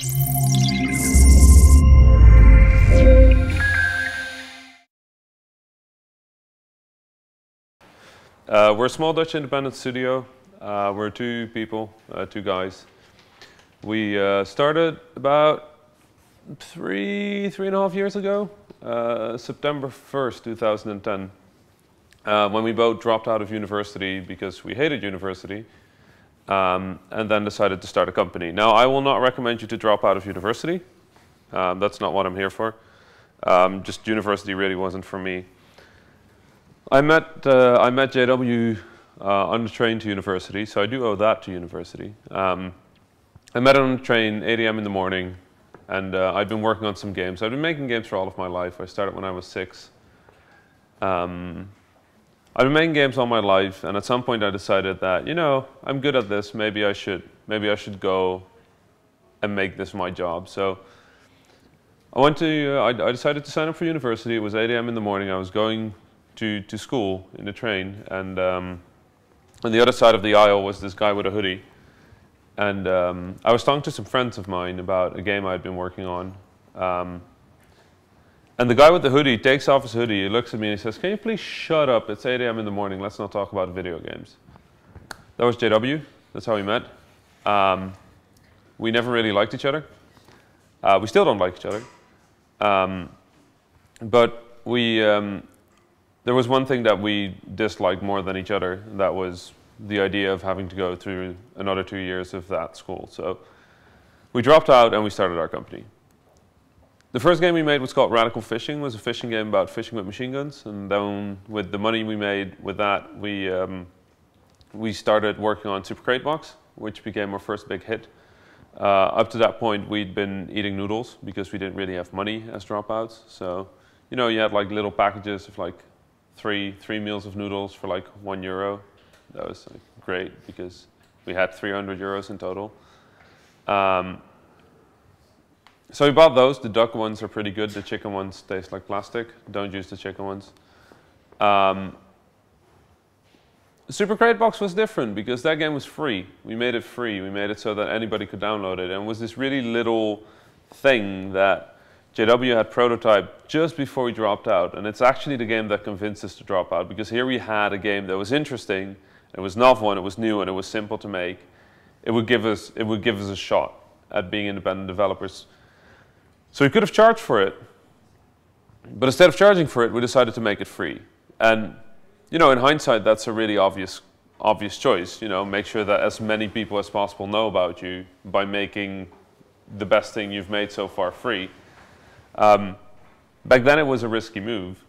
We're a small Dutch independent studio. We're two people, two guys. We started about three and a half years ago, September 1st, 2010, when we both dropped out of university because we hated university, and then decided to start a company. Now, I will not recommend you to drop out of university. That's not what I'm here for. Just university really wasn't for me. I met JW on the train to university, so I do owe that to university. I met him on the train, 8 a.m. in the morning, and I'd been working on some games. I've been making games for all of my life. I started when I was 6. I've been making games all my life, and at some point I decided that, you know, I'm good at this. Maybe I should go and make this my job. So I decided to sign up for university. It was 8 a.m. in the morning. I was going to school in the train, and on the other side of the aisle was this guy with a hoodie, and I was talking to some friends of mine about a game I'd been working on, and the guy with the hoodie takes off his hoodie, he looks at me and he says, "Can you please shut up, it's 8 a.m. in the morning, let's not talk about video games." That was JW, that's how we met. We never really liked each other. We still don't like each other, but there was one thing that we disliked more than each other, and that was the idea of having to go through another 2 years of that school. So we dropped out and we started our company. The first game we made was called Radical Fishing. It was a fishing game about fishing with machine guns. And then with the money we made with that, we started working on Super Crate Box, which became our first big hit. Up to that point, we'd been eating noodles because we didn't really have money as dropouts. So, you know, you had like little packages of like three meals of noodles for like €1. That was like great because we had €300 in total. So we bought those. The duck ones are pretty good. The chicken ones taste like plastic. Don't use the chicken ones. Super Crate Box was different because that game was free. We made it free. We made it so that anybody could download it. And it was this really little thing that JW had prototyped just before we dropped out, and it's actually the game that convinced us to drop out, because here we had a game that was interesting, it was novel, and it was new, and it was simple to make. It would give us a shot at being independent developers. So we could have charged for it, but instead of charging for it, we decided to make it free. And you know, in hindsight, that's a really obvious choice. You know, make sure that as many people as possible know about you by making the best thing you've made so far free. Back then it was a risky move,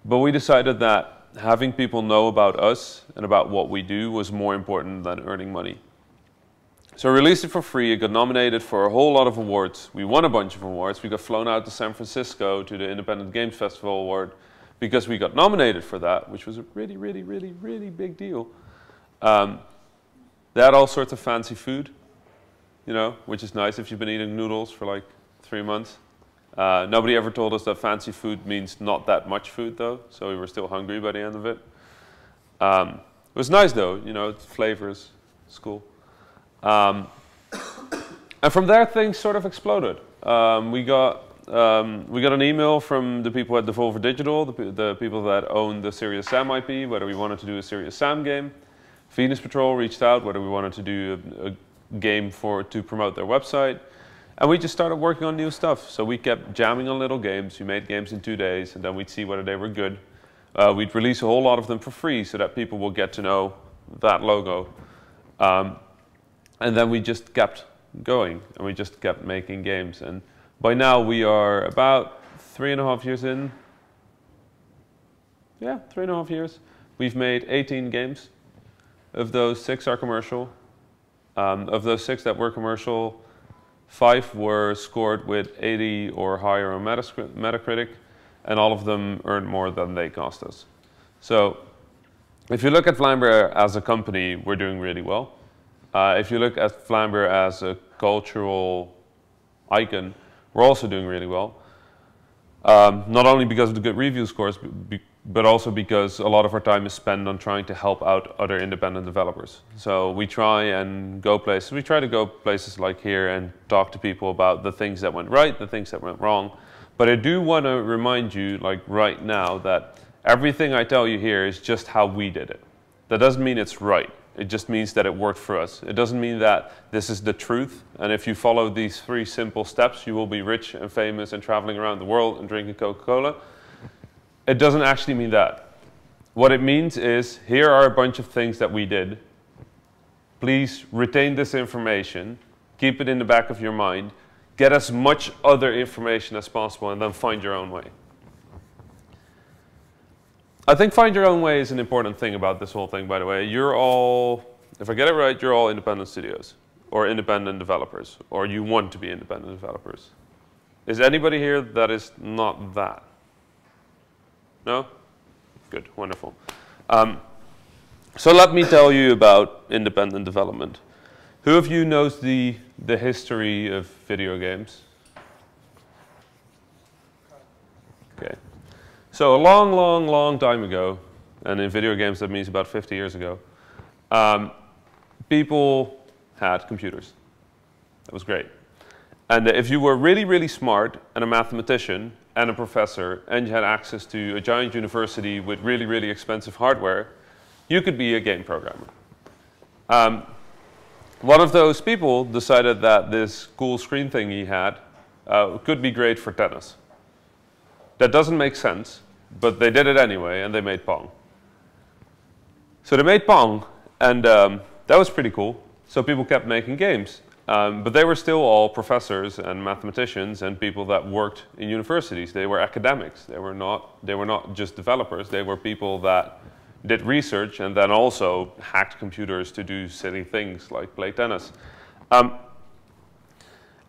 but we decided that having people know about us and about what we do was more important than earning money. So we released it for free. It got nominated for a whole lot of awards. We won a bunch of awards. We got flown out to San Francisco to the Independent Games Festival Award because we got nominated for that, which was a really, really, really, really big deal. They had all sorts of fancy food, you know, which is nice if you've been eating noodles for like 3 months. Nobody ever told us that fancy food means not that much food, though, so we were still hungry by the end of it. It was nice, though, you know, flavors, it's cool. And from there, things sort of exploded. We got an email from the people at Devolver Digital, the people that own the Serious Sam IP, whether we wanted to do a Serious Sam game. Venus Patrol reached out whether we wanted to do a game to promote their website. And we just started working on new stuff. So we kept jamming on little games. We made games in 2 days, and then we'd see whether they were good. We'd release a whole lot of them for free so that people will get to know that logo. And then we just kept going, and we just kept making games. And by now we are about 3.5 years in. Yeah, 3.5 years. We've made 18 games. Of those, 6 are commercial. Of those 6 that were commercial, 5 were scored with 80 or higher on Metacritic, and all of them earned more than they cost us. So if you look at Vlambeer as a company, we're doing really well. If you look at Vlambeer as a cultural icon, we're also doing really well. Not only because of the good review scores, but also because a lot of our time is spent on trying to help out other independent developers. So we try and go places. We try to go places like here and talk to people about the things that went right, the things that went wrong. But I do want to remind you, like right now, that everything I tell you here is just how we did it. That doesn't mean it's right. It just means that it worked for us. It doesn't mean that this is the truth, and if you follow these 3 simple steps, you will be rich and famous and traveling around the world and drinking Coca-Cola. It doesn't actually mean that. What it means is, here are a bunch of things that we did. Please retain this information, keep it in the back of your mind, get as much other information as possible, and then find your own way. I think find your own way is an important thing about this whole thing, by the way. You're all, if I get it right, you're all independent studios, or independent developers, or you want to be independent developers. Is anybody here that is not that? No? Good, wonderful. So let me tell you about independent development. Who of you knows the history of video games? Okay. So a long, long, long time ago, and in video games that means about 50 years ago, people had computers. That was great. And if you were really, really smart and a mathematician and a professor and you had access to a giant university with really, really expensive hardware, you could be a game programmer. One of those people decided that this cool screen thing he had could be great for tennis. That doesn't make sense, but they did it anyway, and they made Pong. So they made Pong, and that was pretty cool. So people kept making games. But they were still all professors and mathematicians and people that worked in universities. They were academics. They were not just developers. They were people that did research and then also hacked computers to do silly things like play tennis. And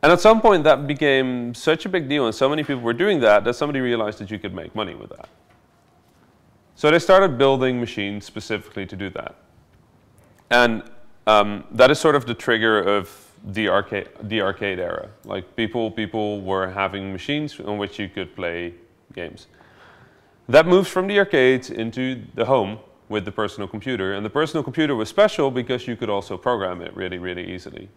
at some point that became such a big deal and so many people were doing that somebody realized that you could make money with that. So they started building machines specifically to do that. And that is sort of the trigger of the arcade era. Like people were having machines on which you could play games. That moves from the arcades into the home with the personal computer. And the personal computer was special because you could also program it really, really easily.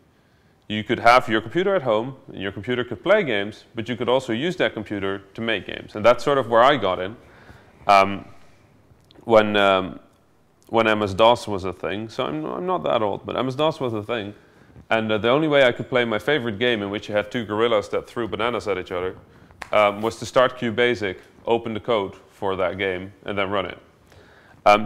You could have your computer at home, and your computer could play games, but you could also use that computer to make games. And that's sort of where I got in when MS-DOS was a thing. So I'm not that old, but MS-DOS was a thing. And the only way I could play my favorite game, in which you had 2 gorillas that threw bananas at each other, was to start QBasic, open the code for that game, and then run it.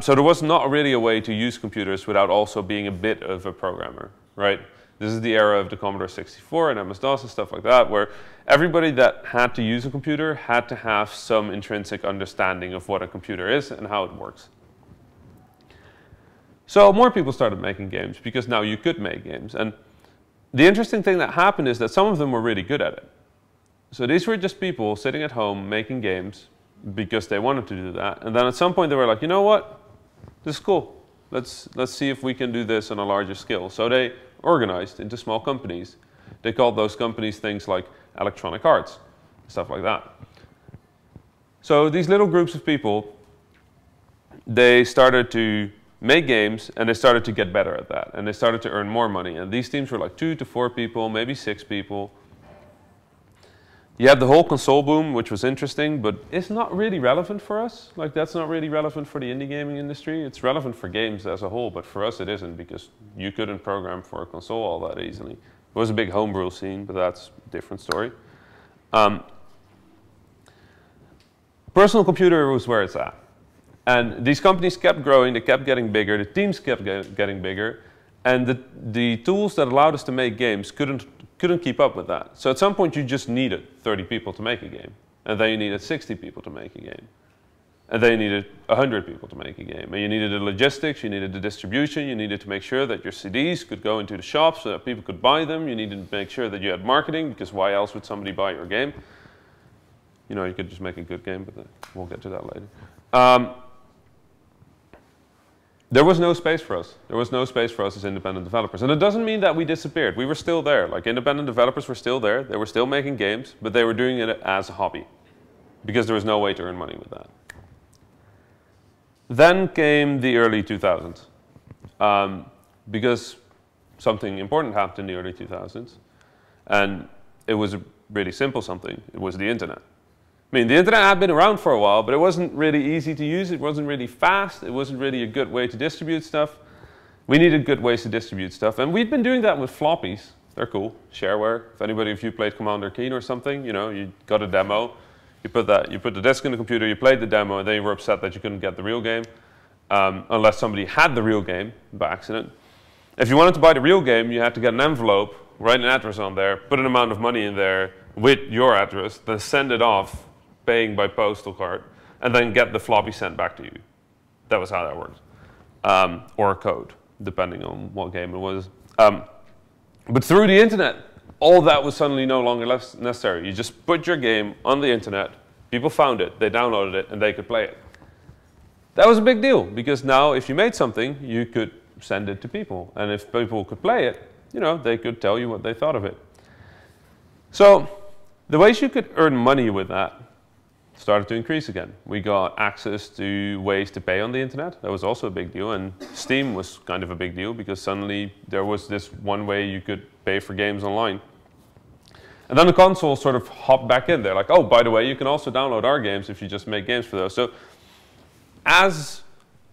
So there was not really a way to use computers without also being a bit of a programmer, right? This is the era of the Commodore 64 and MS-DOS and stuff like that, where everybody that had to use a computer had to have some intrinsic understanding of what a computer is and how it works. So more people started making games because now you could make games. And the interesting thing that happened is that some of them were really good at it. So these were just people sitting at home making games because they wanted to do that. And then at some point they were like, you know what? This is cool. Let's see if we can do this on a larger scale. So they organized into small companies. They called those companies things like Electronic Arts, stuff like that. So these little groups of people, they started to make games and they started to get better at that. And they started to earn more money. And these teams were like 2 to 4 people, maybe 6 people. You had the whole console boom, which was interesting, but it's not really relevant for us. Like, that's not really relevant for the indie gaming industry. It's relevant for games as a whole, but for us it isn't, because you couldn't program for a console all that easily. It was a big homebrew scene, but that's a different story. Personal computer was where it's at. And these companies kept growing, they kept getting bigger, the teams kept getting bigger, and the tools that allowed us to make games couldn't keep up with that. So at some point you just needed 30 people to make a game. And then you needed 60 people to make a game. And then you needed 100 people to make a game. And you needed the logistics, you needed the distribution, you needed to make sure that your CDs could go into the shops so that people could buy them. You needed to make sure that you had marketing, because why else would somebody buy your game? You know, you could just make a good game, but we'll get to that later. There was no space for us. There was no space for us as independent developers. And it doesn't mean that we disappeared. We were still there. Like, independent developers were still there. They were still making games, but they were doing it as a hobby because there was no way to earn money with that. Then came the early 2000s, because something important happened in the early 2000s, and it was a really simple something. It was the internet. I mean, the internet had been around for a while, but it wasn't really easy to use. It wasn't really fast. It wasn't really a good way to distribute stuff. We needed good ways to distribute stuff, and we'd been doing that with floppies. They're cool, shareware. If you played Commander Keen or something, you know, you got a demo. You put the disc in the computer, you played the demo, and then you were upset that you couldn't get the real game, unless somebody had the real game by accident. If you wanted to buy the real game, you had to get an envelope, write an address on there, put an amount of money in there with your address, then send it off, paying by postal card, and then get the floppy sent back to you. That was how that worked. Or a code, depending on what game it was. But through the internet, all that was suddenly no longer necessary. You just put your game on the internet, people found it, they downloaded it, and they could play it. That was a big deal, because now if you made something, you could send it to people. And if people could play it, you know, they could tell you what they thought of it. So the ways you could earn money with that started to increase again. We got access to ways to pay on the internet. That was also a big deal, and Steam was kind of a big deal because suddenly there was this one way you could pay for games online. And then the console sort of hopped back in there, like, oh, by the way, you can also download our games if you just make games for those. So as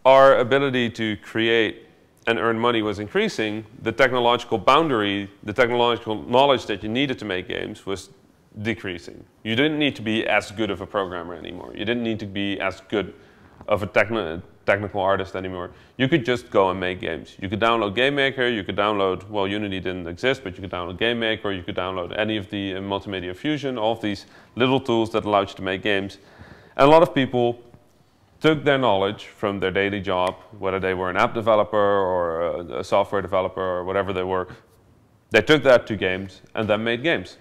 our ability to create and earn money was increasing, the technological boundary, the technological knowledge that you needed to make games was decreasing. You didn't need to be as good of a programmer anymore. You didn't need to be as good of a technical artist anymore. You could just go and make games. You could download GameMaker, you could download, well, Unity didn't exist, but you could download GameMaker, you could download any of the Multimedia Fusion, all of these little tools that allowed you to make games. And a lot of people took their knowledge from their daily job, whether they were an app developer or a software developer or whatever they were, they took that to games and then made games.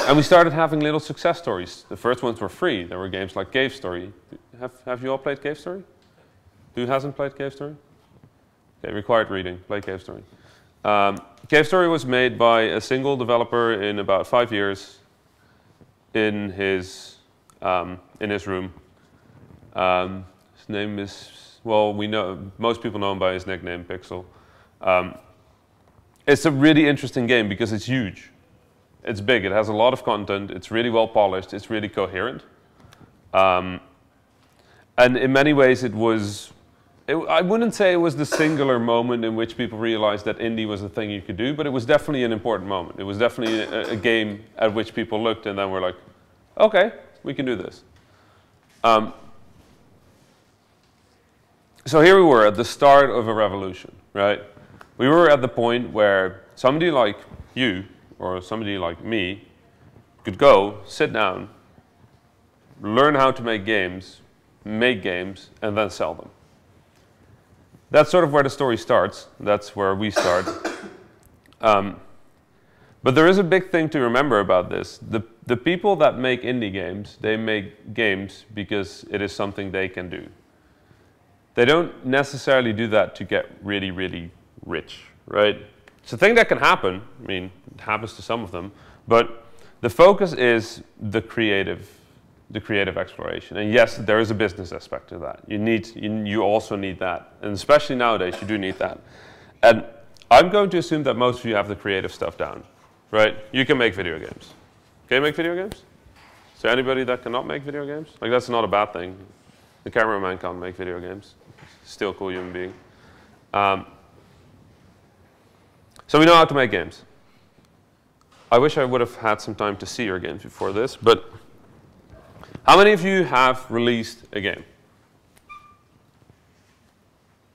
And we started having little success stories. The first ones were free. There were games like Cave Story. Have you all played Cave Story? Who hasn't played Cave Story? Okay, required reading. Play Cave Story. Cave Story was made by a single developer in about 5 years in his room. His name is, well, most people know him by his nickname, Pixel. It's a really interesting game because it's huge. It's big, it has a lot of content, it's really well polished, it's really coherent. And in many ways I wouldn't say it was the singular moment in which people realized that indie was a thing you could do, but it was definitely an important moment. It was definitely a game at which people looked and then were like, okay, we can do this. So here we were at the start of a revolution, right? We were at the point where somebody like you, or somebody like me, could go, sit down, learn how to make games, and then sell them. That's sort of where the story starts. That's where we start. But there is a big thing to remember about this. The people that make indie games, they make games because it is something they can do. They don't necessarily do that to get really, really rich, right? It's a thing that can happen. I mean, it happens to some of them. But the focus is the creative exploration. And yes, there is a business aspect to that. You also need that. And especially nowadays, you do need that. And I'm going to assume that most of you have the creative stuff down, right? You can make video games. Can you make video games? Is there anybody that cannot make video games? Like, that's not a bad thing. The cameraman can't make video games. Still a cool human being. So we know how to make games. I wish I would have had some time to see your games before this, but how many of you have released a game?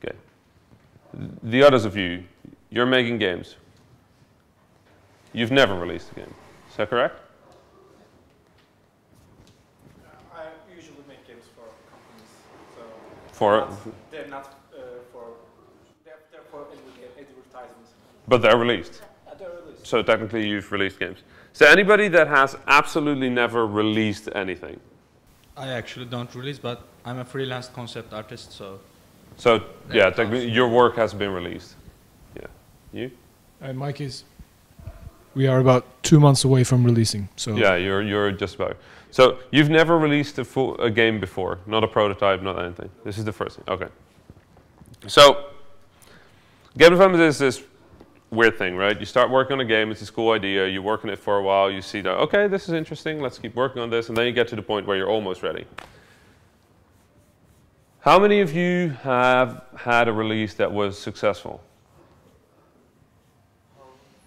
Okay. The others of you, you're making games. You've never released a game. Is that correct? I usually make games for companies. So they're not they're for advertisements. But they're released. They're released. So technically you've released games. Is there anybody that has absolutely never released anything? I actually don't release, but I'm a freelance concept artist, so... So, yeah, technically your work has been released. Yeah. You? Mike is... We are about 2 months away from releasing. So Yeah, you're just about. So you've never released a game before, not a prototype, not anything. This is the first thing. Okay. So game development is this weird thing, right? You start working on a game, it's this cool idea, you work on it for a while, you see that, okay, this is interesting, let's keep working on this, and then you get to the point where you're almost ready. How many of you have had a release that was successful?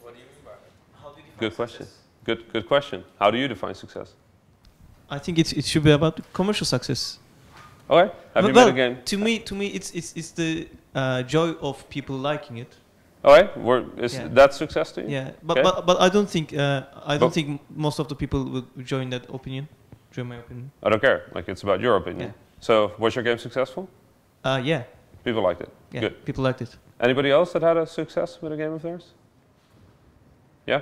What do you mean by that? How do you define Good question. success? Good question. How do you define success? I think it should be about commercial success. Okay. Have you well, made a game? To me, it's the joy of people liking it. Okay. Is Yeah. that success to you? Yeah, but Okay. but I don't think I But- don't think most of the people will join that opinion. Join my opinion. I don't care. Like, it's about your opinion. Yeah. So was your game successful? Yeah, People liked it. yeah. Good. People liked it. Anybody else that had a success with a game of theirs? Yeah?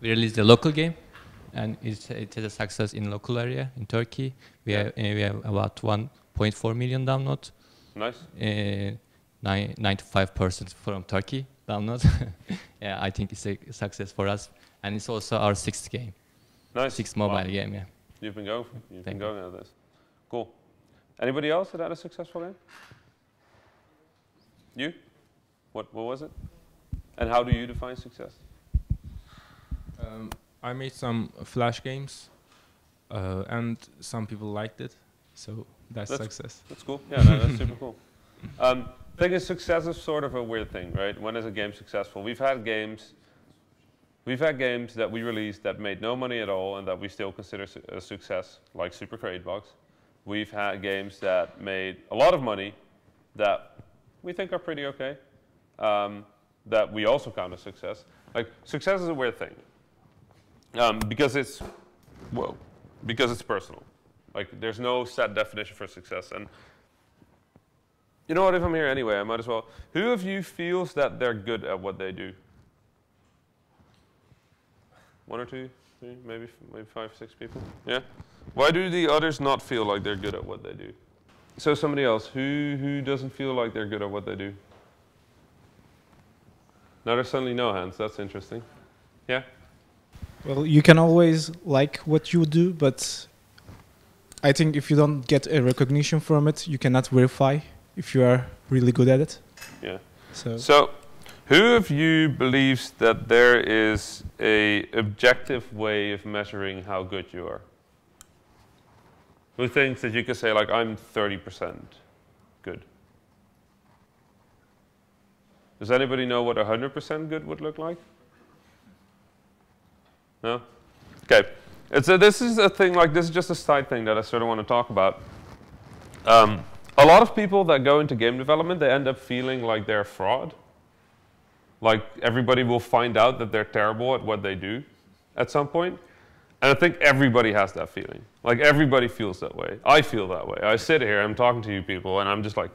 We released a local game, and it has a success in local area in Turkey. We have about 1.4 million downloads. Nice. 95% from Turkey download. Yeah, I think it's a success for us, and it's also our 6th game, Nice. 6th mobile Wow. game. Yeah. You've been going. You've been Thank you. going at this. Cool. Anybody else that had a successful game? You? What was it? And how do you define success? I made some Flash games, and some people liked it, so that's success. That's cool. Yeah, no, that's super cool. Thing is, success is sort of a weird thing, right? When is a game successful? We've had games that we released that made no money at all and that we still consider a success, like Super Crate Box. We've had games that made a lot of money that we think are pretty okay, that we also count as success. Like, success is a weird thing. Because it's personal. Like, there's no set definition for success. And you know what, if I'm here anyway, I might as well. Who of you feels that they're good at what they do? 1 or 2, 3, maybe 5, 6 people? Yeah? Why do the others not feel like they're good at what they do? So somebody else, who doesn't feel like they're good at what they do? Now there's suddenly no hands, that's interesting. Yeah? well, you can always like what you do, but I think if you don't get a recognition from it, you cannot verify if you are really good at it. Yeah. So Who of you believes that there is a objective way of measuring how good you are? Who thinks that you could say, like, I'm 30% good? Does anybody know what 100% good would look like? No? Okay. This is a thing, like, this is just a side thing that I sort of want to talk about. A lot of people that go into game development, they end up feeling like they're a fraud. Like, everybody will find out that they're terrible at what they do at some point. And I think everybody has that feeling. Like, everybody feels that way. I feel that way. I sit here, I'm talking to you people, and I'm just like,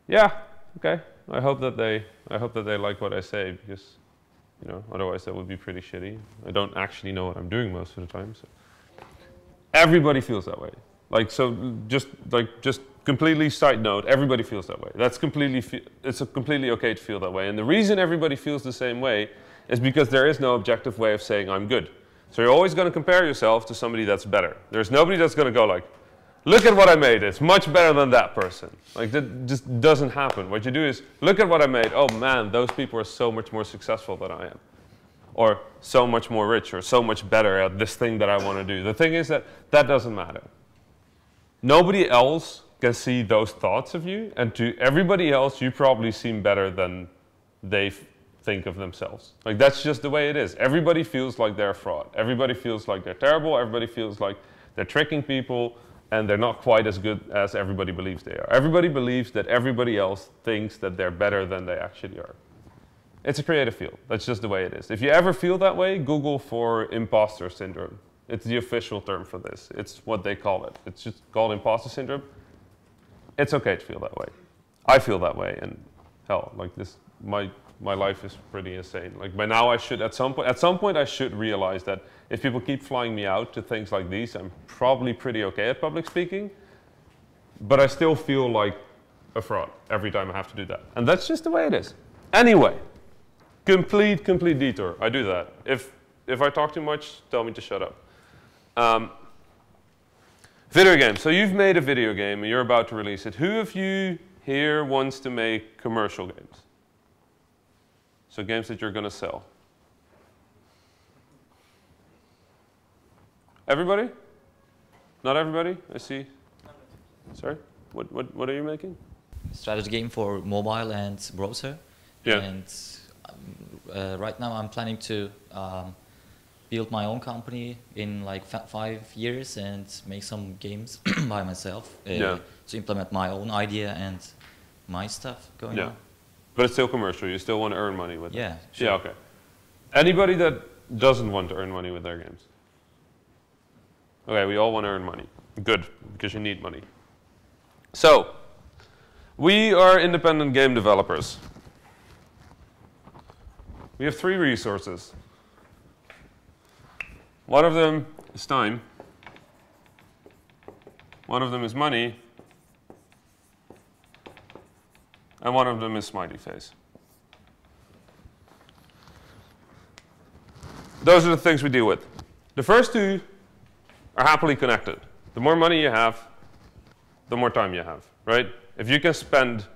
yeah, okay. I hope that they like what I say, because, you know, otherwise that would be pretty shitty. I don't actually know what I'm doing most of the time. So everybody feels that way. Like, so just completely side note, everybody feels that way. It's completely okay to feel that way. And the reason everybody feels the same way is because there is no objective way of saying I'm good. So you're always going to compare yourself to somebody that's better. There's nobody that's going to go like, look at what I made, it's much better than that person. Like, that just doesn't happen. What you do is, look at what I made, oh man, those people are so much more successful than I am. Or so much more rich, or so much better at this thing that I want to do. The thing is that doesn't matter. Nobody else can see those thoughts of you, and to everybody else, you probably seem better than they think of themselves. Like, that's just the way it is. Everybody feels like they're a fraud. Everybody feels like they're terrible. Everybody feels like they're tricking people, and they're not quite as good as everybody believes they are. Everybody believes that everybody else thinks that they're better than they actually are. It's a creative field. That's just the way it is. If you ever feel that way, Google for imposter syndrome. It's the official term for this. It's what they call it. It's just called imposter syndrome. It's okay to feel that way. I feel that way, and hell, like this, my life is pretty insane. Like, by now I should, at some point I should realize that if people keep flying me out to things like these, I'm probably pretty okay at public speaking, but I still feel like a fraud every time I have to do that. And that's just the way it is. Anyway, complete detour. I do that. If I talk too much, tell me to shut up. Video game. So you've made a video game and you're about to release it. Who of you here wants to make commercial games? So games that you're going to sell. Everybody? Not everybody? I see. Sorry? What are you making? Strategy game for mobile and browser. Yeah. And right now I'm planning to build my own company in like 5 years and make some games by myself to implement my own idea and my stuff going on. But it's still commercial. You still want to earn money with it. Yeah, sure. Yeah, okay. Anybody that doesn't want to earn money with their games? Okay, we all want to earn money. Good, because you need money. So, we are independent game developers. We have 3 resources. One of them is time. One of them is money. And one of them is smiley face. Those are the things we deal with. The first 2 are happily connected. The more money you have, the more time you have, right? If you spend,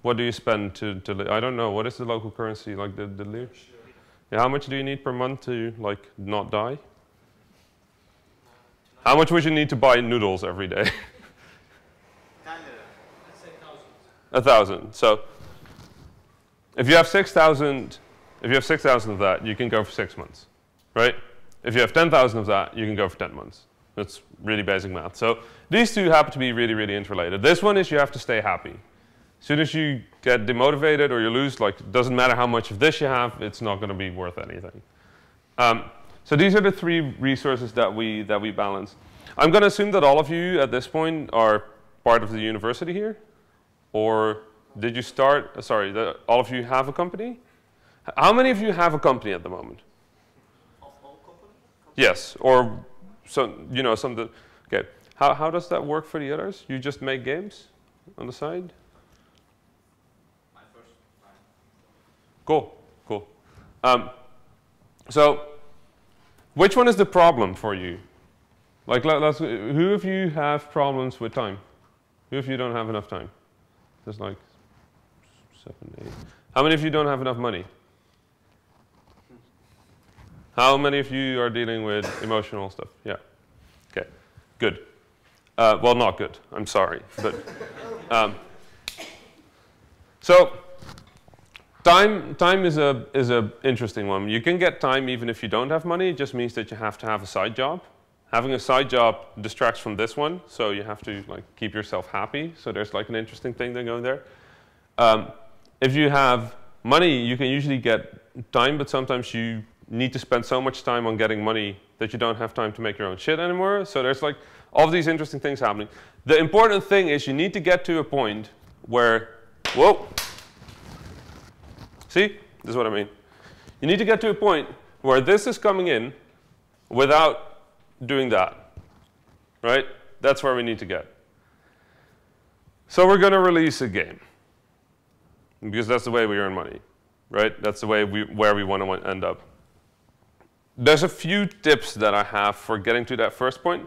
what do you spend to I don't know, what is the local currency, like the lire? Yeah, how much do you need per month to like not die? How much would you need to buy noodles every day? 1,000. So if you have 6,000, of that, you can go for 6 months, right? If you have 10,000 of that, you can go for 10 months. That's really basic math. So these 2 happen to be really interrelated. This one is you have to stay happy. As soon as you get demotivated or you lose, like, it doesn't matter how much of this you have, it's not going to be worth anything. So these are the 3 resources that we balance. I'm going to assume that all of you at this point are part of the university here, or did you start? Sorry, all of you have a company. How many of you have a company at the moment? Yes, or some, you know, some. Okay, how does that work for the others? You just make games on the side. My first time. Cool. So, which one is the problem for you? Like, who of you have problems with time? Who of you don't have enough time? There's like 7, 8. How many of you don't have enough money? How many of you are dealing with emotional stuff? Yeah. Okay. Good. Well, not good. I'm sorry, but so time is a interesting one. You can get time even if you don't have money. It just means that you have to have a side job. Having a side job distracts from this one, so you have to like keep yourself happy. So there's like an interesting thing that going there. If you have money, you can usually get time, but sometimes you need to spend so much time on getting money that you don't have time to make your own shit anymore. So there's like all of these interesting things happening. The important thing is you need to get to a point where, whoa, see, this is what I mean. You need to get to a point where this is coming in without doing that, right? That's where we need to get. So we're going to release a game because that's the way we earn money, right? That's the way where we want to end up. There's a few tips that I have for getting to that first point.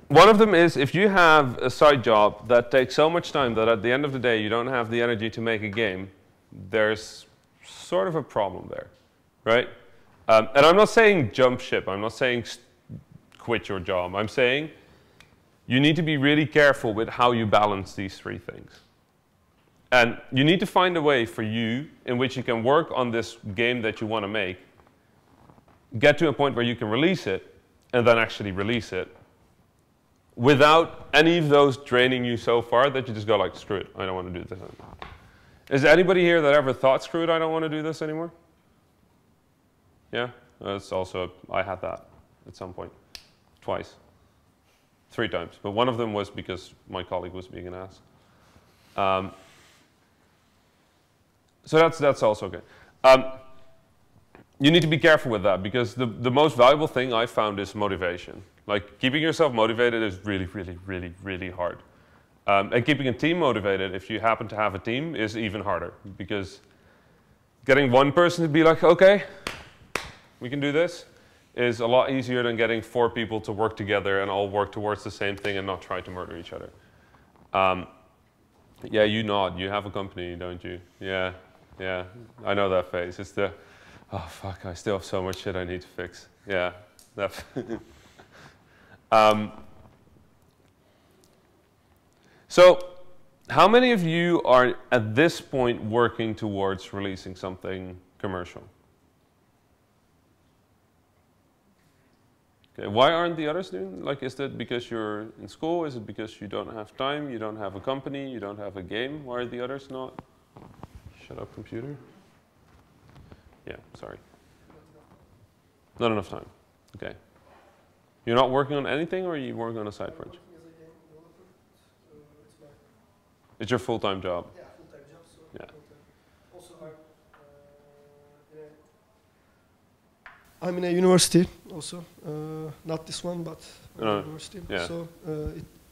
One of them is if you have a side job that takes so much time that at the end of the day you don't have the energy to make a game, there's sort of a problem there, right? And I'm not saying jump ship. I'm not saying quit your job. I'm saying you need to be really careful with how you balance these 3 things. And you need to find a way for you in which you can work on this game that you want to make, get to a point where you can release it, and then actually release it without any of those draining you so far that you just go like, screw it, I don't want to do this anymore. Is there anybody here that ever thought, screw it, I don't want to do this anymore? Yeah? That's also, I had that at some point. Twice. 3 times. But one of them was because my colleague was being an ass. So that's also good. You need to be careful with that because the most valuable thing I found is motivation. Like keeping yourself motivated is really hard. And keeping a team motivated, if you happen to have a team, is even harder, because getting one person to be like, okay, we can do this, is a lot easier than getting 4 people to work together and all work towards the same thing and not try to murder each other. Yeah, you nod. You have a company, don't you? Yeah, yeah. I know that phase. It's the, oh fuck, I still have so much shit I need to fix. Yeah. That so, how many of you are at this point working towards releasing something commercial? Okay, why aren't the others doing? Like, is that because you're in school? Is it because you don't have time? You don't have a company? You don't have a game? Why are the others not? Shut up, computer. Yeah, sorry. Not enough time. Okay. You're not working on anything, or are you working on a side project? It's your full-time job. Yeah, full-time job. So Yeah. Also, I'm in a university also, not this one, but No, university. yeah. So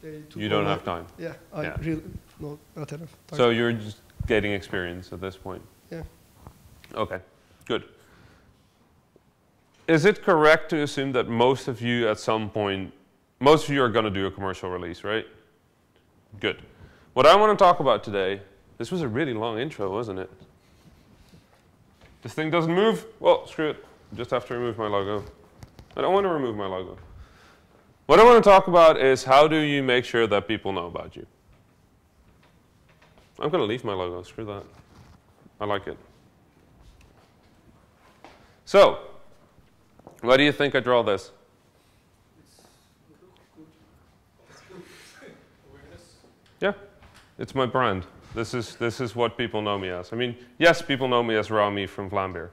they took You don't over- have time. Yeah, I Yeah. really not enough time. So you're just getting experience at this point. Yeah. Okay, good. Is it correct to assume that most of you at some point, most of you are going to do a commercial release, right? Good. What I want to talk about today, this was a really long intro, wasn't it? This thing doesn't move? Well, screw it. Just have to remove my logo. I don't want to remove my logo. What I want to talk about is how do you make sure that people know about you? I'm going to leave my logo, screw that. I like it. So, why do you think I draw this? Yeah, it's my brand. This is what people know me as. I mean, yes, people know me as RAMI from Vlaambeer.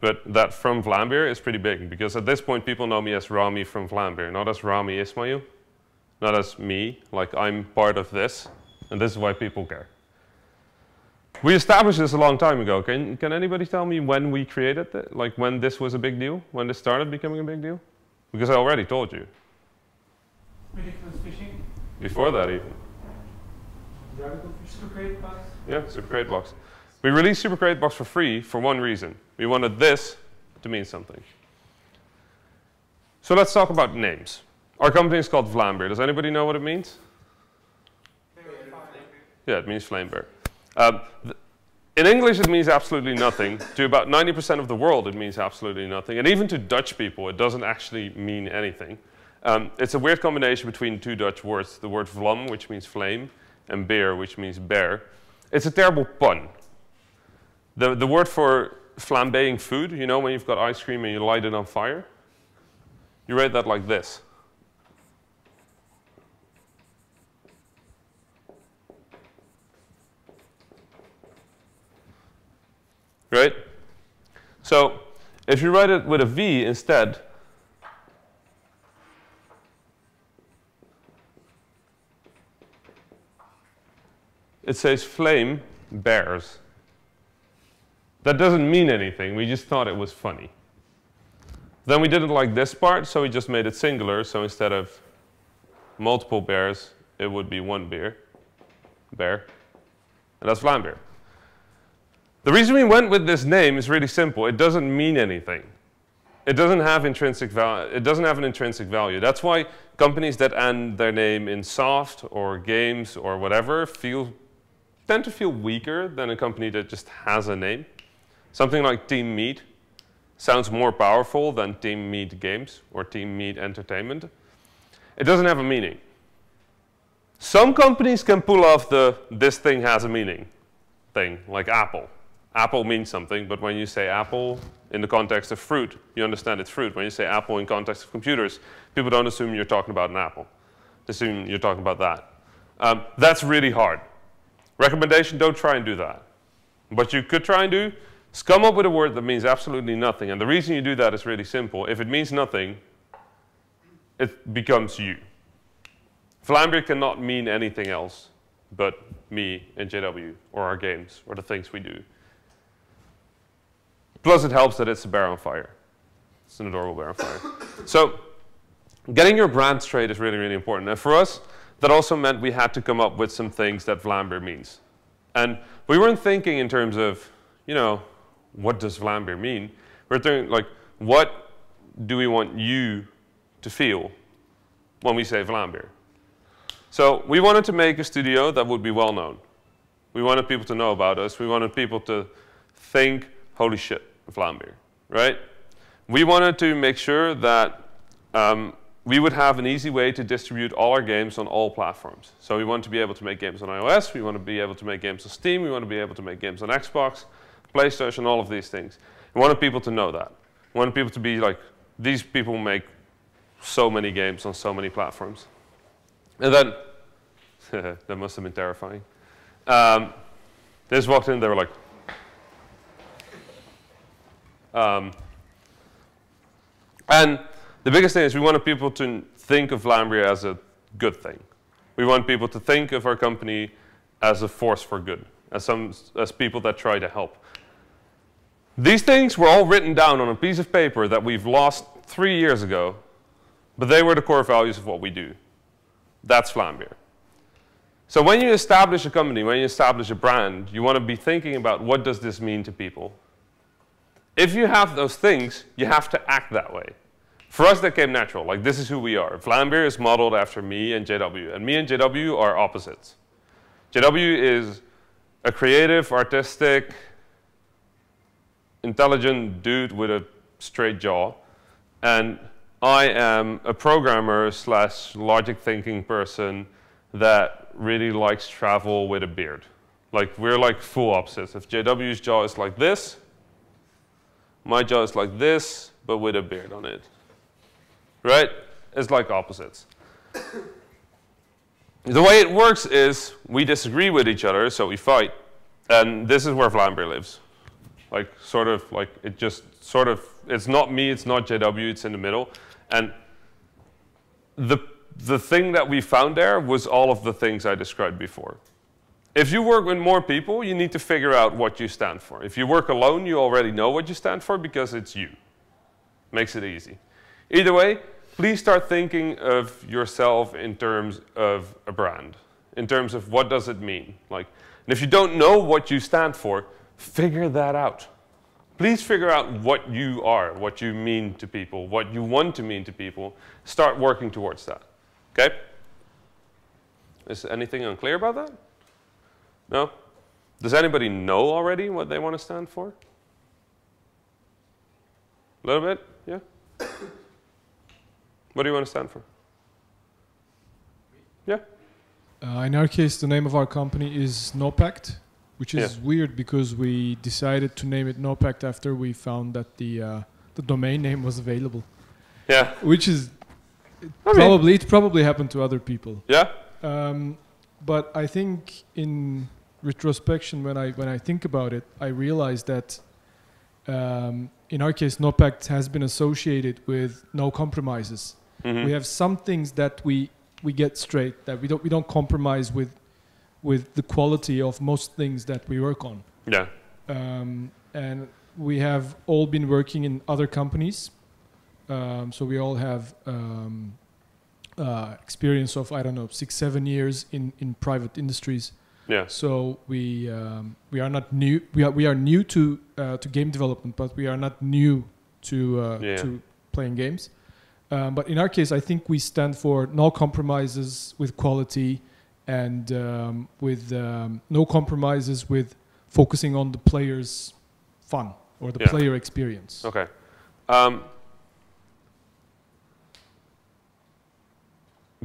But that from Vlaambeer is pretty big, because at this point people know me as RAMI from Vlaambeer, not as RAMI Ismail, not as me, like I'm part of this, and this is why people care. We established this a long time ago. Can anybody tell me when we created it? Like when this was a big deal? When this started becoming a big deal? Because I already told you. Ridiculous fishing. Before that even. Super Crate Box. Yeah, Super Crate Box. We released Super Crate Box for free for one reason. We wanted this to mean something. So let's talk about names. Our company is called Vlaambeer. Does anybody know what it means? Yeah, it means flame bear. In English, it means absolutely nothing. To about 90% of the world, it means absolutely nothing. And even to Dutch people, it doesn't actually mean anything. It's a weird combination between 2 Dutch words, the word vlam, which means flame, and beer, which means bear. It's a terrible pun. The word for flambeing food, you know, when you've got ice cream and you light it on fire, you write that like this. Right? So if you write it with a V instead, it says flame bears. That doesn't mean anything. We just thought it was funny. Then we didn't like this part, so we just made it singular. So instead of multiple bears, it would be one bear. And that's Vlaambeer. The reason we went with this name is really simple. It doesn't mean anything. It doesn't have intrinsic value. It doesn't have an intrinsic value. That's why companies that end their name in soft or games or whatever tend to feel weaker than a company that just has a name. Something like Team Meat sounds more powerful than Team Meat Games or Team Meat Entertainment. It doesn't have a meaning. Some companies can pull off the "this thing has a meaning" thing, like Apple. Apple means something, but when you say Apple in the context of fruit, you understand it's fruit. When you say Apple in context of computers, people don't assume you're talking about an apple. They assume you're talking about that. That's really hard. Recommendation, don't try and do that. What you could try and do is come up with a word that means absolutely nothing. And the reason you do that is really simple. If it means nothing, it becomes you. Vlaambeer cannot mean anything else but me and JW, or our games, or the things we do. Plus it helps that it's a bear on fire. It's an adorable bear on fire. So getting your brand straight is really, really important. And for us, that also meant we had to come up with some things that Vlaambir means. And we weren't thinking in terms of, you know, what does Vlaambir mean? We're thinking, like, what do we want you to feel when we say Vlaambir? So we wanted to make a studio that would be well known. We wanted people to know about us. We wanted people to think, holy shit, Vlaambir, right? We wanted to make sure that we would have an easy way to distribute all our games on all platforms. So we want to be able to make games on iOS. We want to be able to make games on Steam. We want to be able to make games on Xbox, PlayStation, all of these things. We wanted people to know that. We wanted people to be like, these people make so many games on so many platforms. And then, that must have been terrifying. They just walked in, they were like, and the biggest thing is we wanted people to think of Vlaambir as a good thing. We want people to think of our company as a force for good, as people that try to help. These things were all written down on a piece of paper that we've lost 3 years ago, but they were the core values of what we do. That's Vlaambir. So when you establish a company, when you establish a brand, you want to be thinking about what does this mean to people. If you have those things, you have to act that way. For us, that came natural. Like, this is who we are. Vlaambir is modeled after me and JW. And me and JW are opposites. JW is a creative, artistic, intelligent dude with a straight jaw. And I am a programmer / logic thinking person that really likes travel with a beard. Like, we're like full opposites. If JW's jaw is like this, my jaw is like this, but with a beard on it. Right? It's like opposites. The way it works is we disagree with each other, so we fight. And this is where Vlaambir lives. Like, sort of, like, it just sort of, it's not me, it's not JW, it's in the middle. And the thing that we found there was all of the things I described before. If you work with more people, you need to figure out what you stand for. If you work alone, you already know what you stand for because it's you. Makes it easy. Either way, please start thinking of yourself in terms of a brand, in terms of what does it mean. Like, and if you don't know what you stand for, figure that out. Please figure out what you are, what you mean to people, what you want to mean to people. Start working towards that. Okay? Is anything unclear about that? No? Does anybody know already what they want to stand for? A little bit? Yeah? What do you want to stand for? Yeah? In our case, the name of our company is NoPact, which is weird because we decided to name it NoPact after we found that the domain name was available. Yeah. Which is it probably happened to other people. Yeah. But I think in retrospection, when I think about it, I realize that in our case, NoPact has been associated with no compromises. Mm-hmm. We have some things that we get straight, that we don't compromise with the quality of most things that we work on. Yeah. And we have all been working in other companies, so we all have experience of, I don't know, 6-7 years in private industries. Yeah. So we are not new. We are new to game development, but we are not new to playing games. But in our case, I think we stand for no compromises with quality, and with no compromises with focusing on the player's fun or the player experience. Okay.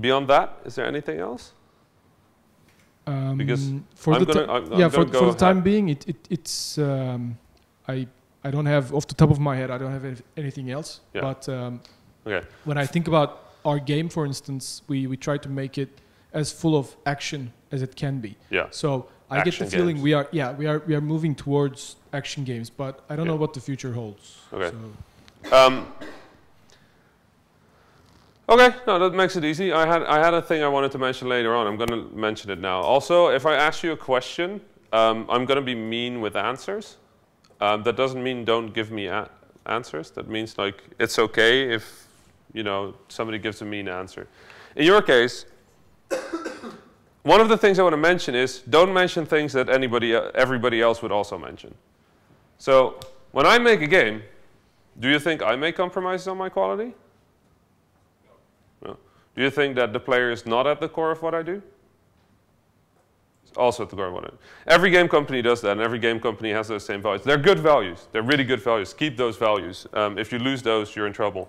Beyond that, is there anything else? Because for the time being, it's I don't have, off the top of my head, I don't have anything else. Yeah. But when I think about our game, for instance, we try to make it as full of action as it can be. Yeah. So I get the feeling we are moving towards action games, but I don't know what the future holds. Okay. So. Okay, no, that makes it easy. I had a thing I wanted to mention later on. I'm going to mention it now. Also, if I ask you a question, I'm going to be mean with answers. That doesn't mean don't give me answers. That means like it's okay if somebody gives a mean answer. In your case, one of the things I want to mention is don't mention things that everybody else would also mention. So when I make a game, do you think I make compromises on my quality? No. Do you think that the player is not at the core of what I do? It's also at the core of what I do. Every game company does that, and every game company has those same values. They're good values. They're really good values. Keep those values. If you lose those, you're in trouble.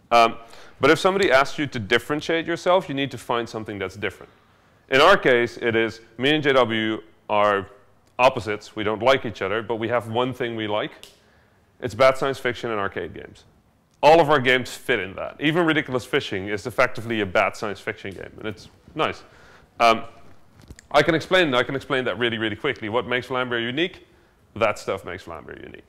But if somebody asks you to differentiate yourself, you need to find something that's different. In our case, it is me and JW are opposites. We don't like each other, but we have one thing we like. It's bad science fiction and arcade games. All of our games fit in that. Even Ridiculous Fishing is effectively a bad science fiction game, and it's nice. I can explain that really, really quickly. What makes Vlambeer unique? That stuff makes Vlambeer unique.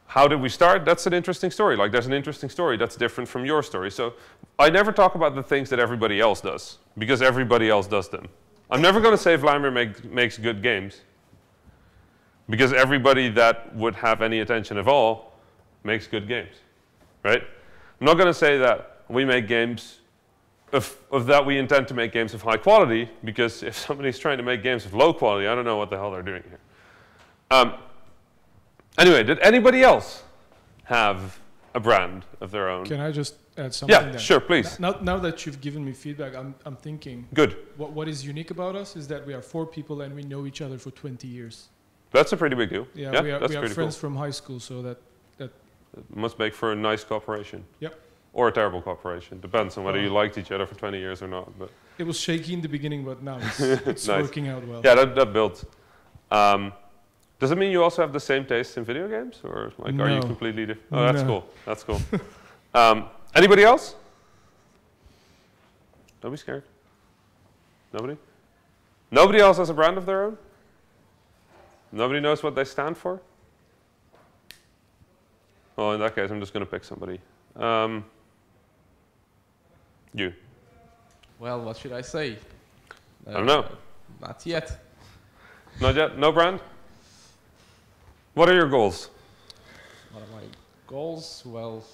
How did we start? That's an interesting story. Like, there's an interesting story that's different from your story. So I never talk about the things that everybody else does, because everybody else does them. I'm never going to say Vlambeer makes good games, because everybody that would have any attention at all makes good games, right? I'm not going to say that we make games of that we intend to make games of high quality, because if somebody's trying to make games of low quality, I don't know what the hell they're doing here. Anyway, did anybody else have a brand of their own? Can I just add something? Yeah, sure, please. Now that you've given me feedback, I'm thinking. Good. What is unique about us is that we are 4 people and we know each other for 20 years. That's a pretty big deal. Yeah, we are friends from high school, so that it must make for a nice cooperation. Yep. Or a terrible cooperation. Depends on whether you liked each other for 20 years or not. But it was shaky in the beginning, but now it's nice. working out well. Yeah, that builds. Does it mean you also have the same taste in video games, or like are you completely different? Oh, that's cool. That's cool. Anybody else? Don't be scared. Nobody? Nobody else has a brand of their own? Nobody knows what they stand for? Well, in that case, I'm just going to pick somebody. You. Well, what should I say? I don't know. Not yet. Not yet? No brand? What are your goals? What are my goals? Well,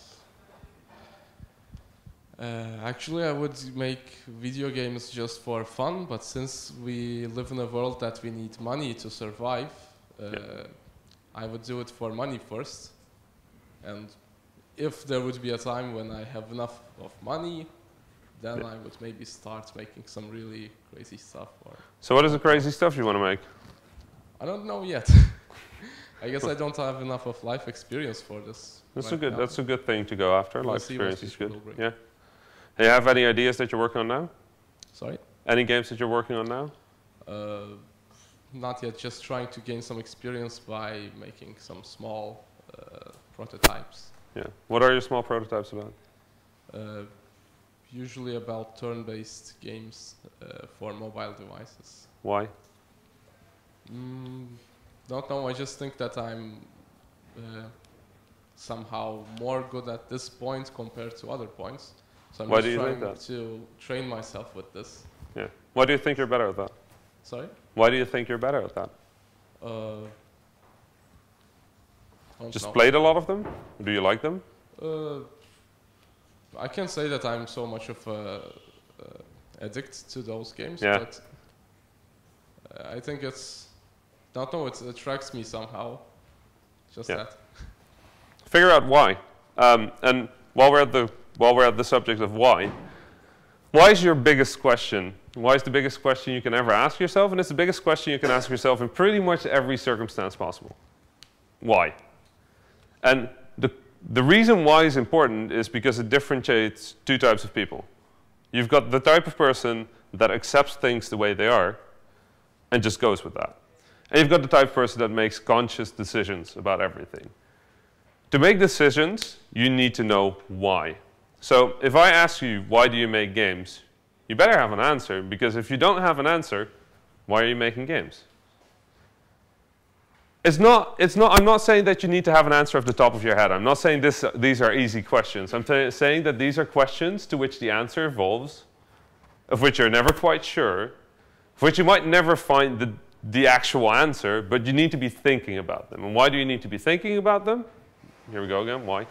actually I would make video games just for fun, but since we live in a world that we need money to survive, I would do it for money first. And if there would be a time when I have enough of money, then I would maybe start making some really crazy stuff. So what is the crazy stuff you want to make? I don't know yet. I guess I don't have enough of life experience for this. That's a good thing to go after. We'll life experience is good. Yeah. Do you have any ideas that you're working on now? Sorry? Any games that you're working on now? Not yet. Just trying to gain some experience by making some small prototypes. Yeah. What are your small prototypes about? Usually about turn-based games for mobile devices. Why? Don't know. I just think that I'm somehow more good at this point compared to other points. So I'm just trying to train myself with this. Yeah. Why do you think you're better at that? Sorry? Why do you think you're better at that? Just played a lot of them? Do you like them? I can't say that I'm so much of a addict to those games, yeah. But I think it's, don't know, it attracts me somehow. Just that. Figure out why. And while we're at the subject of why is your biggest question? Why is the biggest question you can ever ask yourself? And it's the biggest question you can ask yourself in pretty much every circumstance possible. Why? And the reason why is important is because it differentiates 2 types of people. You've got the type of person that accepts things the way they are and just goes with that. And you've got the type of person that makes conscious decisions about everything. To make decisions, you need to know why. So if I ask you, why do you make games? You better have an answer, because if you don't have an answer, why are you making games? I'm not saying that you need to have an answer off the top of your head. I'm not saying these are easy questions. I'm saying that these are questions to which the answer evolves, of which you're never quite sure, of which you might never find the actual answer, but you need to be thinking about them. And why do you need to be thinking about them? Here we go again, why?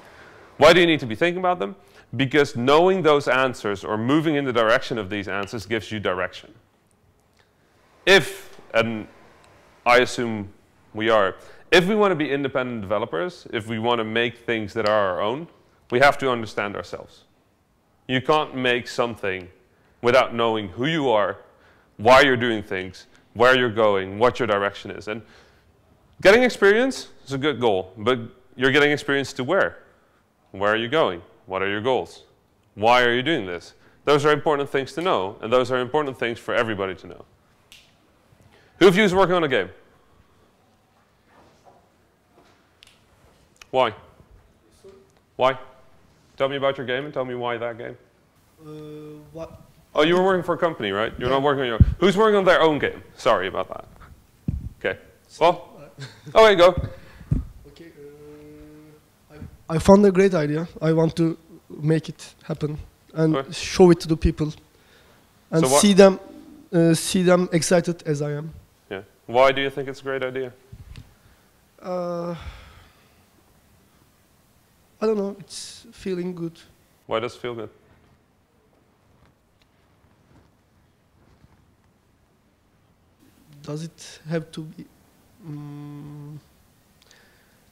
Why do you need to be thinking about them? Because knowing those answers or moving in the direction of these answers gives you direction. if, and I assume we are, if we want to be independent developers, if we want to make things that are our own, we have to understand ourselves. You can't make something without knowing who you are, why you're doing things, where you're going, what your direction is. And getting experience is a good goal, but you're getting experience to where? Where are you going? What are your goals? Why are you doing this? Those are important things to know, and those are important things for everybody to know. Who of you is working on a game? Why? Why? Tell me about your game and tell me why that game. What? Oh, you were working for a company, right? You're not working on your own. Who's working on their own game? Sorry about that. Okay. Well, oh, you go. Okay. I found a great idea. I want to make it happen and show it to the people and so see them excited as I am. Yeah. Why do you think it's a great idea? I don't know. It's feeling good. Why does it feel good? Does it have to be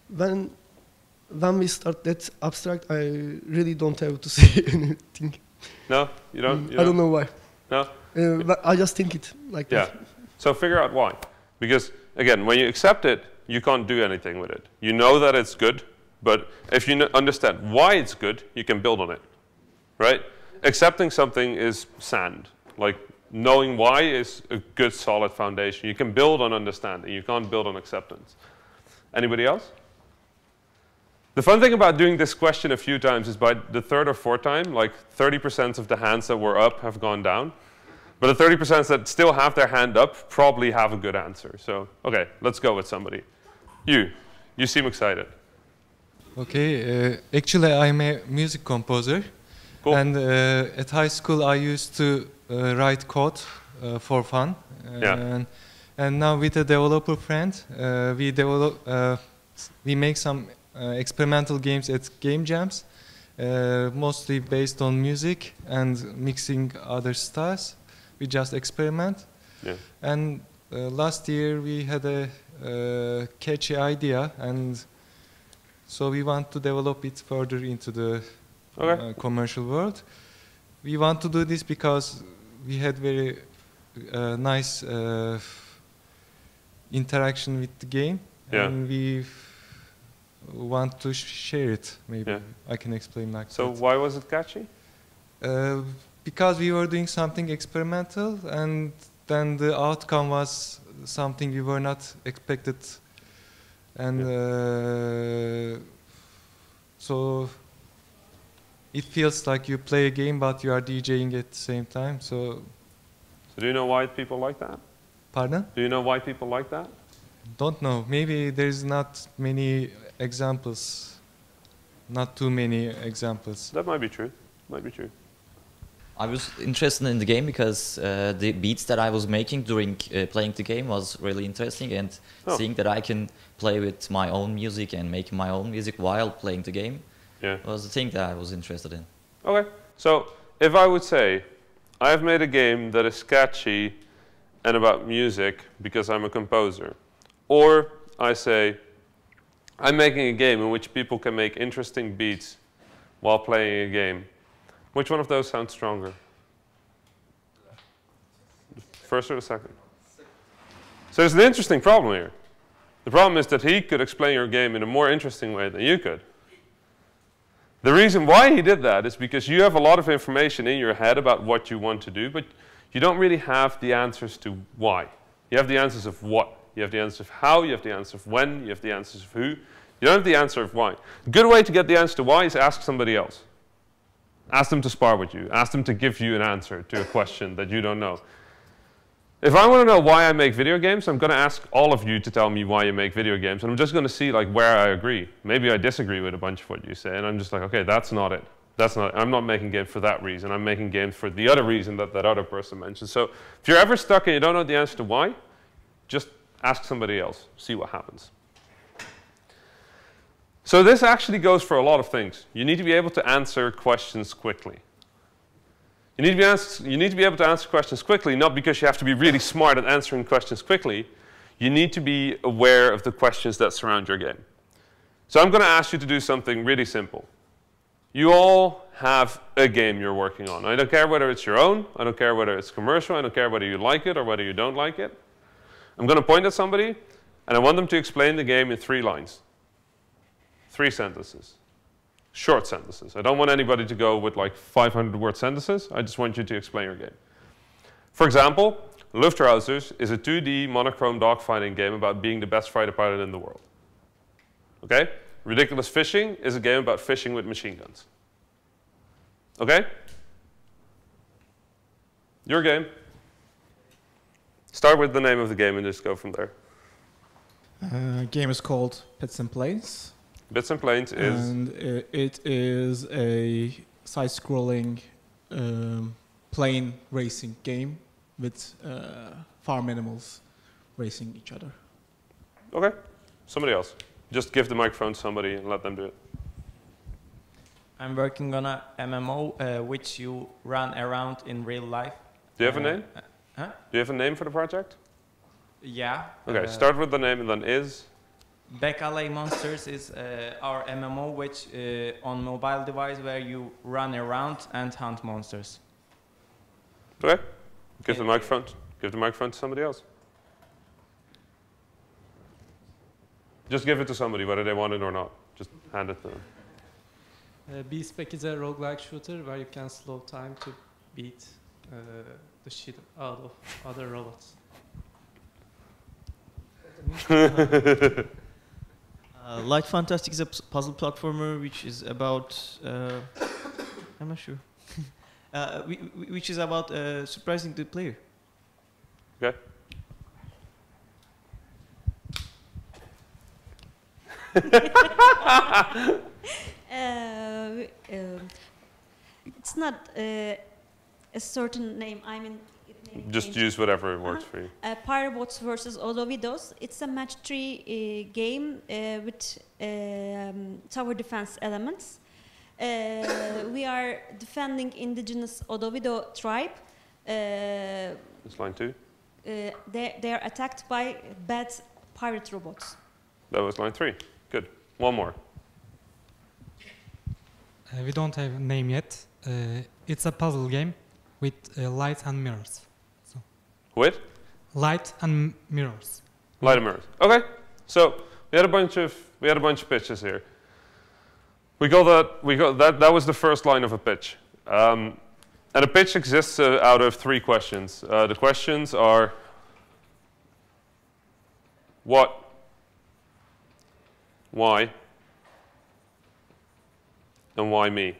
when we start that abstract? I really don't have to say anything. No, you don't. I don't know why. No. But I just think it like that. Yeah. So figure out why, because again, when you accept it, you can't do anything with it. You know that it's good, but if you understand why it's good, you can build on it, right? Accepting something is sand. Like knowing why is a good solid foundation. You can build on understanding. You can't build on acceptance. Anybody else? The fun thing about doing this question a few times is by the third or fourth time, like 30% of the hands that were up have gone down. But the 30% that still have their hand up probably have a good answer. So, okay, let's go with somebody. You seem excited. Okay, actually I'm a music composer. Cool. And at high school I used to write code for fun. And now with a developer friend, we make some experimental games at game jams, mostly based on music and mixing other styles. We just experiment. Yeah. And last year we had a catchy idea, and so we want to develop it further into the commercial world. We want to do this because we had very nice interaction with the game, and we want to share it. Maybe I can explain like that. So why was it catchy? Because we were doing something experimental, and then the outcome was something we were not expected, and so it feels like you play a game, but you are DJing at the same time. So do you know why people like that? Pardon? Do you know why people like that? Don't know. Maybe there's not many examples. Not too many examples. That might be true. Might be true. I was interested in the game because the beats that I was making during playing the game was really interesting, and seeing that I can play with my own music and make my own music while playing the game was the thing that I was interested in. Okay, so if I would say I have made a game that is catchy and about music because I'm a composer, or I say I'm making a game in which people can make interesting beats while playing a game, which one of those sounds stronger? The first or the second? So there's an interesting problem here. The problem is that he could explain your game in a more interesting way than you could. The reason why he did that is because you have a lot of information in your head about what you want to do, but you don't really have the answers to why. You have the answers of what. You have the answer of how, you have the answer of when, you have the answers of who. You don't have the answer of why. A good way to get the answer to why is ask somebody else. Ask them to spar with you. Ask them to give you an answer to a question that you don't know. If I want to know why I make video games, I'm going to ask all of you to tell me why you make video games, and I'm just going to see like where I agree. Maybe I disagree with a bunch of what you say, and I'm just like, okay, that's not it. That's not it. I'm not making games for that reason. I'm making games for the other reason that that other person mentioned. So if you're ever stuck and you don't know the answer to why, just ask somebody else. See what happens. So this actually goes for a lot of things. You need to be able to answer questions quickly. You need to be able to answer questions quickly, not because you have to be really smart at answering questions quickly. You need to be aware of the questions that surround your game. So I'm going to ask you to do something really simple. You all have a game you're working on. I don't care whether it's your own. I don't care whether it's commercial. I don't care whether you like it or whether you don't like it. I'm going to point at somebody, and I want them to explain the game in 3 lines. 3 sentences. Short sentences. I don't want anybody to go with like 500-word sentences. I just want you to explain your game. For example, Luftrausers is a 2D monochrome dogfighting game about being the best fighter pilot in the world. Okay? Ridiculous Fishing is a game about fishing with machine guns. Okay? Your game. Start with the name of the game and just go from there. Game is called Pits and Planes. Bits and Planes is... And it is a side-scrolling plane racing game with farm animals racing each other. Okay. Somebody else. Just give the microphone to somebody and let them do it. I'm working on a MMO which you run around in real life. Do you have a name? Huh? Do you have a name for the project? Yeah. Okay, start with the name and then is. Becale Monsters is our MMO which on mobile device where you run around and hunt monsters. Okay. Give the microphone to somebody else. Just give it to somebody, whether they want it or not. Just hand it to them. B-Spec is a roguelike shooter where you can slow time to beat the shit out of other robots. Light Fantastic is a puzzle platformer which is about I'm not sure which is about surprising the player. Okay. It's not a certain name. I mean, just use whatever works for you. Pyrobots versus Odovidos. It's a match 3 game with tower defense elements. We are defending indigenous Odovido tribe. It's line 2. They are attacked by bad pirate robots. That was line 3. Good. One more. We don't have a name yet. It's a puzzle game with light and mirrors. So with? Light and mirrors. Light and mirrors. Okay. So we had a bunch of pitches here. That was the first line of a pitch. And a pitch exists out of 3 questions. The questions are what, why, and why me?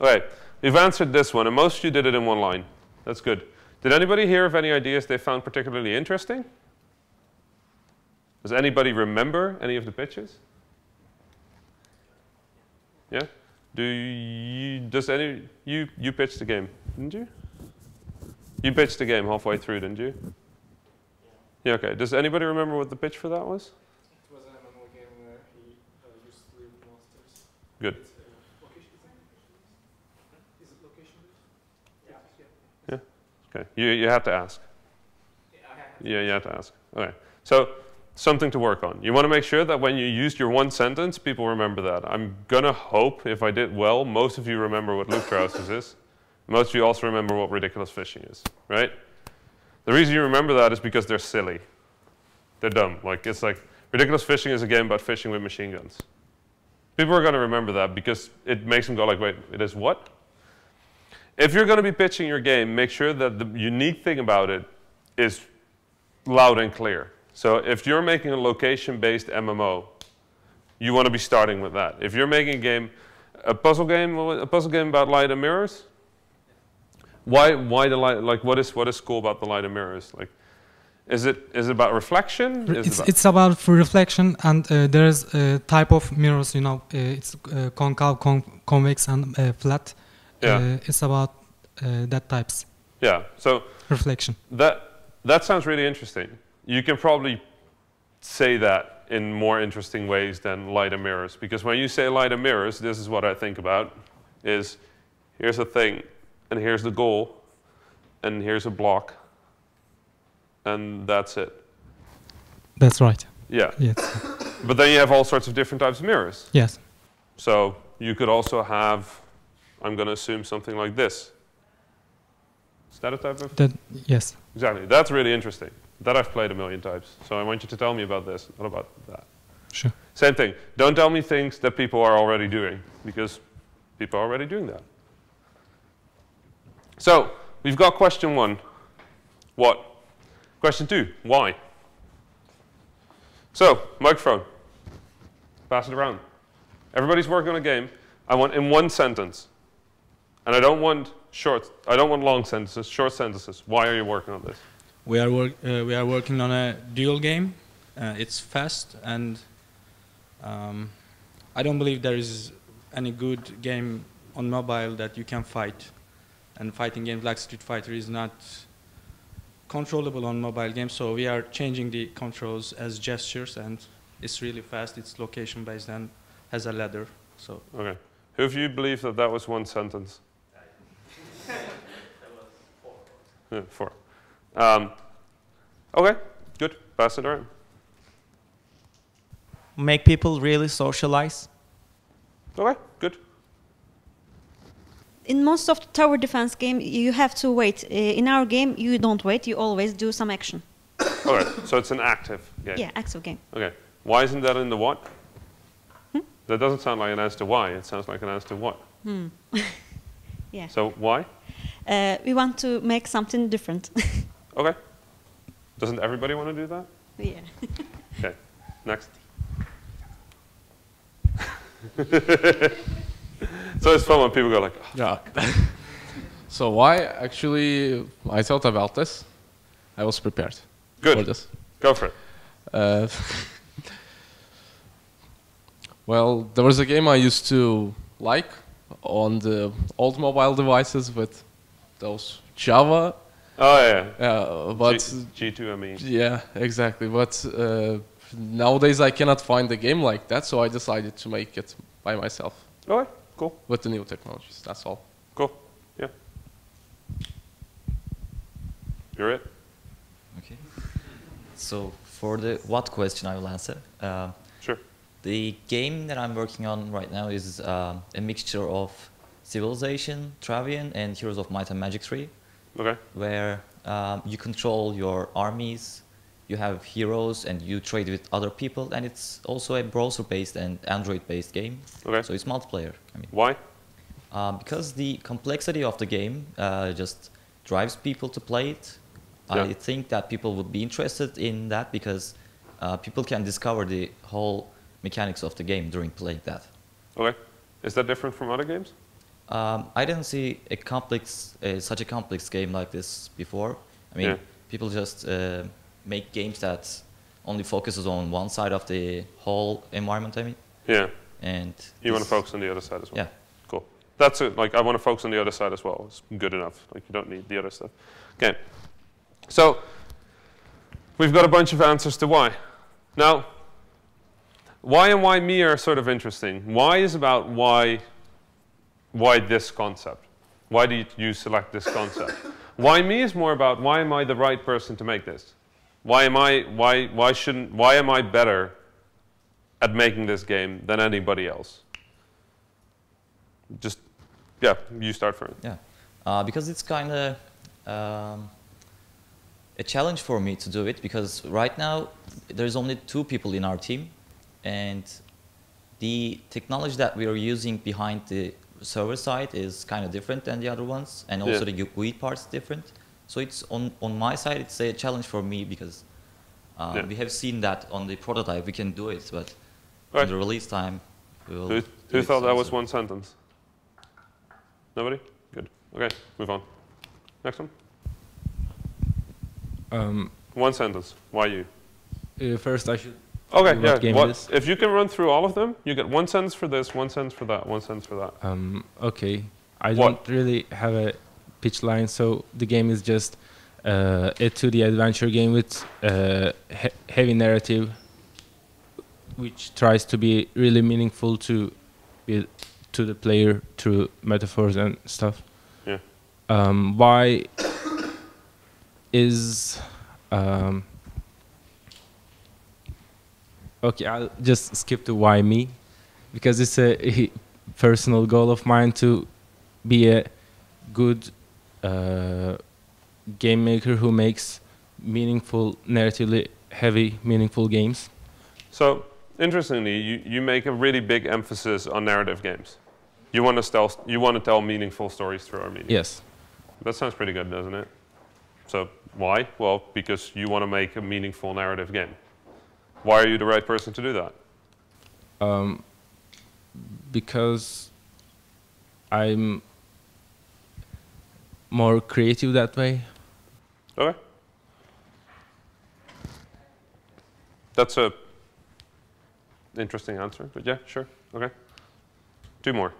Okay, we've answered this one, and most of you did it in 1 line. That's good. Did anybody here of any ideas they found particularly interesting? Does anybody remember any of the pitches? Yeah? You pitched the game, didn't you? You pitched the game halfway through, didn't you? Yeah, okay. Does anybody remember what the pitch for that was? It was an MMO game where he used to live monsters. Good. Is it location based? Yeah. Okay. You have to ask. Yeah, you have to ask. Okay. So something to work on. You want to make sure that when you used your 1 sentence, people remember that. I'm gonna hope if I did well, most of you remember what Luftrausers is. Most of you also remember what Ridiculous Fishing is, right? The reason you remember that is because they're silly. They're dumb. It's like Ridiculous Fishing is a game about fishing with machine guns. People are going to remember that because it makes them go like, wait, it is what? If you're going to be pitching your game, make sure that the unique thing about it is loud and clear. So if you're making a location-based MMO, you want to be starting with that. If you're making a game, a puzzle game about light and mirrors, why the light? Like, what is cool about the light and mirrors? Like, is it about reflection? It's about reflection, and there is a type of mirrors. You know, it's concave, convex, and flat. Yeah. It's about that types. Yeah. So reflection. That sounds really interesting. You can probably say that in more interesting ways than light and mirrors. Because when you say light and mirrors, this is what I think about, is here's a thing, and here's the goal, and here's a block, and that's it. That's right. Yeah. Yes. But then you have all sorts of different types of mirrors. Yes. So you could also have, I'm going to assume, something like this. Is that a type of? Yes. Exactly. That's really interesting. That I've played a million times. So I want you to tell me about this, not about that. Sure. Same thing. Don't tell me things that people are already doing, because people are already doing that. So we've got question 1. What? Question 2. Why? So microphone. Pass it around. Everybody's working on a game. I want in one sentence. And I don't want long sentences, short sentences. Why are you working on this? We are working on a duel game. It's fast, and I don't believe there is any good game on mobile that you can fight. And fighting games like Street Fighter is not controllable on mobile games, so we are changing the controls as gestures, and it's really fast. It's location based and has a ladder. So. Okay. Who of you believe that that was one sentence? Yeah, 4. Okay, good. Pass it around. Make people really socialize. Okay, good. In most of the tower defense game, you have to wait. In our game, you don't wait. You always do some action. Okay, so it's an active game. Yeah, active game. Okay. Why isn't that in the what? That doesn't sound like an answer to why. It sounds like an answer to what. Yeah. So why? We want to make something different. Okay. Doesn't everybody want to do that? Yeah. Okay. Next. So it's fun when people go like, oh, yeah. So why? Actually, I thought about this. I was prepared. Good. For this. Go for it. Well, there was a game I used to like on the old mobile devices with those Java. Oh yeah. But G2ME. Yeah, exactly. But nowadays I cannot find a game like that, so I decided to make it by myself. Okay, cool. With the new technologies, that's all. Cool. Yeah. You're it. Okay. So for the what question, I will answer. Sure. The game that I'm working on right now is a mixture of Civilization, Travian, and Heroes of Might and Magic 3. Okay. Where you control your armies, you have heroes, and you trade with other people, and it's also a browser-based and Android-based game. Okay. So it's multiplayer. I mean. Why? Because the complexity of the game just drives people to play it. Yeah. I think that people would be interested in that because people can discover the whole mechanics of the game during playing that. Okay. Is that different from other games? I didn't see a such a complex game like this before. I mean, people just make games that only focuses on one side of the whole environment. I mean. Yeah. And you want to focus on the other side as well. Yeah. Cool. That's it. Like I want to focus on the other side as well. It's good enough. Like you don't need the other stuff. Okay. So we've got a bunch of answers to why. Now, why and why me are sort of interesting. Why is about why this concept? Why do you select this concept? Why me is more about why am I the right person to make this? Why am I better at making this game than anybody else? Just, yeah, you start first. Yeah, because it's kind of a challenge for me to do it because right now there's only 2 people in our team, and the technology that we are using behind the server side is kind of different than the other ones, and also the GUI part is different. So it's on my side, it's a challenge for me because we have seen that on the prototype we can do it, but on the release time we will. Who thought that was one sentence? Nobody? Good. Okay, move on. Next one. One sentence. Why you? First, I should. Okay, yeah. If you can run through all of them, you get one sentence for this, one sentence for that, one sentence for that. Okay. I don't really have a pitch line, so the game is just a 2D adventure game with heavy narrative which tries to be really meaningful to the player through metaphors and stuff. Yeah. Why is okay, I'll just skip to why me, because it's a personal goal of mine to be a good game maker who makes meaningful, narratively heavy, meaningful games. So, interestingly, you make a really big emphasis on narrative games. You want to tell meaningful stories through our media. Yes. That sounds pretty good, doesn't it? So, why? Well, because you want to make a meaningful narrative game. Why are you the right person to do that? Because I'm more creative that way. Okay. That's a interesting answer, but yeah, sure. Okay. 2 more.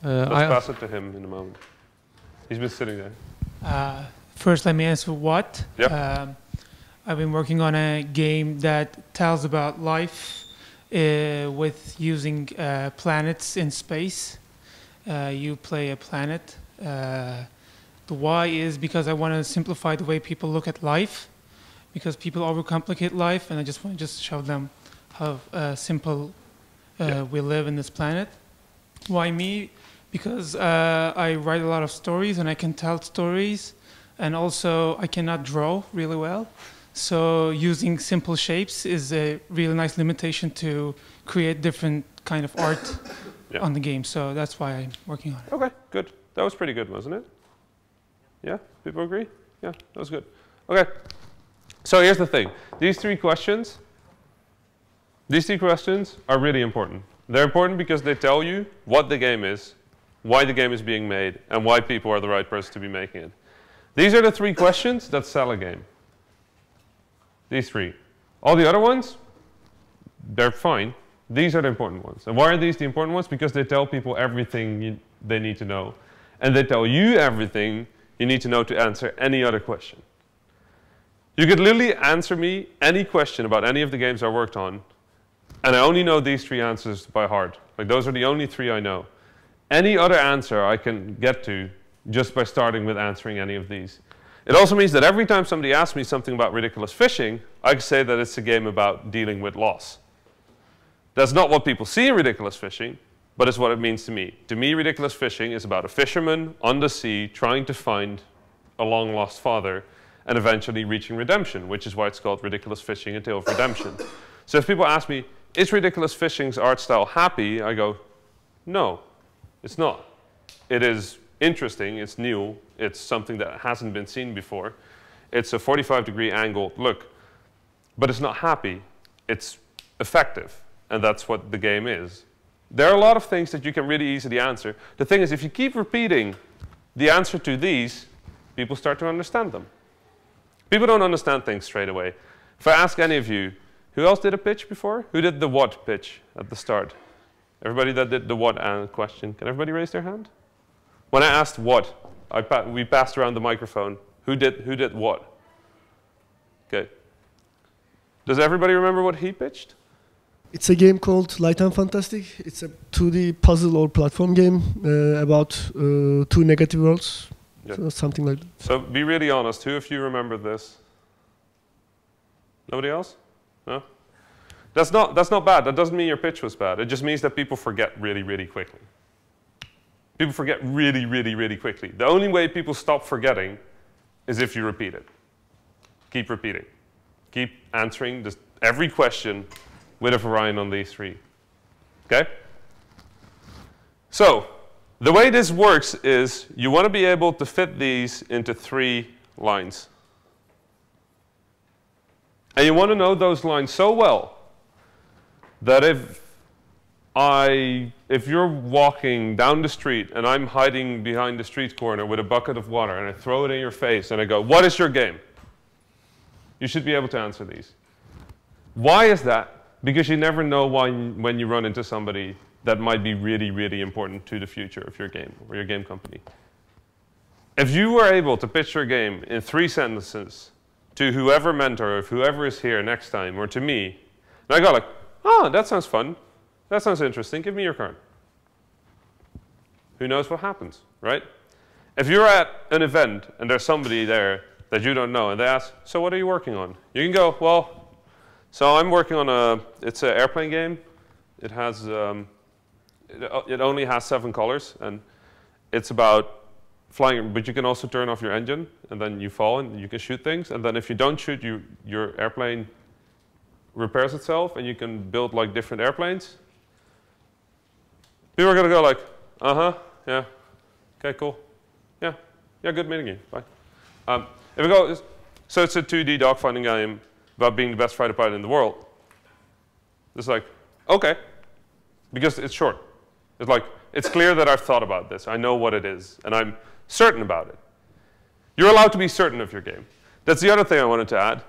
Let's pass it to him in a moment. He's been sitting there. First, let me answer what. Yep. I've been working on a game that tells about life with using planets in space. You play a planet. The why is because I want to simplify the way people look at life, because people overcomplicate life, and I just want to show them how simple we live in this planet. Why me? Because I write a lot of stories and I can tell stories, and also I cannot draw really well. So using simple shapes is a really nice limitation to create different kind of art on the game. So that's why I'm working on it. Okay, good. That was pretty good, wasn't it? Yeah, people agree? Yeah, that was good. Okay, so here's the thing. These three questions are really important. They're important because they tell you what the game is, why the game is being made, and why people are the right person to be making it. These are the 3 questions that sell a game. These 3. All the other ones, they're fine. These are the important ones. And why are these the important ones? Because they tell people everything they need to know. And they tell you everything you need to know to answer any other question. You could literally answer me any question about any of the games I worked on, and I only know these 3 answers by heart. Like, those are the only 3 I know. Any other answer I can get to just by starting with answering any of these. It also means that every time somebody asks me something about ridiculous fishing, I can say that it's a game about dealing with loss. That's not what people see in ridiculous fishing, but it's what it means to me. To me, ridiculous fishing is about a fisherman on the sea trying to find a long-lost father and eventually reaching redemption, which is why it's called Ridiculous Fishing: A Tale of Redemption. So if people ask me, is ridiculous fishing's art style happy? I go, no, it's not. It is interesting, it's new, it's something that hasn't been seen before. It's a 45-degree angled look, but it's not happy, it's effective, and that's what the game is. There are a lot of things that you can really easily answer. The thing is, if you keep repeating the answer to these, people start to understand them. People don't understand things straight away. If I ask any of you, who else did a pitch before? Who did the what pitch at the start? Everybody that did the what question, can everybody raise their hand? When I asked what, we passed around the microphone. Who did what? Okay. Does everybody remember what he pitched? It's a game called Light and Fantastic. It's a 2D puzzle or platform game about 2 negative worlds, so something like that. So be really honest. Who of you remember this? Nobody else? No? That's not bad. That doesn't mean your pitch was bad. It just means that people forget really, really quickly. People forget really, really, really quickly. The only way people stop forgetting is if you repeat it. Keep repeating. Keep answering every question with a variant on these 3. Okay? So, the way this works is you want to be able to fit these into 3 lines. And you want to know those lines so well that if you're walking down the street and I'm hiding behind the street corner with a bucket of water and I throw it in your face and I go, what is your game? You should be able to answer these. Why is that? Because you never know when you run into somebody that might be really, really important to the future of your game or your game company. If you were able to pitch your game in 3 sentences to whoever mentor, or whoever is here next time, or to me, And I go like, oh, that sounds fun. That sounds interesting. Give me your card. Who knows what happens, right? If you're at an event and there's somebody there that you don't know and they ask, so what are you working on? You can go, well, so I'm working on it's an airplane game. It has, it only has 7 colors and it's about flying, but you can also turn off your engine and then you fall and you can shoot things. And then if you don't shoot, your airplane repairs itself and you can build like different airplanes. People are gonna go like, uh-huh, yeah, okay, cool. Yeah, good meeting you, bye. If we go, so it's a 2D dogfighting game about being the best fighter pilot in the world. It's like, okay, because it's short. It's like, it's clear that I've thought about this. I know what it is, and I'm certain about it. You're allowed to be certain of your game. That's the other thing I wanted to add.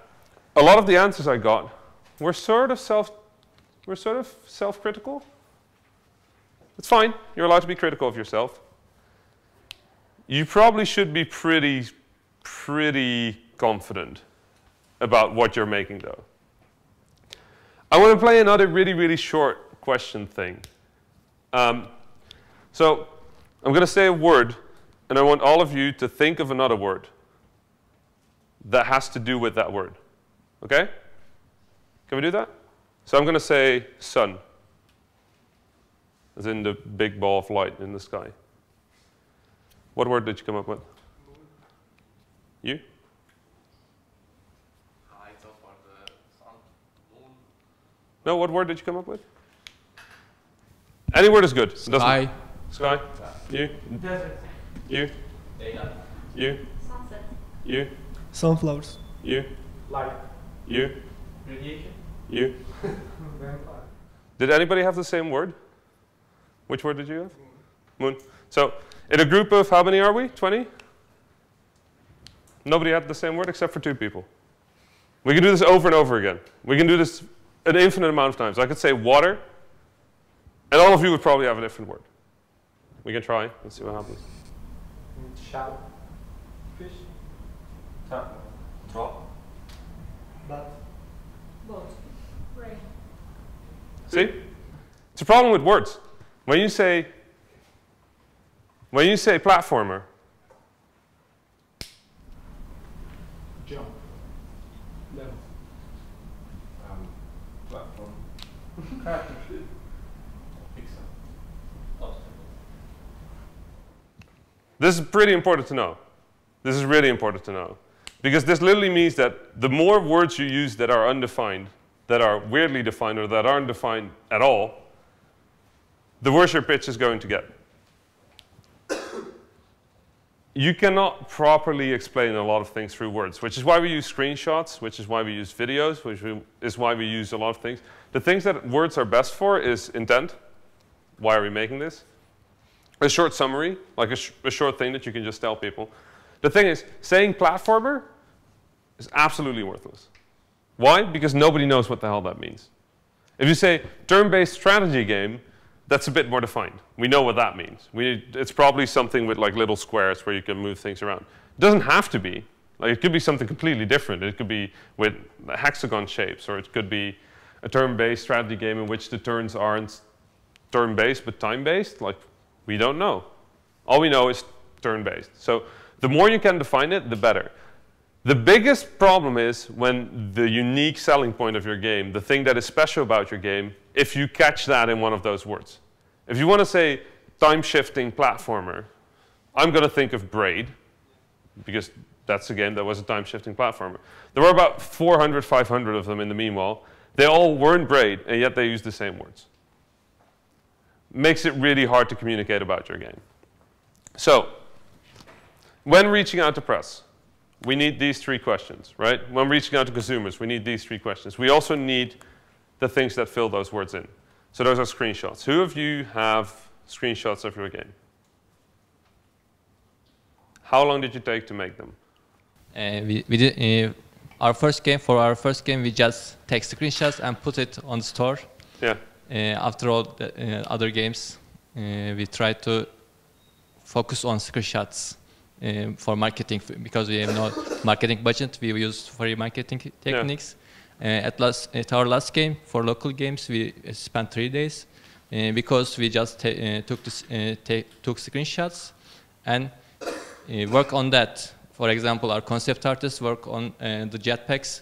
A lot of the answers I got were sort of self-critical. It's fine. You're allowed to be critical of yourself. You probably should be pretty confident about what you're making, though. I want to play another really short question thing. So I'm going to say a word, and I want all of you to think of another word that has to do with that word. Okay? Can we do that? So I'm going to say sun, as in the big ball of light in the sky. What word did you come up with? You? No, what word did you come up with? Any word is good. Sky. Sky. You? Desert. You? Daylight. You? Sunset. You? Sunflowers. You? Light. You? Radiation. You? Vampire. Did anybody have the same word? Which word did you have? Moon. So in a group of, how many are we? 20? Nobody had the same word except for 2 people. We can do this over and over again. We can do this an infinite amount of times. I could say water, and all of you would probably have a different word. We can try. Let's see what happens. Shadow. Fish. Drop. Bat. Boat. Rain. See? It's a problem with words. When you say platformer, Jump. Level. Platform. Character. this is pretty important to know. This is really important to know. Because this literally means that the more words you use that are undefined, that are weirdly defined, or that aren't defined at all, the worse your pitch is going to get. You cannot properly explain a lot of things through words, which is why we use screenshots, which is why we use videos, which is why we use a lot of things. The things that words are best for is intent. Why are we making this? A short summary, like a short thing that you can just tell people. The thing is, saying platformer is absolutely worthless. Why? Because nobody knows what the hell that means. If you say turn-based strategy game, that's a bit more defined. We know what that means. It's probably something with like little squares where you can move things around. It doesn't have to be. Like it could be something completely different. It could be with hexagon shapes, or it could be a turn-based strategy game in which the turns aren't turn-based but time-based. Like, we don't know. All we know is turn-based. So the more you can define it, the better. The biggest problem is when the unique selling point of your game, the thing that is special about your game, if you catch that in one of those words. If you want to say time-shifting platformer, I'm going to think of Braid, because that's a game that was a time-shifting platformer. There were about 400, 500 of them in the meanwhile. They all weren't Braid, and yet they used the same words. Makes it really hard to communicate about your game. So, when reaching out to press, we need these 3 questions, right? When reaching out to consumers, we need these 3 questions. We also need the things that fill those words in. So those are screenshots. Who of you have screenshots of your game? How long did you take to make them? We did our first game. For our first game, we just take screenshots and put it on the store. Yeah. After all the other games, we try to focus on screenshots for marketing, because we have no marketing budget. We use free marketing techniques. At our last game, for local games, we spent 3 days because we just took screenshots and work on that. For example, our concept artists work on the jetpacks,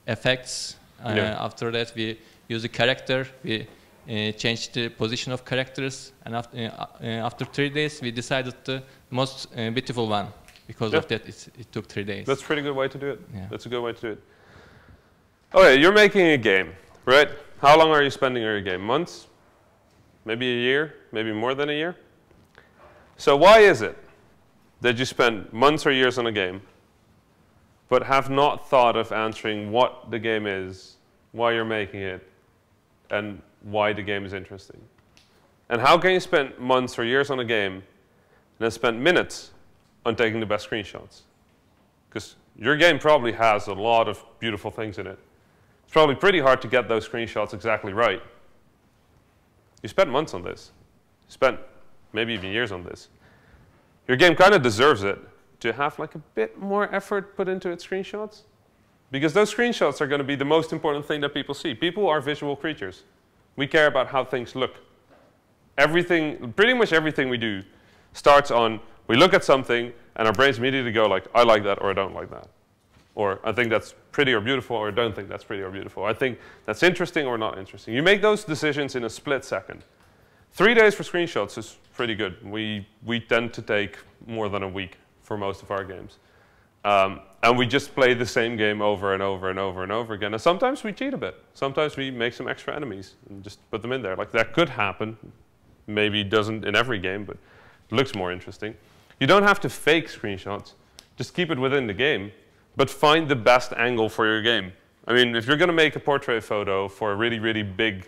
effects. After that, we use a character. We change the position of characters, and after 3 days, we decided the most beautiful one. Because of that, it took 3 days. That's a pretty good way to do it. Yeah. That's a good way to do it. Okay, you're making a game, right? How long are you spending on your game? Months? Maybe a year? Maybe more than a year? So why is it that you spend months or years on a game, but have not thought of answering what the game is, why you're making it, and why the game is interesting? And how can you spend months or years on a game and then spend minutes on taking the best screenshots? Because your game probably has a lot of beautiful things in it. It's probably pretty hard to get those screenshots exactly right. You spent months on this. You spent maybe even years on this. Your game kind of deserves it to have like a bit more effort put into its screenshots, because those screenshots are going to be the most important thing that people see. People are visual creatures. We care about how things look. Everything, pretty much everything we do starts on, we look at something and our brains immediately go like, I like that or I don't like that. Or I think that's pretty or beautiful, or I don't think that's pretty or beautiful. I think that's interesting or not interesting. You make those decisions in a split second. 3 days for screenshots is pretty good. We tend to take more than a week for most of our games. And we just play the same game over and over and over and over again. And sometimes we cheat a bit. Sometimes we make some extra enemies and just put them in there. Like that could happen. Maybe it doesn't in every game, but it looks more interesting. You don't have to fake screenshots. Just keep it within the game. But find the best angle for your game. I mean, if you're going to make a portrait photo for a really, really big,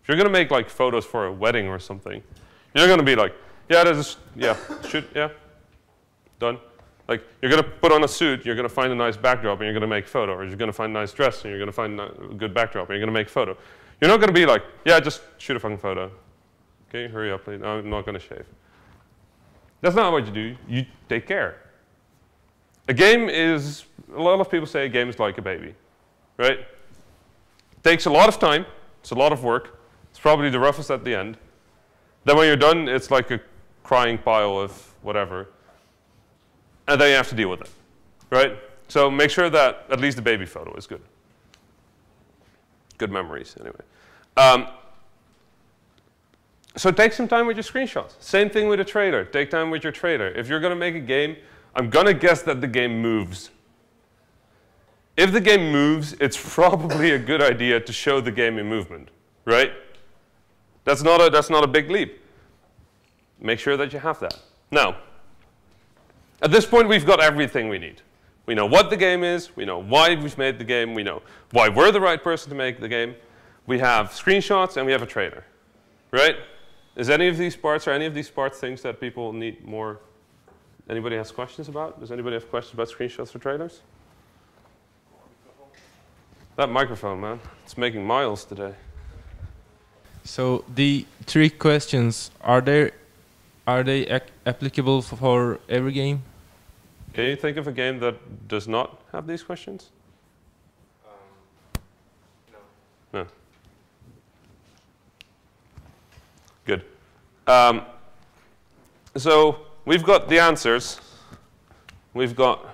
if you're going to make like photos for a wedding or something, you're going to be like, yeah, this is, yeah, shoot, yeah, done. Like, you're going to put on a suit, you're going to find a nice backdrop, and you're going to make a photo. Or you're going to find a nice dress, and you're going to find a good backdrop, and you're going to make a photo. You're not going to be like, yeah, just shoot a fucking photo. Okay, hurry up, please. No, I'm not going to shave. That's not what you do. You take care. A game is, a lot of people say a game is like a baby, right? It takes a lot of time. It's a lot of work. It's probably the roughest at the end. Then when you're done, it's like a crying pile of whatever. And then you have to deal with it, right? So make sure that at least the baby photo is good. Good memories, anyway. So take some time with your screenshots. Same thing with a trailer. Take time with your trailer. If you're going to make a game, I'm going to guess that the game moves. If the game moves, it's probably a good idea to show the game in movement, right? That's not a big leap. Make sure that you have that. Now, at this point, we've got everything we need. We know what the game is. We know why we've made the game. We know why we're the right person to make the game. We have screenshots, and we have a trailer, right? Is any of these parts things that people need more? Anybody has questions about? Does anybody have questions about screenshots or trailers? That microphone, man, it's making miles today. So the 3 questions, are they applicable for every game? Can you think of a game that does not have these questions? No. Good. So we've got the answers. We've got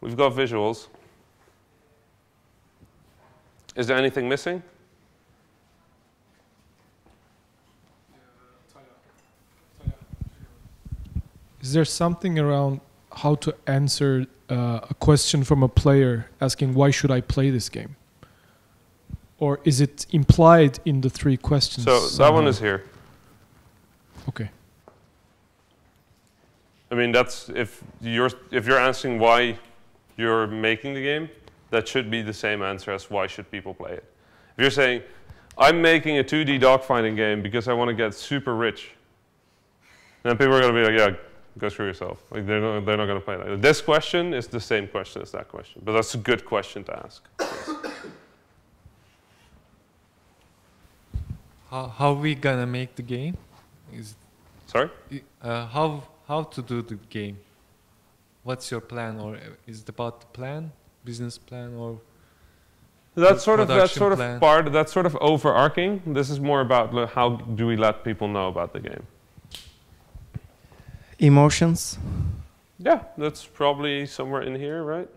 visuals. Is there anything missing? Is there something around how to answer a question from a player asking, why should I play this game? Or is it implied in the 3 questions? So that one is here. Okay. I mean, that's if you're asking why you're making the game, that should be the same answer as why should people play it. If you're saying, I'm making a 2D dogfighting game because I want to get super rich, then people are going to be like, yeah, go screw yourself. Like they're not going to play that. This question is the same question as that question, but that's a good question to ask. How we gonna make the game? Sorry? How to do the game? what's your plan, or is it about the plan, business plan, or that's sort of plan? That's sort of overarching. This is more about how do we let people know about the game. Emotions. Yeah, that's probably somewhere in here, right?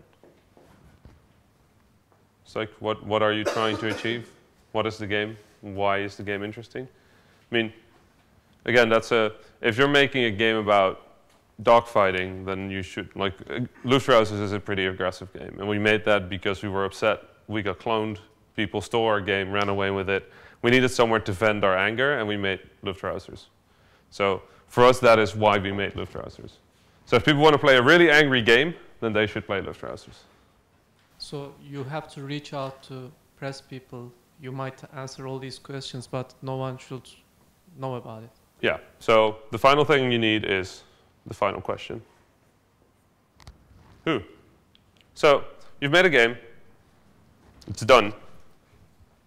It's like, what are you trying to achieve? What is the game? Why is the game interesting? I mean, again, if you're making a game about dogfighting, then you should, like, Luftrausers is a pretty aggressive game. And we made that because we were upset. We got cloned. People stole our game, ran away with it. We needed somewhere to vent our anger, and we made Luftrausers. So for us, that is why we made Luftrausers. So if people want to play a really angry game, then they should play Luftrausers. So you have to reach out to press people. You might answer all these questions, but no one should know about it. Yeah, so the final thing you need is the final question. Who? So you've made a game. It's done.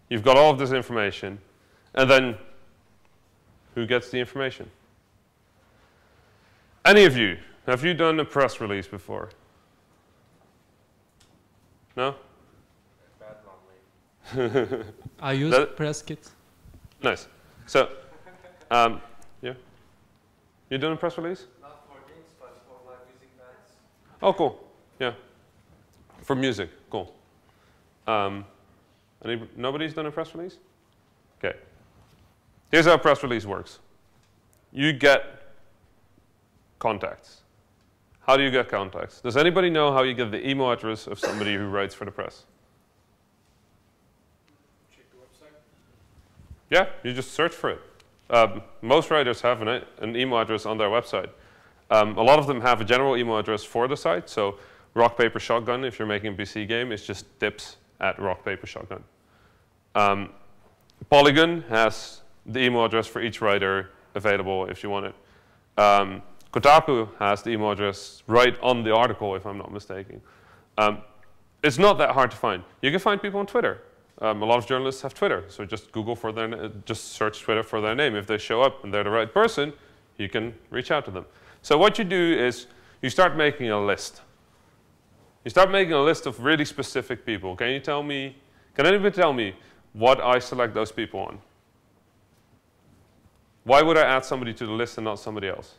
You've got all of this information. And then who gets the information? Any of you, have you done a press release before? No? I use press kit. Nice. So, yeah. You done a press release? Not for games, but for like music bands. Oh, cool. Yeah. For music, cool. Nobody's done a press release? Okay. Here's how a press release works. You get contacts. How do you get contacts? Does anybody know how you get the email address of somebody who writes for the press? Check the website. Yeah, you just search for it. Most writers have an email address on their website. A lot of them have a general email address for the site. So Rock, Paper, Shotgun, if you're making a PC game, it's just tips@Rock, Paper, Shotgun. Polygon has the email address for each writer available if you want it. Kotaku has the email address right on the article, if I'm not mistaken. It's not that hard to find. You can find people on Twitter. A lot of journalists have Twitter, so just Google for just search Twitter for their name. If they show up and they're the right person, you can reach out to them. So what you do is you start making a list. You start making a list of really specific people. Can anybody tell me what I select those people on? Why would I add somebody to the list and not somebody else?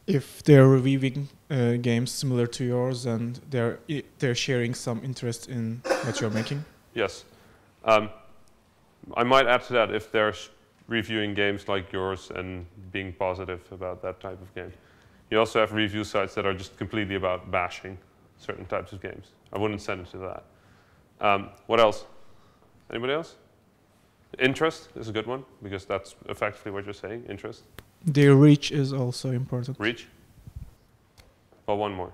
If they're reviewing games similar to yours and they're sharing some interest in what you're making? Yes. I might add to that if they're reviewing games like yours and being positive about that type of game. You also have review sites that are just completely about bashing certain types of games. I wouldn't send it to that. What else? Anybody else? Interest is a good one, because that's effectively what you're saying, interest. Their reach is also important. Reach? Well, one more.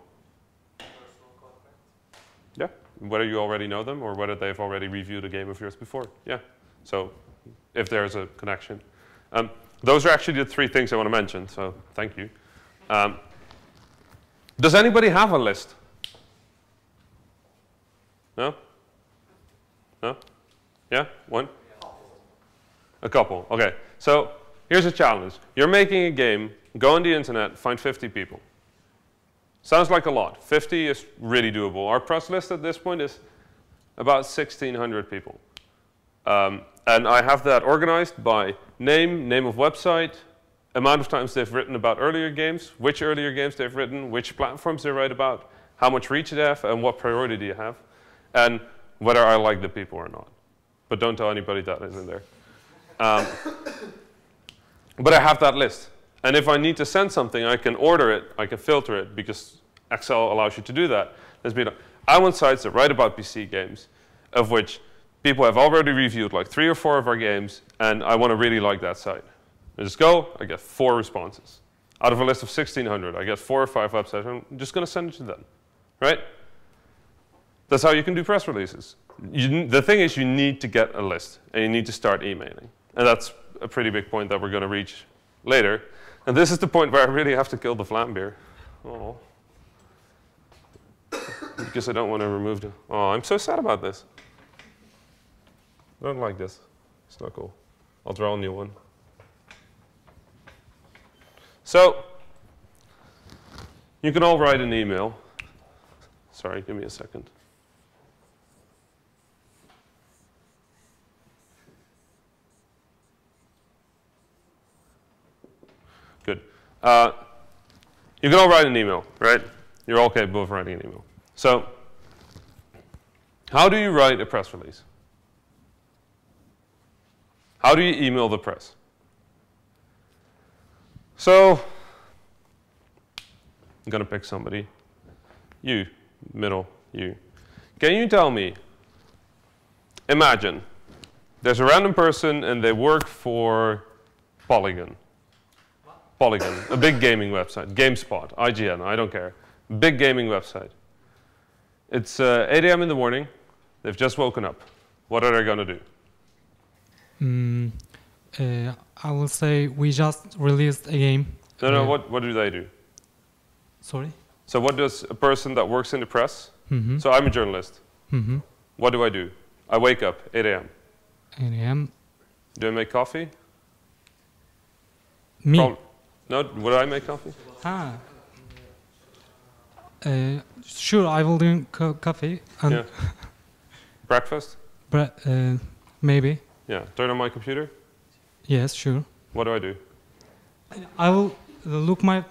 Yeah, whether you already know them or whether they've already reviewed a game of yours before. Yeah, so if there's a connection. Those are actually the three things I want to mention, so thank you. Does anybody have a list? No? No? Yeah? One? A couple. Okay. So here's a challenge. You're making a game, go on the internet, find 50 people. Sounds like a lot. 50 is really doable. Our press list at this point is about 1,600 people. And I have that organized by name of website, amount of times they've written about earlier games, which earlier games they've written, which platforms they write about, how much reach they have, and what priority do you have, and whether I like the people or not. But don't tell anybody that isn't there. But I have that list. And if I need to send something, I can order it, I can filter it, because Excel allows you to do that. I want sites that write about PC games, of which people have already reviewed like 3 or 4 of our games, and I want to really like that site. I just go, I get 4 responses. Out of a list of 1,600, I get 4 or 5 websites, I'm just going to send it to them, right? That's how you can do press releases. The thing is, you need to get a list, and you need to start emailing. And that's a pretty big point that we're going to reach later. And this is the point where I really have to kill the flam beer. Oh. Because I don't want to remove the... Oh, I'm so sad about this. I don't like this. It's not cool. I'll draw a new one. So, You can all write an email. Sorry, give me a second. Good. You can all write an email, right? You're all capable of writing an email. So, how do you write a press release? How do you email the press? So, I'm going to pick somebody. You, middle, you. Can you tell me, imagine, there's a random person and they work for Polygon. Polygon, a big gaming website. GameSpot, IGN, I don't care. Big gaming website. It's 8 a.m. in the morning. They've just woken up. What are they going to do? I will say we just released a game. No, what do they do? Sorry? So what does a person that works in the press? Mm-hmm. So I'm a journalist. Mm-hmm. What do? I wake up, 8 a.m. 8 a.m. Do I make coffee? Me? No, would I make coffee? Ah. Sure, I will drink coffee. And yeah. Breakfast? Maybe. Yeah. Turn on my computer? Yes, sure. What do? I will look my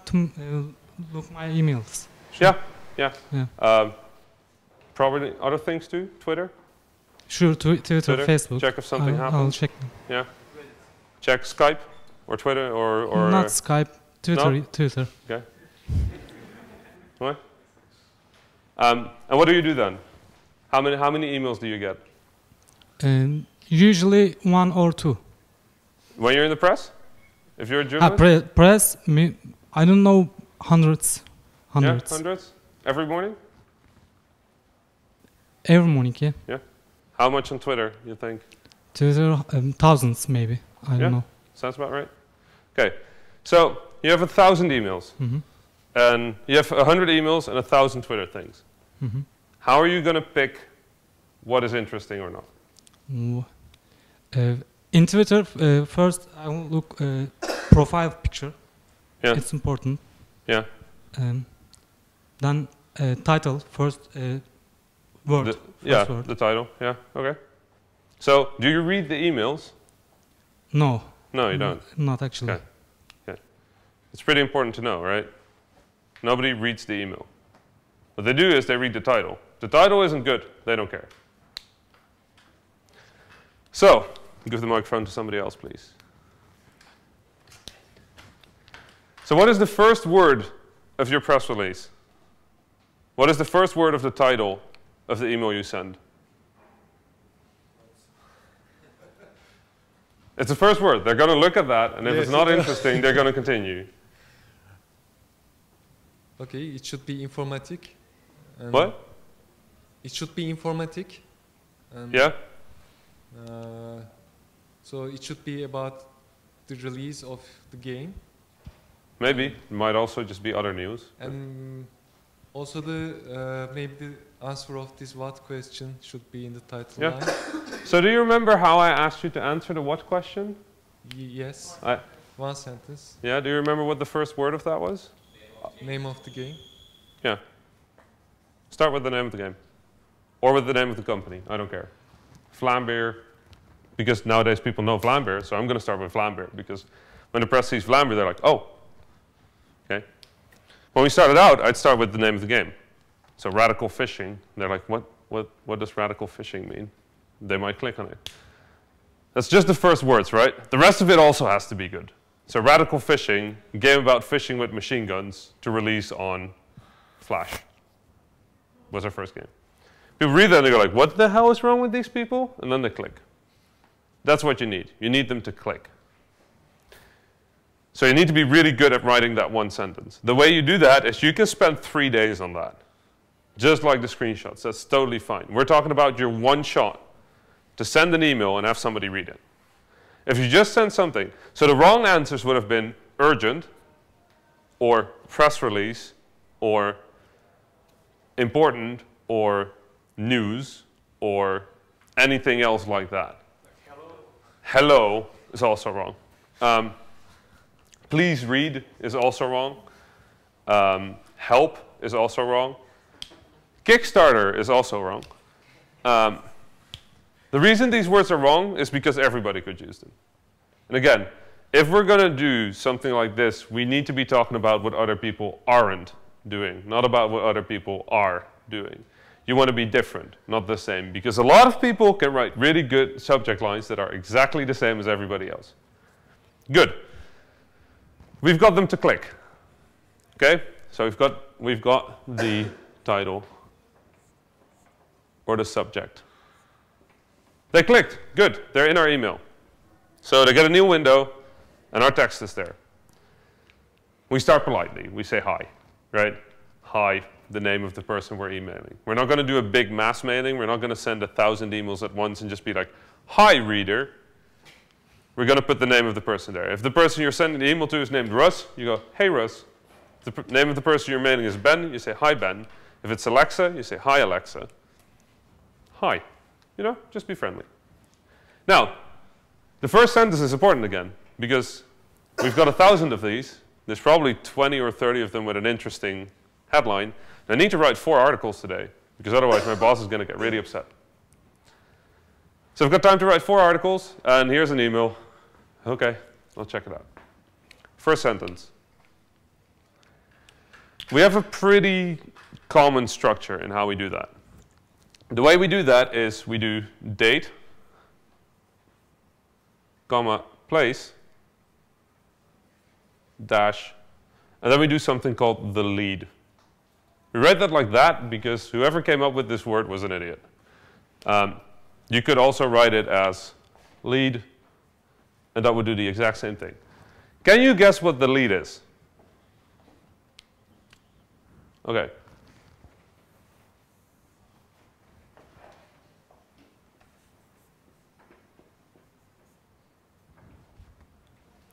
emails. Sure. Yeah. Probably other things too? Twitter? Sure, Twitter, Facebook. Check if something happens. I'll check. Yeah. Check Skype or Twitter or not Skype. Twitter. No? Twitter. Okay. What? And what do you do then? How many emails do you get? Usually 1 or 2. When you're in the press? If you're a journalist? Press, I don't know, hundreds. Yeah, hundreds? Every morning? Every morning, yeah. Yeah. How much on Twitter, you think? Twitter, thousands maybe. I don't know. Sounds about right. Okay. So you have 1,000 emails. Mm-hmm. And you have 100 emails and 1,000 Twitter things. Mm-hmm. How are you going to pick what is interesting or not? In Twitter, first I will look profile picture. Yeah. It's important. Yeah. Then title, first word. First word. The title. Yeah. Okay. So do you read the emails? No. No, you don't. Not actually. Okay. Okay. It's pretty important to know, right? Nobody reads the email. What they do is they read the title. If the title isn't good, they don't care. So, give the microphone to somebody else, please. So what is the first word of your press release? What is the first word of the title of the email you send? It's the first word. They're going to look at that, and if it's not interesting, they're going to continue. Okay, it should be informatic. What? It should be informatic. Yeah. So it should be about the release of the game. Maybe. It might also just be other news. And also maybe the answer of this what question should be in the title line. So do you remember how I asked you to answer the what question? Yes. One sentence. Yeah, do you remember what the first word of that was? Name of the game. Yeah. Start with the name of the game. Or with the name of the company. I don't care. Vlambeer. Because nowadays people know Vlambeer, so I'm going to start with Vlambeer. Because when the press sees Vlambeer, they're like, oh. Okay. When we started out, I'd start with the name of the game. So radical fishing. They're like, what does radical fishing mean? They might click on it. That's just the first words, right? The rest of it also has to be good. So radical fishing, a game about fishing with machine guns to release on Flash was our first game. People read that and they go like, what the hell is wrong with these people? And then they click. That's what you need. You need them to click. So you need to be really good at writing that one sentence. The way you do that is you can spend 3 days on that. Just like the screenshots. That's totally fine. We're talking about your one shot to send an email and have somebody read it. If you just send something, so the wrong answers would have been urgent, or press release, or important, or news, or anything else like that. Hello is also wrong. Please read is also wrong. Help is also wrong. Kickstarter is also wrong. The reason these words are wrong is because everybody could use them. And again, if we're going to do something like this, we need to be talking about what other people aren't doing, not about what other people are doing. You want to be different, not the same, because a lot of people can write really good subject lines that are exactly the same as everybody else. Good. We've got them to click. Okay? So we've got the title or the subject. They clicked. Good. They're in our email. So they get a new window, and our text is there. We start politely. We say hi, right? Hi, the name of the person we're emailing. We're not going to do a big mass mailing. We're not going to send 1,000 emails at once and just be like, hi, reader. We're going to put the name of the person there. If the person you're sending the email to is named Russ, you go, hey, Russ. If the name of the person you're mailing is Ben, you say, hi, Ben. If it's Alexa, you say, hi, Alexa. Hi. You know, just be friendly. Now, the first sentence is important again, because we've got 1,000 of these. There's probably 20 or 30 of them with an interesting headline. And I need to write 4 articles today, because otherwise my boss is going to get really upset. So I've got time to write 4 articles, and here's an email. OK, I'll check it out. First sentence. We have a pretty common structure in how we do that. The way we do that is we do date, comma, place, dash, and then we do something called the lead. We write that like that because whoever came up with this word was an idiot. You could also write it as lead, and that would do the exact same thing. Can you guess what the lead is? OK.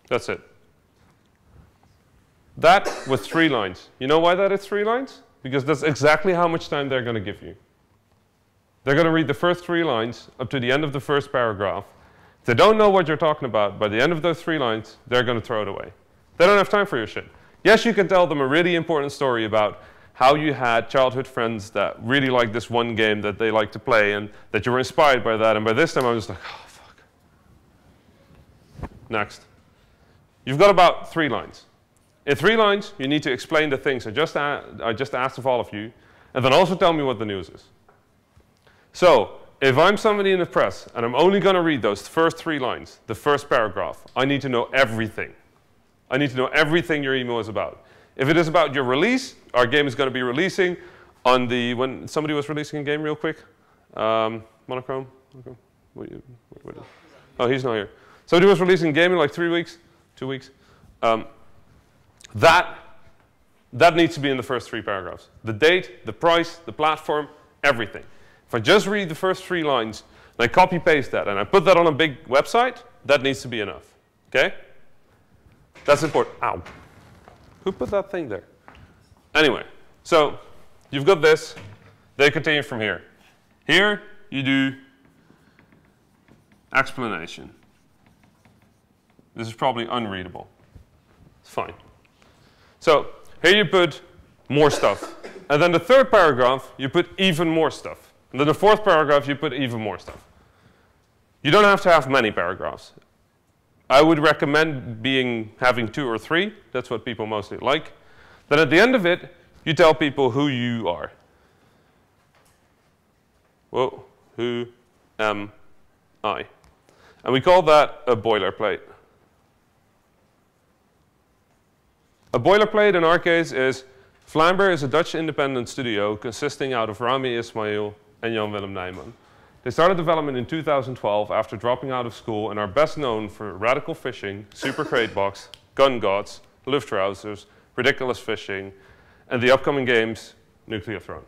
That's it. That with 3 lines. You know why that is 3 lines? Because that's exactly how much time they're going to give you. They're going to read the first 3 lines up to the end of the first paragraph. If they don't know what you're talking about, by the end of those 3 lines, they're going to throw it away. They don't have time for your shit. Yes, you can tell them a really important story about how you had childhood friends that really liked this one game that they like to play and that you were inspired by that. And by this time, I was like, oh, fuck. Next. You've got about 3 lines. In 3 lines, you need to explain the things I just asked of all of you, and then also tell me what the news is. So if I'm somebody in the press, and I'm only going to read those first 3 lines, the first paragraph, I need to know everything. I need to know everything your email is about. If it is about your release, our game is going to be releasing on the, when somebody was releasing a game real quick, Monochrome? Oh, he's not here. Somebody was releasing a game in like 3 weeks, 2 weeks. That needs to be in the first 3 paragraphs. The date, the price, the platform, everything. If I just read the first 3 lines, and I copy paste that, and I put that on a big website, that needs to be enough. Okay? That's important. Ow. Who put that thing there? Anyway, so you've got this. They continue from here. Here, you do explanation. This is probably unreadable. It's fine. So here you put more stuff. And then the 3rd paragraph, you put even more stuff. And then the 4th paragraph, you put even more stuff. You don't have to have many paragraphs. I would recommend having 2 or 3. That's what people mostly like. Then at the end of it, you tell people who you are. Whoa, who am I? And we call that a boilerplate. A boilerplate in our case is Vlambeer is a Dutch independent studio consisting out of RAMI Ismail and Jan-Willem Nijman. They started development in 2012 after dropping out of school and are best known for Radical Fishing, Super Crate Box, Gun Gods, Luftrausers, Ridiculous Fishing, and the upcoming games, Nuclear Throne.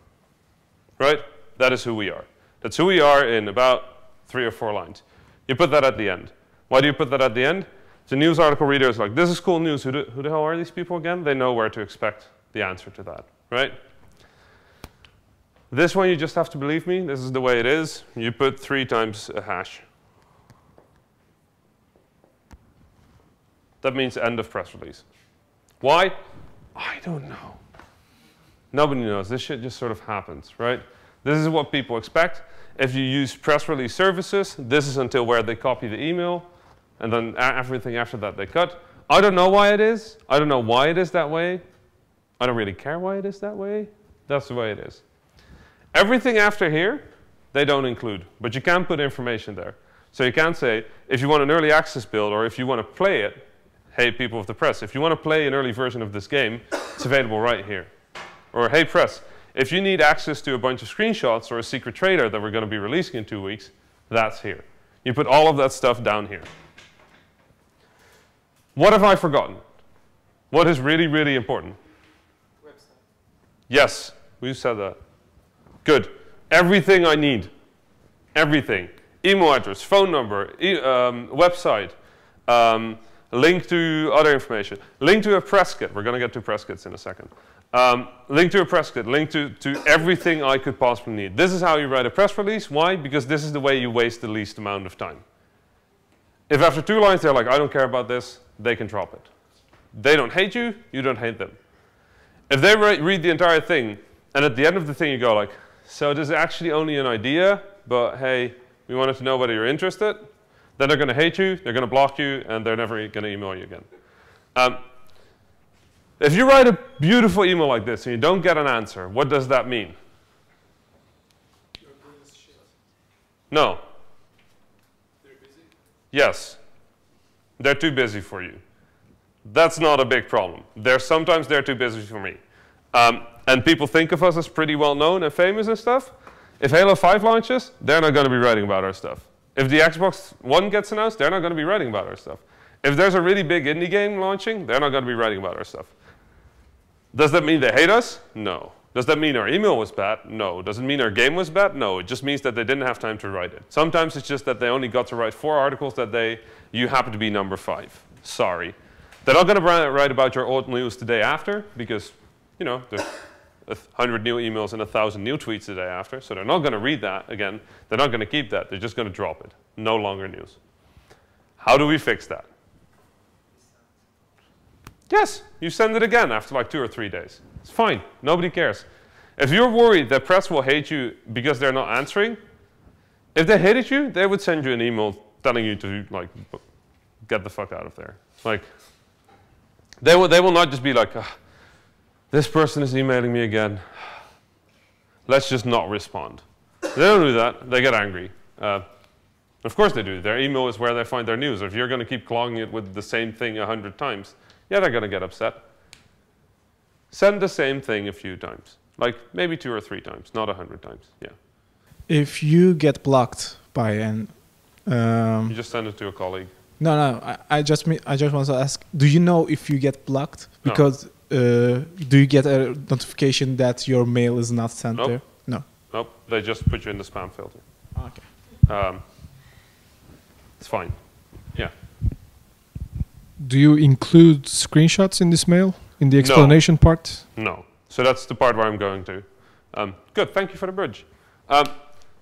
Right? That is who we are. That's who we are in about 3 or 4 lines. You put that at the end. Why do you put that at the end? The news article reader is like, this is cool news. Who the hell are these people again? They know where to expect the answer to that, right? This one, you just have to believe me. This is the way it is. You put 3 times a hash. That means end of press release. Why? I don't know. Nobody knows. This shit just sort of happens, right? This is what people expect. If you use press release services, this is until where they copy the email, and then everything after that they cut. I don't know why it is. I don't know why it is that way. I don't really care why it is that way. That's the way it is. Everything after here, they don't include, but you can put information there. So you can say, if you want an early access build, or if you want to play it, hey, people of the press, if you want to play an early version of this game, it's available right here. Or, hey, press, if you need access to a bunch of screenshots or a secret trailer that we're going to be releasing in 2 weeks, that's here. You put all of that stuff down here. What have I forgotten? What is really, really important? Website. Yes, we said that. Good. Everything I need. Everything. Email address, phone number, website, link to other information, link to a press kit. We're going to get to press kits in a second. Link to a press kit, link to everything I could possibly need. This is how you write a press release. Why? Because this is the way you waste the least amount of time. If after 2 lines they're like, I don't care about this, they can drop it. They don't hate you, you don't hate them. If they read the entire thing, and at the end of the thing you go like, so this is actually only an idea, but hey, we wanted to know whether you're interested, then they're going to hate you, they're going to block you, and they're never going to email you again. If you write a beautiful email like this and you don't get an answer, what does that mean? You're doing this shit. No. They're busy? Yes. They're too busy for you. That's not a big problem. Sometimes they're too busy for me. And people think of us as pretty well known and famous and stuff. If Halo 5 launches, they're not going to be writing about our stuff. If the Xbox One gets announced, they're not going to be writing about our stuff. If there's a really big indie game launching, they're not going to be writing about our stuff. Does that mean they hate us? No. Does that mean our email was bad? No. Does it mean our game was bad? No. It just means that they didn't have time to write it. Sometimes it's just that they only got to write 4 articles that day. You happen to be number 5. Sorry. They're not going to write about your old news the day after because, you know, there's 100 new emails and 1,000 new tweets the day after. So they're not going to read that again. They're not going to keep that. They're just going to drop it. No longer news. How do we fix that? Yes, you send it again after like 2 or 3 days. It's fine. Nobody cares. If you're worried that press will hate you because they're not answering, if they hated you, they would send you an email telling you to like get the fuck out of there. Like they will not just be like, this person is emailing me again. Let's just not respond. They don't do that. They get angry. Of course they do. Their email is where they find their news. If you're going to keep clogging it with the same thing 100 times, yeah, they're going to get upset. Send the same thing a few times. Like maybe 2 or 3 times, not 100 times. Yeah. If you get blocked by an... you just send it to a colleague. No. I just want to ask, do you know if you get blocked? Because do you get a notification that your mail is not sent there? No. Nope. They just put you in the spam filter. Okay. It's fine. Yeah. Do you include screenshots in this mail, in the explanation part? No. So that's the part where I'm going to. Good. Thank you for the bridge.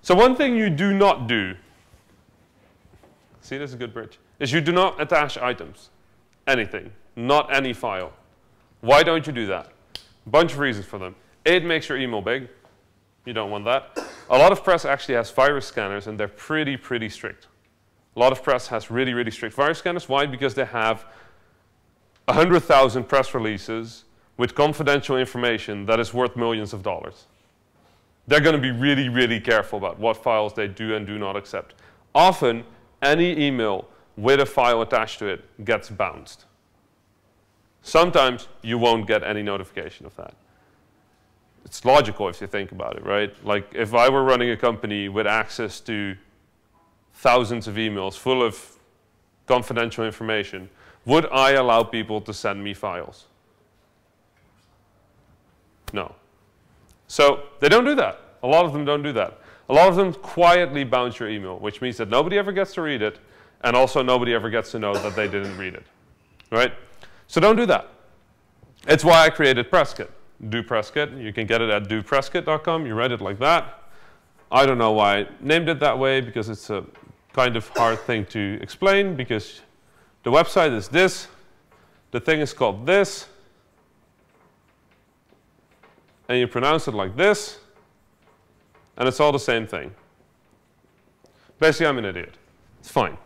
So one thing you do not do, see, this is a good bridge, is you do not attach items. Anything. Not any file. Why don't you do that? A bunch of reasons for them. It makes your email big. You don't want that. A lot of press actually has virus scanners, and they're pretty strict. A lot of press has really strict virus scanners. Why? Because they have 100,000 press releases with confidential information that is worth millions of dollars. They're going to be really careful about what files they do and do not accept. Often, any email with a file attached to it gets bounced. Sometimes you won't get any notification of that. It's logical if you think about it, right? Like if I were running a company with access to thousands of emails full of confidential information, would I allow people to send me files? No. So they don't do that. A lot of them don't do that. A lot of them quietly bounce your email, which means that nobody ever gets to read it, and also nobody ever gets to know that they didn't read it, right? So don't do that. It's why I created PressKit. Do PressKit. You can get it at dopresskit.com. You write it like that. I don't know why I named it that way, because it's a kind of hard thing to explain, because the website is this, the thing is called this, and you pronounce it like this, and it's all the same thing. Basically, I'm an idiot. It's fine.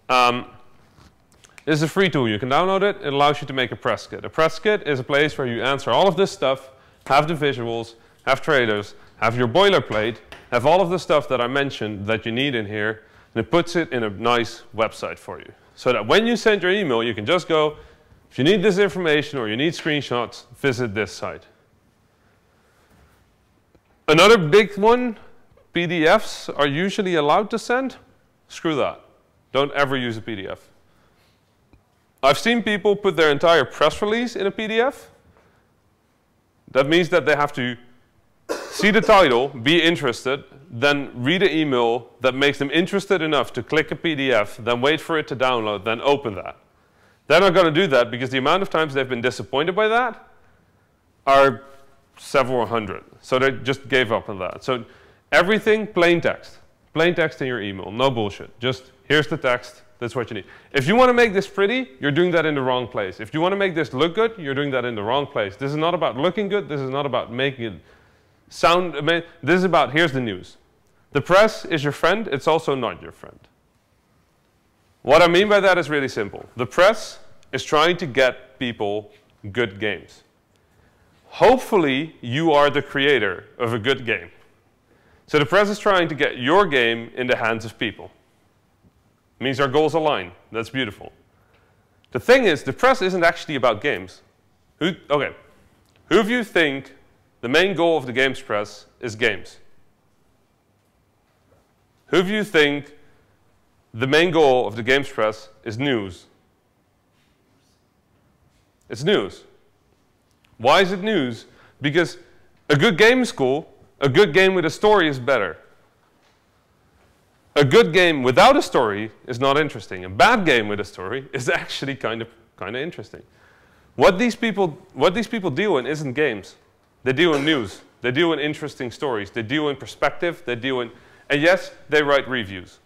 This is a free tool. You can download it. It allows you to make a press kit. A press kit is a place where you answer all of this stuff, have the visuals, have trailers, have your boilerplate, have all of the stuff that I mentioned that you need in here, and it puts it in a nice website for you. So that when you send your email, you can just go, if you need this information or you need screenshots, visit this site. Another big one, PDFs are usually allowed to send. Screw that. Don't ever use a PDF. I've seen people put their entire press release in a PDF. That means that they have to see the title, be interested, then read an email that makes them interested enough to click a PDF, then wait for it to download, then open that. They're not going to do that because the amount of times they've been disappointed by that are several hundred. So they just gave up on that. So everything plain text. Plain text in your email. No bullshit. Just here's the text. That's what you need. If you want to make this pretty, you're doing that in the wrong place. If you want to make this look good, you're doing that in the wrong place. This is not about looking good. This is not about making it sound amazing. This is about, here's the news. The press is your friend. It's also not your friend. What I mean by that is really simple. The press is trying to get people good games. Hopefully, you are the creator of a good game. So the press is trying to get your game in the hands of people. It means our goals align. That's beautiful. The thing is, the press isn't actually about games. Who of you think the main goal of the games press is games? Who of you think the main goal of the games press is news? It's news. Why is it news? Because a good game is cool. A good game with a story is better. A good game without a story is not interesting. A bad game with a story is actually kind of interesting. What these people deal in isn't games. They deal in news. They deal in interesting stories. They deal in perspective. They deal in, and yes, they write reviews.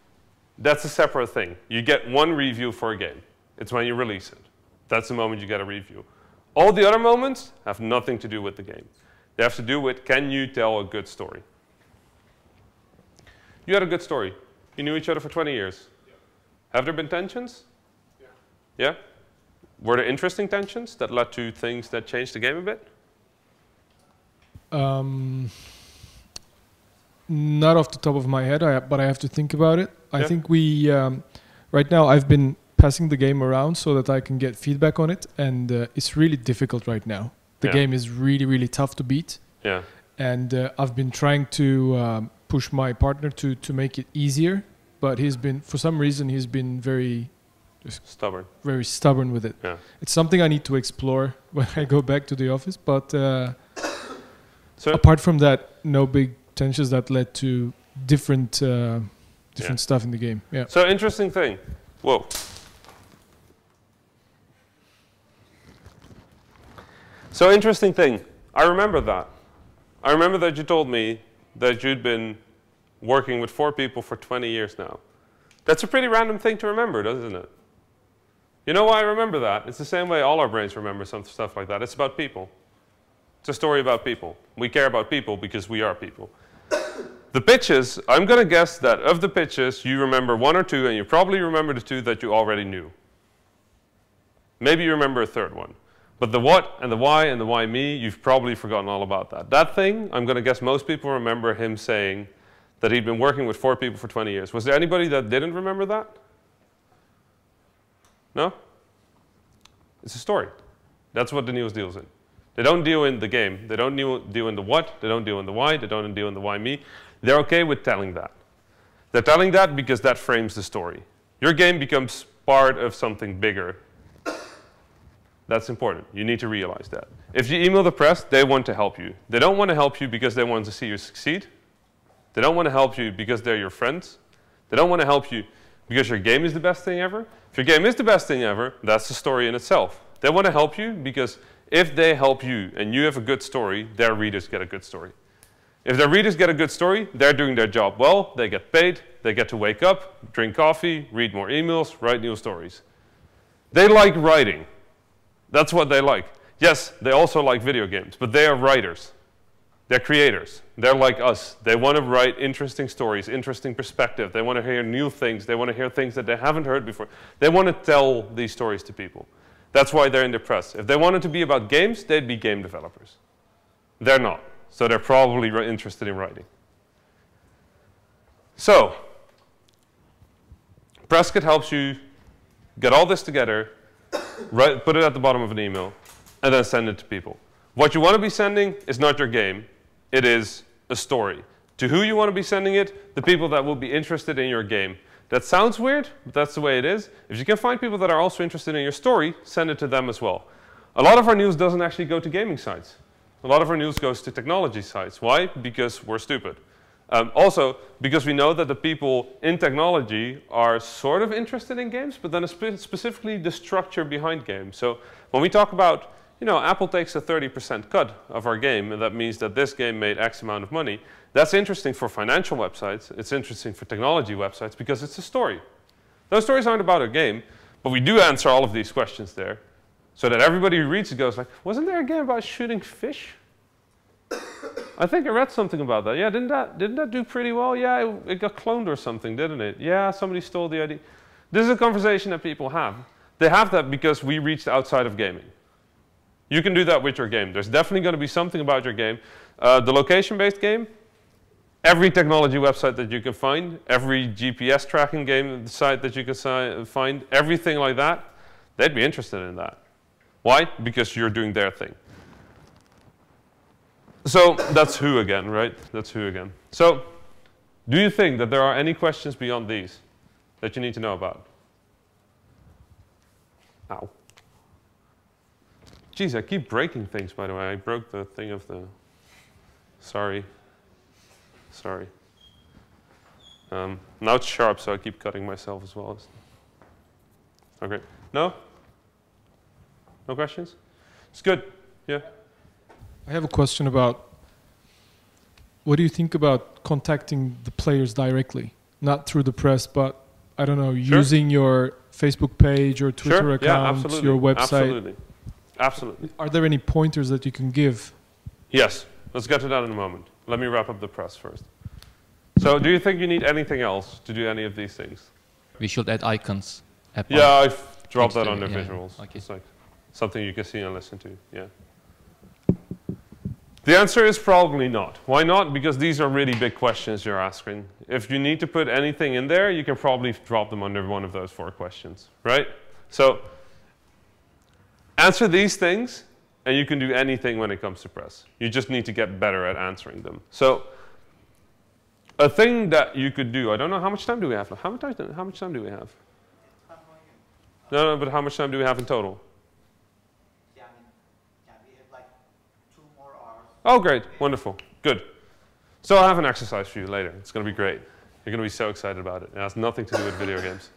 That's a separate thing. You get one review for a game. It's when you release it. That's the moment you get a review. All the other moments have nothing to do with the game. They have to do with, can you tell a good story? You had a good story. You knew each other for 20 years. Yeah. Have there been tensions? Yeah. Yeah? Were there interesting tensions that led to things that changed the game a bit? Not off the top of my head, but I have to think about it. I think we, right now I've been passing the game around so that I can get feedback on it, and it's really difficult right now. The game is really, really tough to beat. Yeah. And I've been trying to push my partner to make it easier, but for some reason, he's been very stubborn. Very stubborn with it. Yeah. It's something I need to explore when I go back to the office, but so apart from that, no big tensions that led to different stuff in the game. Yeah. So interesting thing. Whoa. So interesting thing. I remember that. I remember that you told me that you'd been working with 4 people for 20 years now. That's a pretty random thing to remember, doesn't it? You know why I remember that? It's the same way all our brains remember some stuff like that. It's about people. It's a story about people. We care about people because we are people. The pitches, I'm going to guess that of the pitches, you remember 1 or 2, and you probably remember the 2 that you already knew. Maybe you remember a 3rd one. But the what and the why me, you've probably forgotten all about that. That thing, I'm going to guess most people remember him saying that he'd been working with 4 people for 20 years. Was there anybody that didn't remember that? No? It's a story. That's what the news deals in. They don't deal in the game. They don't deal in the what. They don't deal in the why. They don't deal in the why me. They're okay with telling that. They're telling that because that frames the story. Your game becomes part of something bigger. That's important. You need to realize that. If you email the press, they want to help you. They don't want to help you because they want to see you succeed. They don't want to help you because they're your friends. They don't want to help you because your game is the best thing ever. If your game is the best thing ever, that's the story in itself. They want to help you because if they help you and you have a good story, their readers get a good story. If their readers get a good story, they're doing their job well, they get paid, they get to wake up, drink coffee, read more emails, write new stories. They like writing. That's what they like. Yes, they also like video games, but they are writers. They're creators. They're like us. They want to write interesting stories, interesting perspective. They want to hear new things. They want to hear things that they haven't heard before. They want to tell these stories to people. That's why they're in the press. If they wanted to be about games, they'd be game developers. They're not. So they're probably interested in writing. So, Presskit helps you get all this together, put it at the bottom of an email, and then send it to people. What you want to be sending is not your game. It is a story. To who you want to be sending it? The people that will be interested in your game. That sounds weird, but that's the way it is. If you can find people that are also interested in your story, send it to them as well. A lot of our news doesn't actually go to gaming sites. A lot of our news goes to technology sites. Why? Because we're stupid. Also, because we know that the people in technology are sort of interested in games, but then specifically the structure behind games. So when we talk about, Apple takes a 30% cut of our game, and that means that this game made X amount of money. That's interesting for financial websites. It's interesting for technology websites because it's a story. Those stories aren't about a game, but we do answer all of these questions there so that everybody who reads it goes like, wasn't there a game about shooting fish? I think I read something about that. Yeah, didn't that do pretty well? Yeah, it got cloned or something, didn't it? Yeah, somebody stole the idea. This is a conversation that people have. They have that because we reached outside of gaming. You can do that with your game. There's definitely going to be something about your game. The location-based game, every technology website that you can find, every GPS tracking game site that you can find, everything like that, they'd be interested in that. Why? Because you're doing their thing. So that's who again, right? That's who again. So do you think that there are any questions beyond these that you need to know about? Ow. Geez, I keep breaking things, by the way. I broke the thing of the... Sorry. Sorry. Now it's sharp, so I keep cutting myself as well. Okay. No? No questions? It's good. Yeah? I have a question about what do you think about contacting the players directly? Not through the press, but, I don't know, using your Facebook page or Twitter account, your website? Absolutely. Absolutely. Are there any pointers that you can give? Yes. Let's get to that in a moment. Let me wrap up the press first. So do you think you need anything else to do any of these things? We should add icons. Yeah, I've dropped that under visuals. Okay. It's like something you can see and listen to. Yeah. The answer is probably not. Why not? Because these are really big questions you're asking. If you need to put anything in there, you can probably drop them under one of those 4 questions, right? So answer these things, and you can do anything when it comes to press. You just need to get better at answering them. So a thing that you could do, I don't know, how much time do we have? How much time do we have? No, but how much time do we have in total? Yeah, we have like 2 more hours. Oh, great. Wonderful. Good. So I have an exercise for you later. It's going to be great. You're going to be so excited about it. It has nothing to do with video games.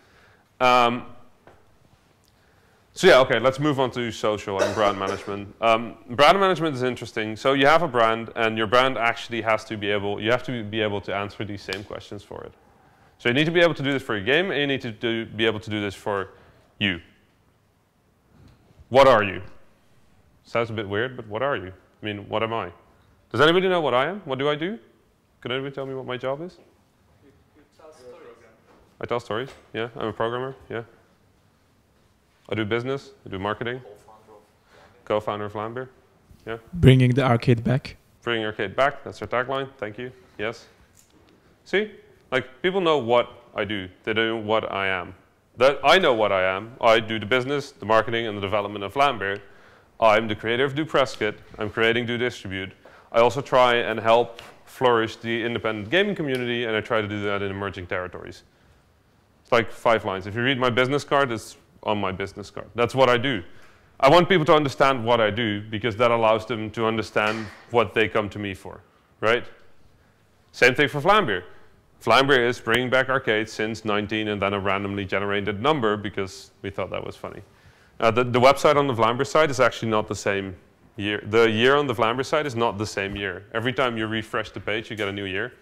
So yeah, okay, let's move on to social and brand management. Brand management is interesting. So you have a brand, and your brand actually has to be able, you have to be able to answer these same questions for it. So you need to be able to do this for your game, and you need to be able to do this for you. What are you? Sounds a bit weird, but what are you? I mean, what am I? Does anybody know what I am? What do I do? Can anybody tell me what my job is? You tell stories. I tell stories, yeah. I'm a programmer, yeah. I do business, I do marketing. Co-founder of Lambert, yeah. Bringing the arcade back. Bringing arcade back, that's our tagline, thank you, yes. See, like people know what I do, they know what I am. I know what I am, I do the business, the marketing and the development of Lambert. I'm the creator of Do Presskit, I'm creating Do Distribute. I also try and help flourish the independent gaming community, and I try to do that in emerging territories. It's like 5 lines. If you read my business card, it's on my business card. That's what I do. I want people to understand what I do because that allows them to understand what they come to me for, right? Same thing for Flambir. Flambir is bringing back arcades since 19 and then a randomly generated number because we thought that was funny. The website on the Flambir site is actually not the same year. The year on the Flambir site is not the same year. Every time you refresh the page, you get a new year.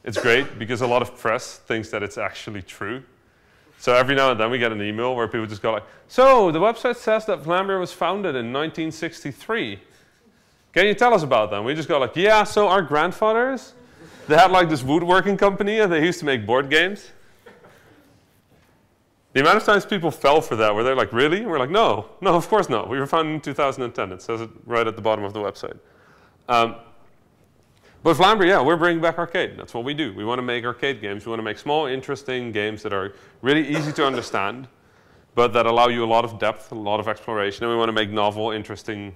It's great because a lot of press thinks that it's actually true. So every now and then we get an email where people just go like, so the website says that Flambir was founded in 1963. Can you tell us about them? We just go like, yeah, so our grandfathers, they had like this woodworking company and they used to make board games. The amount of times people fell for that, where they're like, really? And we're like, no, of course not. We were founded in 2010. It says it right at the bottom of the website. But Vlambeer, yeah, we're bringing back arcade. That's what we do. We want to make arcade games. We want to make small, interesting games that are really easy to understand, but that allow you a lot of depth, a lot of exploration. And we want to make novel, interesting,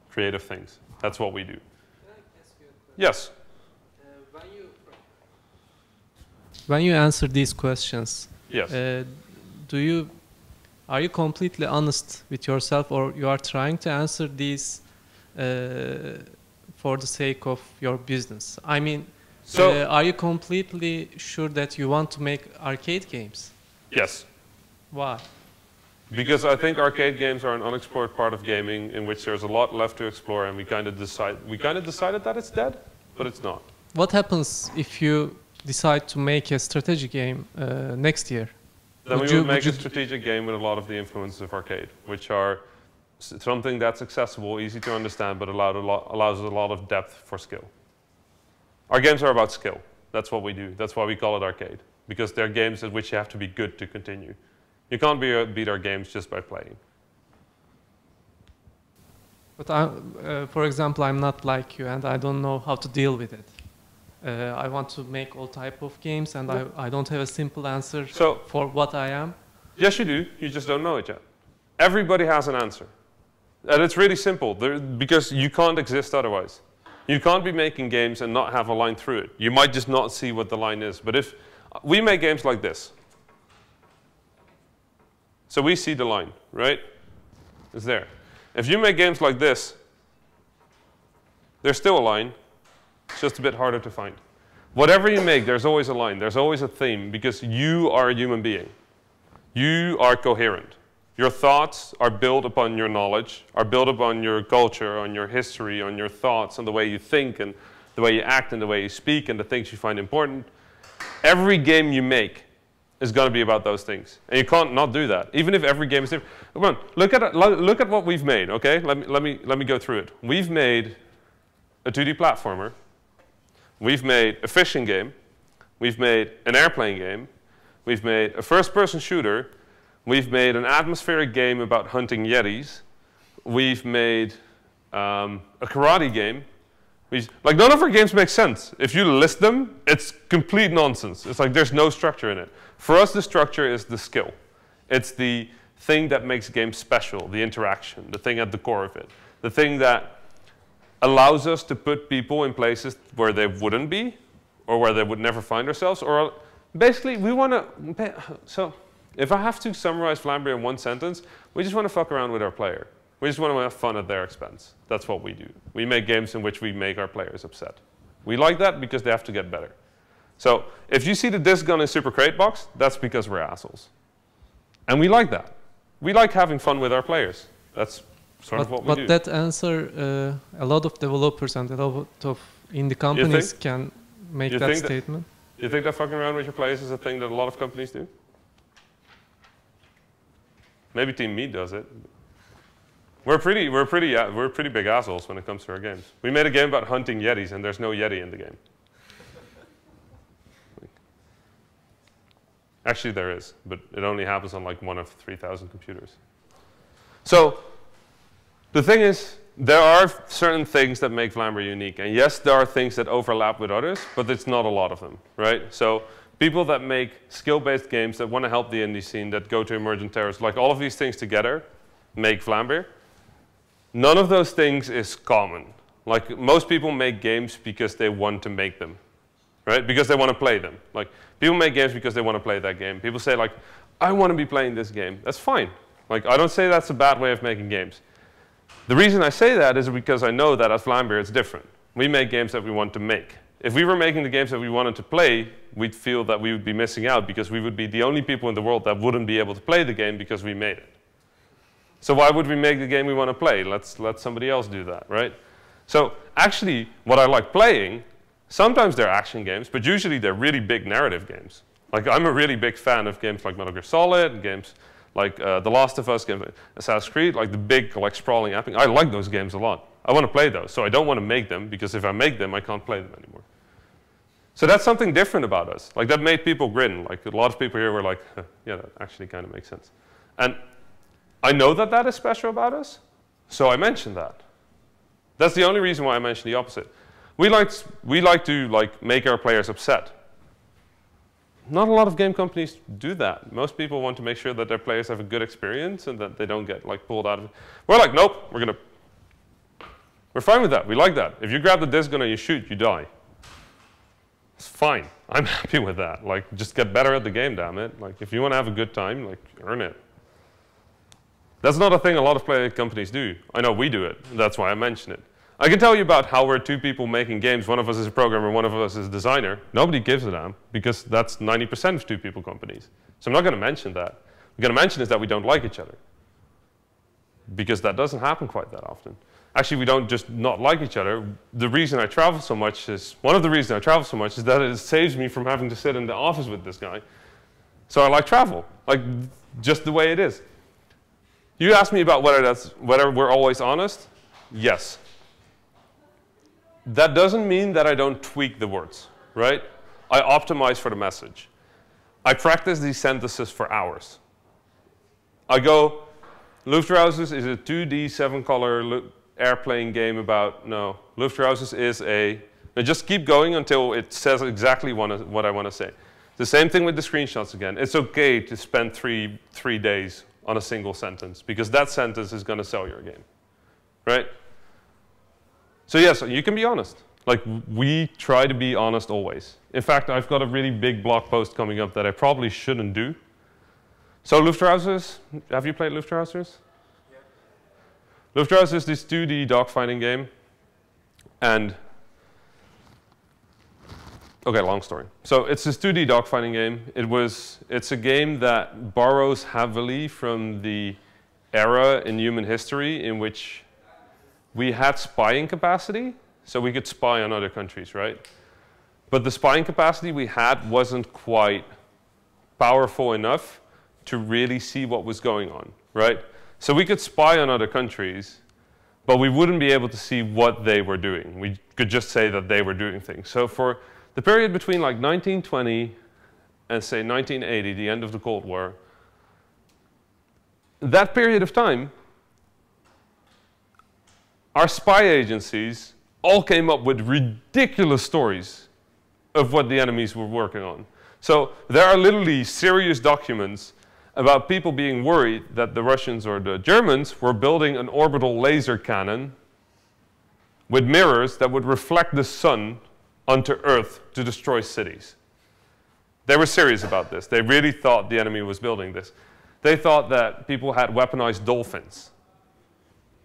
creative things. That's what we do. Can I ask you a question? Yes. When you answer these questions, yes. Are you completely honest with yourself, or you are trying to answer these for the sake of your business? I mean, are you completely sure that you want to make arcade games? Yes. Why? Because I think arcade games are an unexplored part of gaming in which there's a lot left to explore, and we kind of decided that it's dead, but it's not. What happens if you decide to make a strategy game next year? Then we would make a strategic game with a lot of the influences of arcade, which are something that's accessible, easy to understand, but allows a lot of depth for skill. Our games are about skill. That's what we do. That's why we call it arcade, because they're games at which you have to be good to continue. You can't beat our games just by playing. But for example, I'm not like you, and I don't know how to deal with it. I want to make all type of games, and I don't have a simple answer for what I am. Yes, you do. You just don't know it yet. Everybody has an answer. And it's really simple, because you can't exist otherwise. You can't be making games and not have a line through it. You might just not see what the line is. But if we make games like this, so we see the line, right? It's there. If you make games like this, there's still a line. It's just a bit harder to find. Whatever you make, there's always a line. There's always a theme, because you are a human being. You are coherent. Your thoughts are built upon your knowledge, are built upon your culture, on your history, on your thoughts, on the way you think, and the way you act, and the way you speak, and the things you find important. Every game you make is going to be about those things. And you can't not do that, even if every game is different. Come on, look at what we've made, okay? Let me go through it. We've made a 2D platformer. We've made a fishing game. We've made an airplane game. We've made a first-person shooter. We've made an atmospheric game about hunting yetis. We've made a karate game. Like, none of our games make sense. If you list them, it's complete nonsense. It's like there's no structure in it. For us, the structure is the skill. It's the thing that makes games special, the interaction, the thing at the core of it, the thing that allows us to put people in places where they wouldn't be, or where they would never find themselves, or basically we want to, so if I have to summarize Vlambeer in one sentence, we just want to fuck around with our player. We just want to have fun at their expense. That's what we do. We make games in which we make our players upset. We like that because they have to get better. So if you see the disc gun in Super Crate Box, that's because we're assholes. And we like that. We like having fun with our players. That's sort of what we do. But that answer, a lot of developers and a lot of indie companies can make that statement. You think that fucking around with your players is a thing that a lot of companies do? Maybe Team Meat does it. We're pretty big assholes when it comes to our games. We made a game about hunting yetis, and there's no yeti in the game. Actually, there is, but it only happens on like 1 of 3,000 computers. So the thing is, there are certain things that make Vlambeer unique. And yes, there are things that overlap with others, but it's not a lot of them, right? So people that make skill-based games that want to help the indie scene, that go to emergent terrorists, like all of these things together make Vlambeer. None of those things is common. Like, most people make games because they want to make them, right? Because they want to play them. Like, people make games because they want to play that game. People say, like, I want to be playing this game. That's fine. Like, I don't say that's a bad way of making games. The reason I say that is because I know that at Vlambeer it's different. We make games that we want to make. If we were making the games that we wanted to play, we'd feel that we would be missing out because we would be the only people in the world that wouldn't be able to play the game because we made it. So why would we make the game we want to play? Let's let somebody else do that, right? So actually, what I like playing, sometimes they're action games, but usually they're really big narrative games. Like, I'm a really big fan of games like Metal Gear Solid, games Like The Last of Us game, Assassin's Creed, like the big, like sprawling epic. I like those games a lot. I want to play those, so I don't want to make them, because if I make them, I can't play them anymore. So that's something different about us. Like that made people grin. Like a lot of people here were like, huh, yeah, that actually kind of makes sense. And I know that that is special about us, so I mentioned that. That's the only reason why I mentioned the opposite. We like to like make our players upset. Not a lot of game companies do that. Most people want to make sure that their players have a good experience and that they don't get like pulled out of it. We're like, nope, we're fine with that. We like that. If you grab the disc gun and you shoot, you die. It's fine. I'm happy with that. Like, just get better at the game, damn it. Like, if you want to have a good time, like, earn it. That's not a thing a lot of play companies do. I know we do it. That's why I mention it. I can tell you about how we're two people making games. One of us is a programmer, one of us is a designer. Nobody gives a damn, because that's 90% of two people companies. So I'm not going to mention that. What I'm going to mention is that we don't like each other, because that doesn't happen quite that often. Actually, we don't just not like each other. The reason I travel so much is, one of the reasons I travel so much is that it saves me from having to sit in the office with this guy. So I like travel, like just the way it is. You asked me about whether we're always honest. Yes. That doesn't mean that I don't tweak the words, right? I optimize for the message. I practice these sentences for hours. I go, Luftrausers is a 2D 7-color airplane game about, no, Luftrausers is a, now just keep going until it says exactly what I want to say. The same thing with the screenshots again. It's okay to spend three days on a single sentence, because that sentence is going to sell your game, right? So yes, you can be honest. Like, we try to be honest always. In fact, I've got a really big blog post coming up that I probably shouldn't do. So Luftrausers, have you played Luftrausers? Yeah. Luftrausers is this 2D dogfighting game. And, okay, long story. So it's this 2D dogfighting game. It's a game that borrows heavily from the era in human history in which we had spying capacity, so we could spy on other countries, right? But the spying capacity we had wasn't quite powerful enough to really see what was going on, right? So we could spy on other countries, but we wouldn't be able to see what they were doing. We could just say that they were doing things. So for the period between like 1920 and say 1980, the end of the Cold War, that period of time, our spy agencies all came up with ridiculous stories of what the enemies were working on. So there are literally serious documents about people being worried that the Russians or the Germans were building an orbital laser cannon with mirrors that would reflect the sun onto Earth to destroy cities. They were serious about this. They really thought the enemy was building this. They thought that people had weaponized dolphins.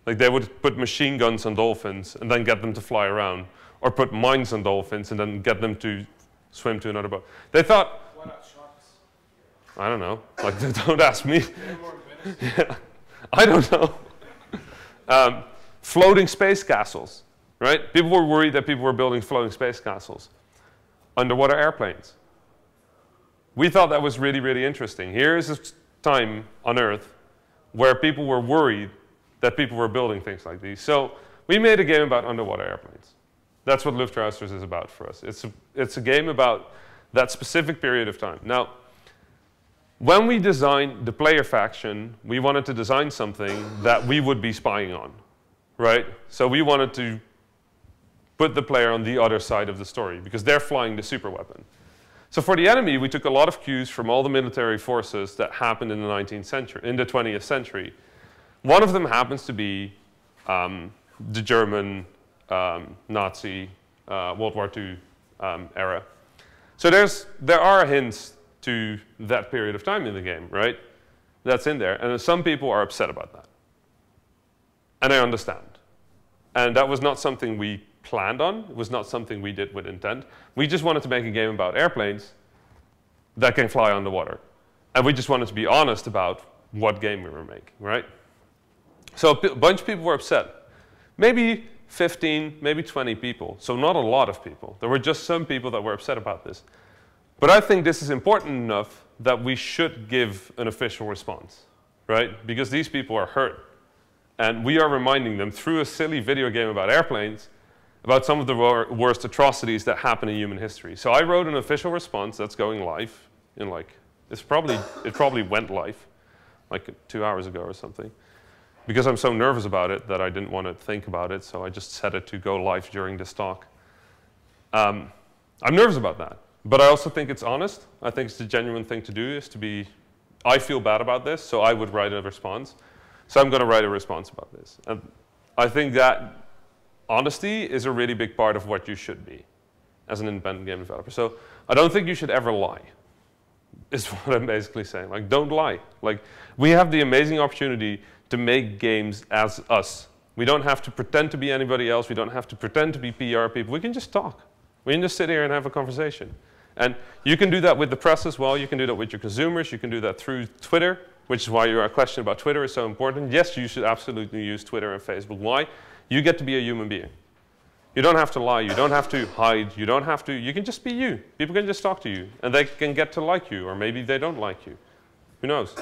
Like they would put machine guns on dolphins and then get them to fly around, or put mines on dolphins and then get them to swim to another boat. They thought, why not sharks? I don't know. Like, don't ask me. Yeah, I don't know. Floating space castles, right? People were worried that people were building floating space castles. Underwater airplanes. We thought that was really, really interesting. Here is a time on Earth where people were worried that people were building things like these. So we made a game about underwater airplanes. That's what Luftrausers is about for us. It's a game about that specific period of time. Now, when we designed the player faction, we wanted to design something that we would be spying on, right? So we wanted to put the player on the other side of the story, because they're flying the super weapon. So for the enemy, we took a lot of cues from all the military forces that happened in the 19th century, in the 20th century. One of them happens to be the German Nazi World War II era. So there are hints to that period of time in the game, right? That's in there. And some people are upset about that. And I understand. And that was not something we planned on. It was not something we did with intent. We just wanted to make a game about airplanes that can fly underwater. And we just wanted to be honest about what game we were making, right? So a bunch of people were upset. Maybe 15, maybe 20 people. So not a lot of people. There were just some people that were upset about this. But I think this is important enough that we should give an official response. right? Because these people are hurt. And we are reminding them through a silly video game about airplanes about some of the worst atrocities that happen in human history. So I wrote an official response that's going live in like, it probably went live like 2 hours ago or something. Because I'm so nervous about it that I didn't want to think about it, so I just set it to go live during this talk. I'm nervous about that, but I also think it's honest. I think it's the genuine thing to do, is to be, I feel bad about this, so I would write a response. So I'm going to write a response about this. And I think that honesty is a really big part of what you should be as an independent game developer. So I don't think you should ever lie, is what I'm basically saying. Like, don't lie. Like, we have the amazing opportunity to make games as us. We don't have to pretend to be anybody else. We don't have to pretend to be PR people. We can just talk. We can just sit here and have a conversation. And you can do that with the press as well. You can do that with your consumers. You can do that through Twitter, which is why your question about Twitter is so important. Yes, you should absolutely use Twitter and Facebook. Why? You get to be a human being. You don't have to lie. You don't have to hide. You don't have to. You can just be you. People can just talk to you. And they can get to like you. Or maybe they don't like you. Who knows?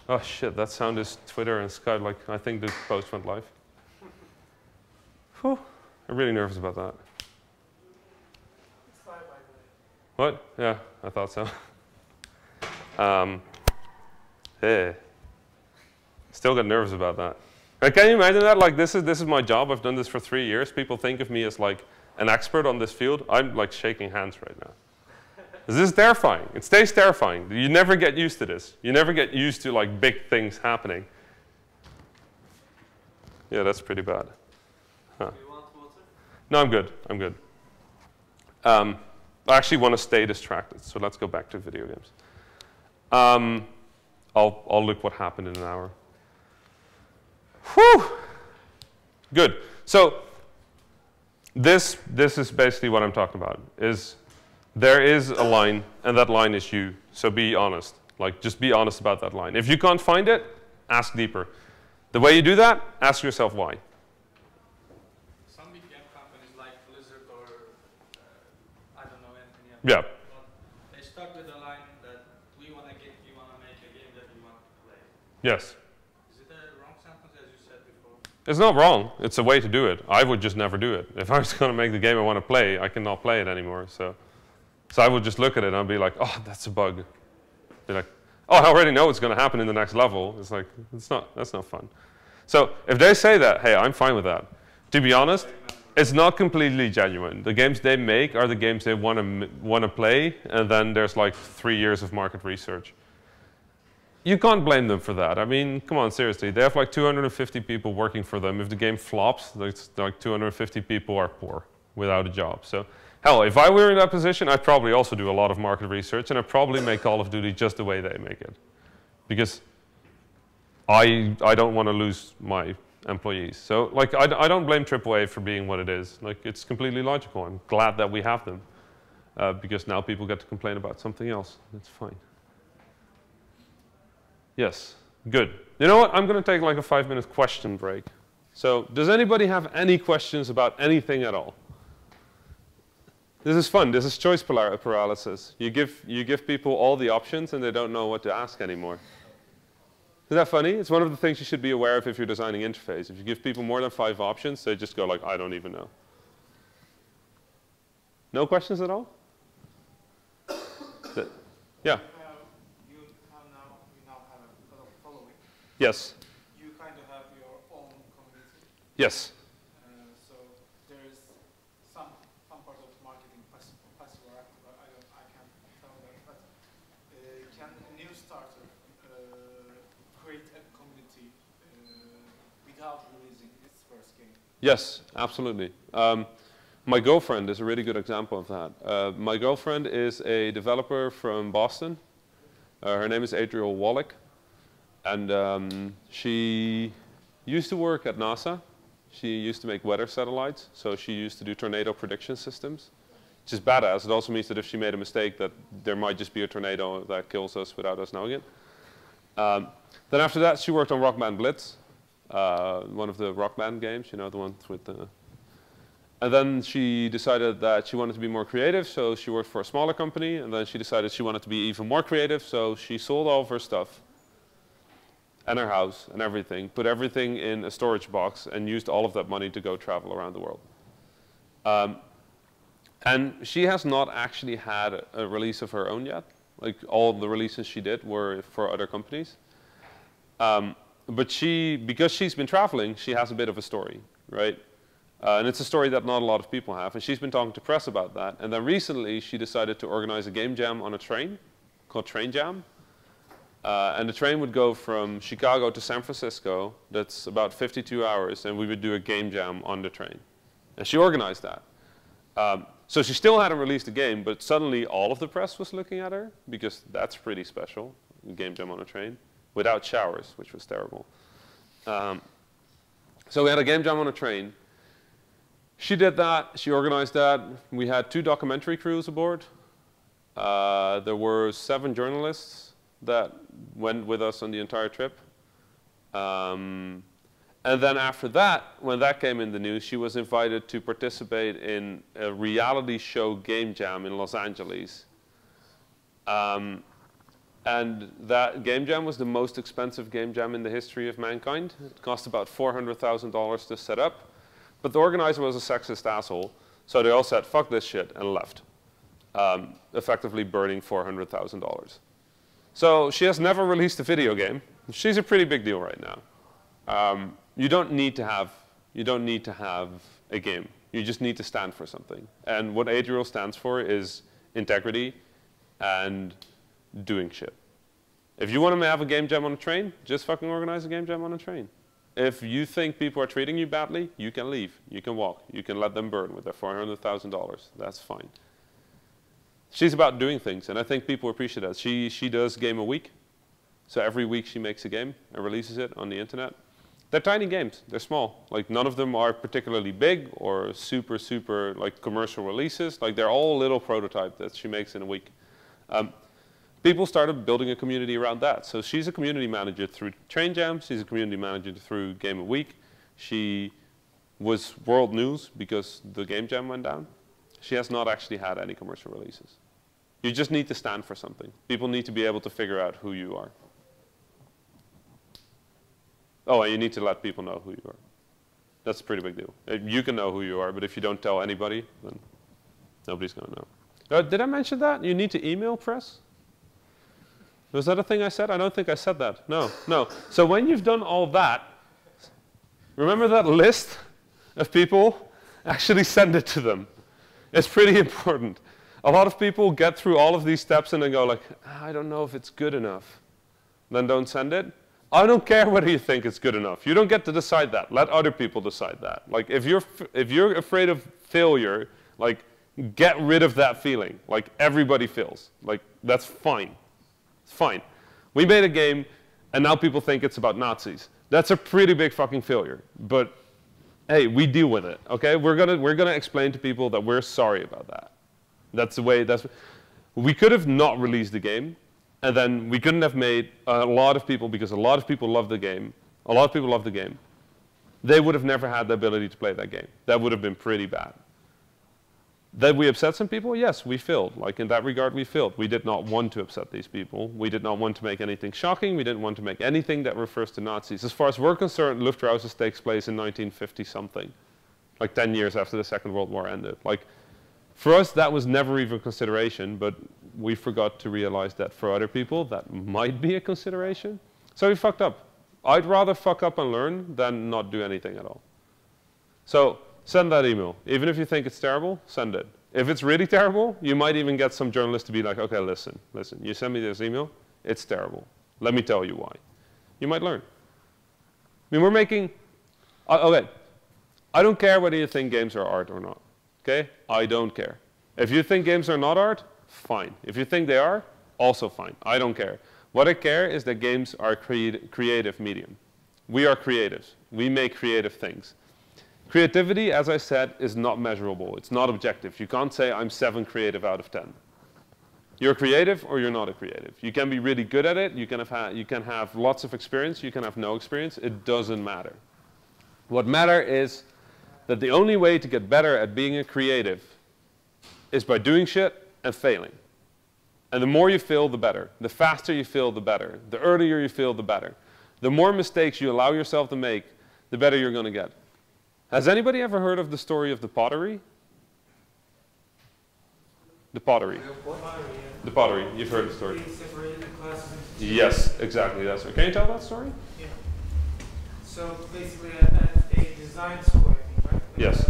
Oh, shit. That sound is Twitter and Skype. Like, I think this post went live. Whew. I'm really nervous about that. What? Yeah, I thought so. Hey. Still get nervous about that. Like, can you imagine that? Like, this is my job. I've done this for 3 years. People think of me as like an expert on this field. I'm like shaking hands right now. This is terrifying. It stays terrifying. You never get used to this. You never get used to like big things happening. Yeah, that's pretty bad. Huh. Do you want water? No, I'm good. I'm good. I actually want to stay distracted, so let's go back to video games. I'll look what happened in an hour. Whew! Good. So this is basically what I'm talking about. Is there is a line, and that line is you. So be honest. Like, just be honest about that line. If you can't find it, ask deeper. The way you do that, ask yourself why. Some big game companies like Blizzard or I don't know anything else. Yeah. They start with a line that we want to make a game that we want to play. Yes. Is it a wrong sentence, as you said before? It's not wrong. It's a way to do it. I would just never do it. If I was going to make the game I want to play, I cannot play it anymore. So I would just look at it and I'd be like, oh, that's a bug. Be like, oh, I already know what's going to happen in the next level. It's like, that's not fun. So if they say that, hey, I'm fine with that. To be honest, it's not completely genuine. The games they make are the games they want to play, and then there's like 3 years of market research. You can't blame them for that. I mean, come on, seriously. They have like 250 people working for them. If the game flops, like 250 people are poor without a job. So hell, if I were in that position, I'd probably also do a lot of market research, and I'd probably make Call of Duty just the way they make it. Because I don't want to lose my employees. So like, I don't blame AAA for being what it is. Like, it's completely logical. I'm glad that we have them. Because now people get to complain about something else. That's fine. Yes, good. You know what? I'm going to take like a 5-minute question break. So does anybody have any questions about anything at all? This is fun. This is choice paralysis. You give people all the options and they don't know what to ask anymore. Isn't that funny? It's one of the things you should be aware of if you're designing interface. If you give people more than 5 options, they just go like, I don't even know. No questions at all? Yeah. You now have a following. Yes. You kind of have your own community. Yes. So there is some part of marketing passive or active. I can't tell that. But can a new starter create a community without releasing its first game? Yes, absolutely. My girlfriend is a really good example of that. My girlfriend is a developer from Boston. Her name is Adriel Wallach. And she used to work at NASA. She used to make weather satellites. So she used to do tornado prediction systems, which is badass. It also means that if she made a mistake, that there might just be a tornado that kills us without us knowing it. Then after that, she worked on Rock Band Blitz, one of the Rock Band games, you know, the ones with the... And then she decided that she wanted to be more creative, so she worked for a smaller company. And then she decided she wanted to be even more creative, so she sold all of her stuff. and her house and everything, put everything in a storage box, and used all of that money to go travel around the world. And she has not actually had a release of her own yet. Like, all the releases she did were for other companies. But because she's been traveling, she has a bit of a story, right? And it's a story that not a lot of people have. And she's been talking to press about that. And then recently, she decided to organize a game jam on a train called Train Jam. And the train would go from Chicago to San Francisco. That's about 52 hours. And we would do a game jam on the train. And she organized that. So she still hadn't released the game, but suddenly all of the press was looking at her, because that's pretty special, a game jam on a train, without showers, which was terrible. So we had a game jam on a train. She did that. She organized that. We had 2 documentary crews aboard. There were 7 journalists that went with us on the entire trip. And then after that, when that came in the news, she was invited to participate in a reality show game jam in Los Angeles. And that game jam was the most expensive game jam in the history of mankind. It cost about $400,000 to set up. But the organizer was a sexist asshole, so they all said, fuck this shit, and left, effectively burning $400,000. So she has never released a video game. She's a pretty big deal right now. You don't need to have a game. You just need to stand for something. And what Adriel stands for is integrity and doing shit. If you want to have a game jam on a train, just fucking organize a game jam on a train. If you think people are treating you badly, you can leave. You can walk. You can let them burn with their $400,000. That's fine. She's about doing things, and I think people appreciate that. She does game a week. So every week she makes a game and releases it on the internet. They're tiny games. They're small. Like, none of them are particularly big or super, super, like, commercial releases. Like, they're all little prototypes that she makes in a week. People started building a community around that. So she's a community manager through Train Jam. She's a community manager through Game a Week. She was world news because the Game Jam went down. She has not actually had any commercial releases. You just need to stand for something. People need to be able to figure out who you are. Oh, and you need to let people know who you are. That's a pretty big deal. You can know who you are, but if you don't tell anybody, then nobody's going to know. Did I mention that? You need to email press? Was that a thing I said? I don't think I said that. No, no. So when you've done all that, remember that list of people? Actually send it to them. It's pretty important. A lot of people get through all of these steps and then go like, I don't know if it's good enough. Then don't send it. I don't care whether you think it's good enough. You don't get to decide that. Let other people decide that. Like, if you're afraid of failure, like, get rid of that feeling. Like, everybody fails. Like, that's fine. It's fine. We made a game, and now people think it's about Nazis. That's a pretty big fucking failure. But hey, we deal with it. Okay, we're gonna explain to people that we're sorry about that. That's the way. We could have not released the game, and then we couldn't have made a lot of people, because a lot of people love the game. A lot of people love the game. They would have never had the ability to play that game. That would have been pretty bad. That we upset some people? Yes, we failed. Like, in that regard, we failed. We did not want to upset these people. We did not want to make anything shocking. We didn't want to make anything that refers to Nazis. As far as we're concerned, Luftrausers takes place in 1950-something, like 10 years after the Second World War ended. Like, for us, that was never even a consideration, but we forgot to realize that for other people, that might be a consideration. So we fucked up. I'd rather fuck up and learn than not do anything at all. So send that email. Even if you think it's terrible, send it. If it's really terrible, you might even get some journalists to be like, okay, listen, you send me this email, it's terrible. Let me tell you why. You might learn. I mean, we're making, okay, I don't care whether you think games are art or not, okay? I don't care. If you think games are not art, fine. If you think they are, also fine. I don't care. What I care is that games are creative medium. We are creatives. We make creative things. Creativity, as I said, is not measurable. It's not objective. You can't say, I'm 7 creative out of 10. You're creative or you're not a creative. You can be really good at it. You can have lots of experience. You can have no experience. It doesn't matter. What matters is that the only way to get better at being a creative is by doing shit and failing. And the more you fail, the better. The faster you fail, the better. The earlier you fail, the better. The more mistakes you allow yourself to make, the better you're going to get. Has anybody ever heard of the story of the pottery? The pottery. The pottery. You've heard the story. Yes, exactly. That's right. Can you tell that story? Yeah. So basically, a design school, I think, right? Yes.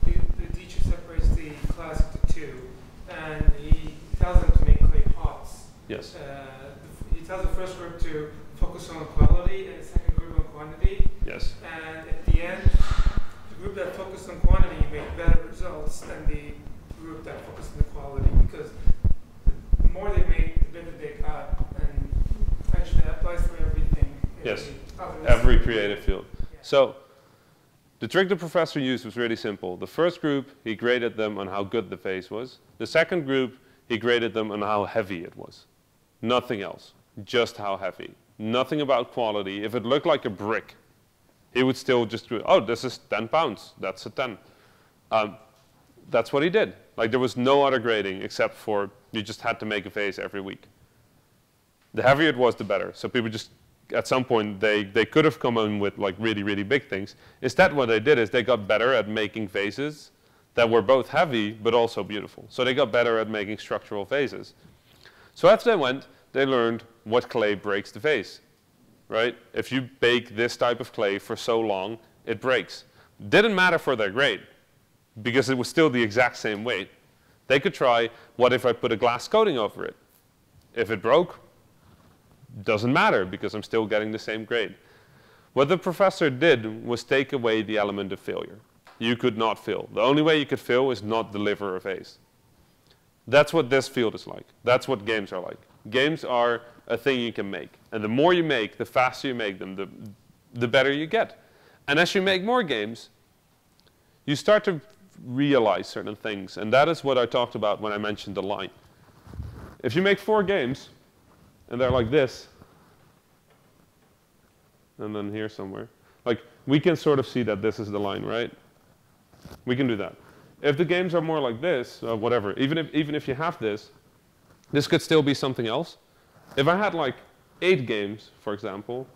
The teacher separates the class into two, and he tells them to make clay pots. Yes. He tells the first group to focus on quality, and the second group on quantity. Yes. And at the end, the group that focused on quantity made better results than the group that focused on the quality, because the more they made, the better they got. And actually, that applies to everything. Yes. Every creative field. Yeah. So the trick the professor used was really simple. The first group, he graded them on how good the vase was. The second group, he graded them on how heavy it was. Nothing else. Just how heavy. Nothing about quality. If it looked like a brick, he would still just go, oh, this is 10 pounds. That's a 10. That's what he did. Like, there was no other grading except for you just had to make a vase every week. The heavier it was, the better. So people just, at some point, they could have come in with like really, really big things. Instead, what they did is they got better at making vases that were both heavy but also beautiful. So they got better at making structural vases. So as they went, they learned what clay breaks the vase, right? If you bake this type of clay for so long, it breaks. Didn't matter for their grade, because it was still the exact same weight. They could try, what if I put a glass coating over it? If it broke, doesn't matter, because I'm still getting the same grade. What the professor did was take away the element of failure. You could not fail. The only way you could fail is not deliver a vase. That's what this field is like. That's what games are like. Games are a thing you can make. And the more you make, the faster you make them, the better you get. And as you make more games, you start to realize certain things. And that is what I talked about when I mentioned the line. If you make 4 games, and they're like this, and then here somewhere, like, we can sort of see that this is the line, right? We can do that. If the games are more like this, or whatever, even if you have this could still be something else. If I had like 8 games, for example,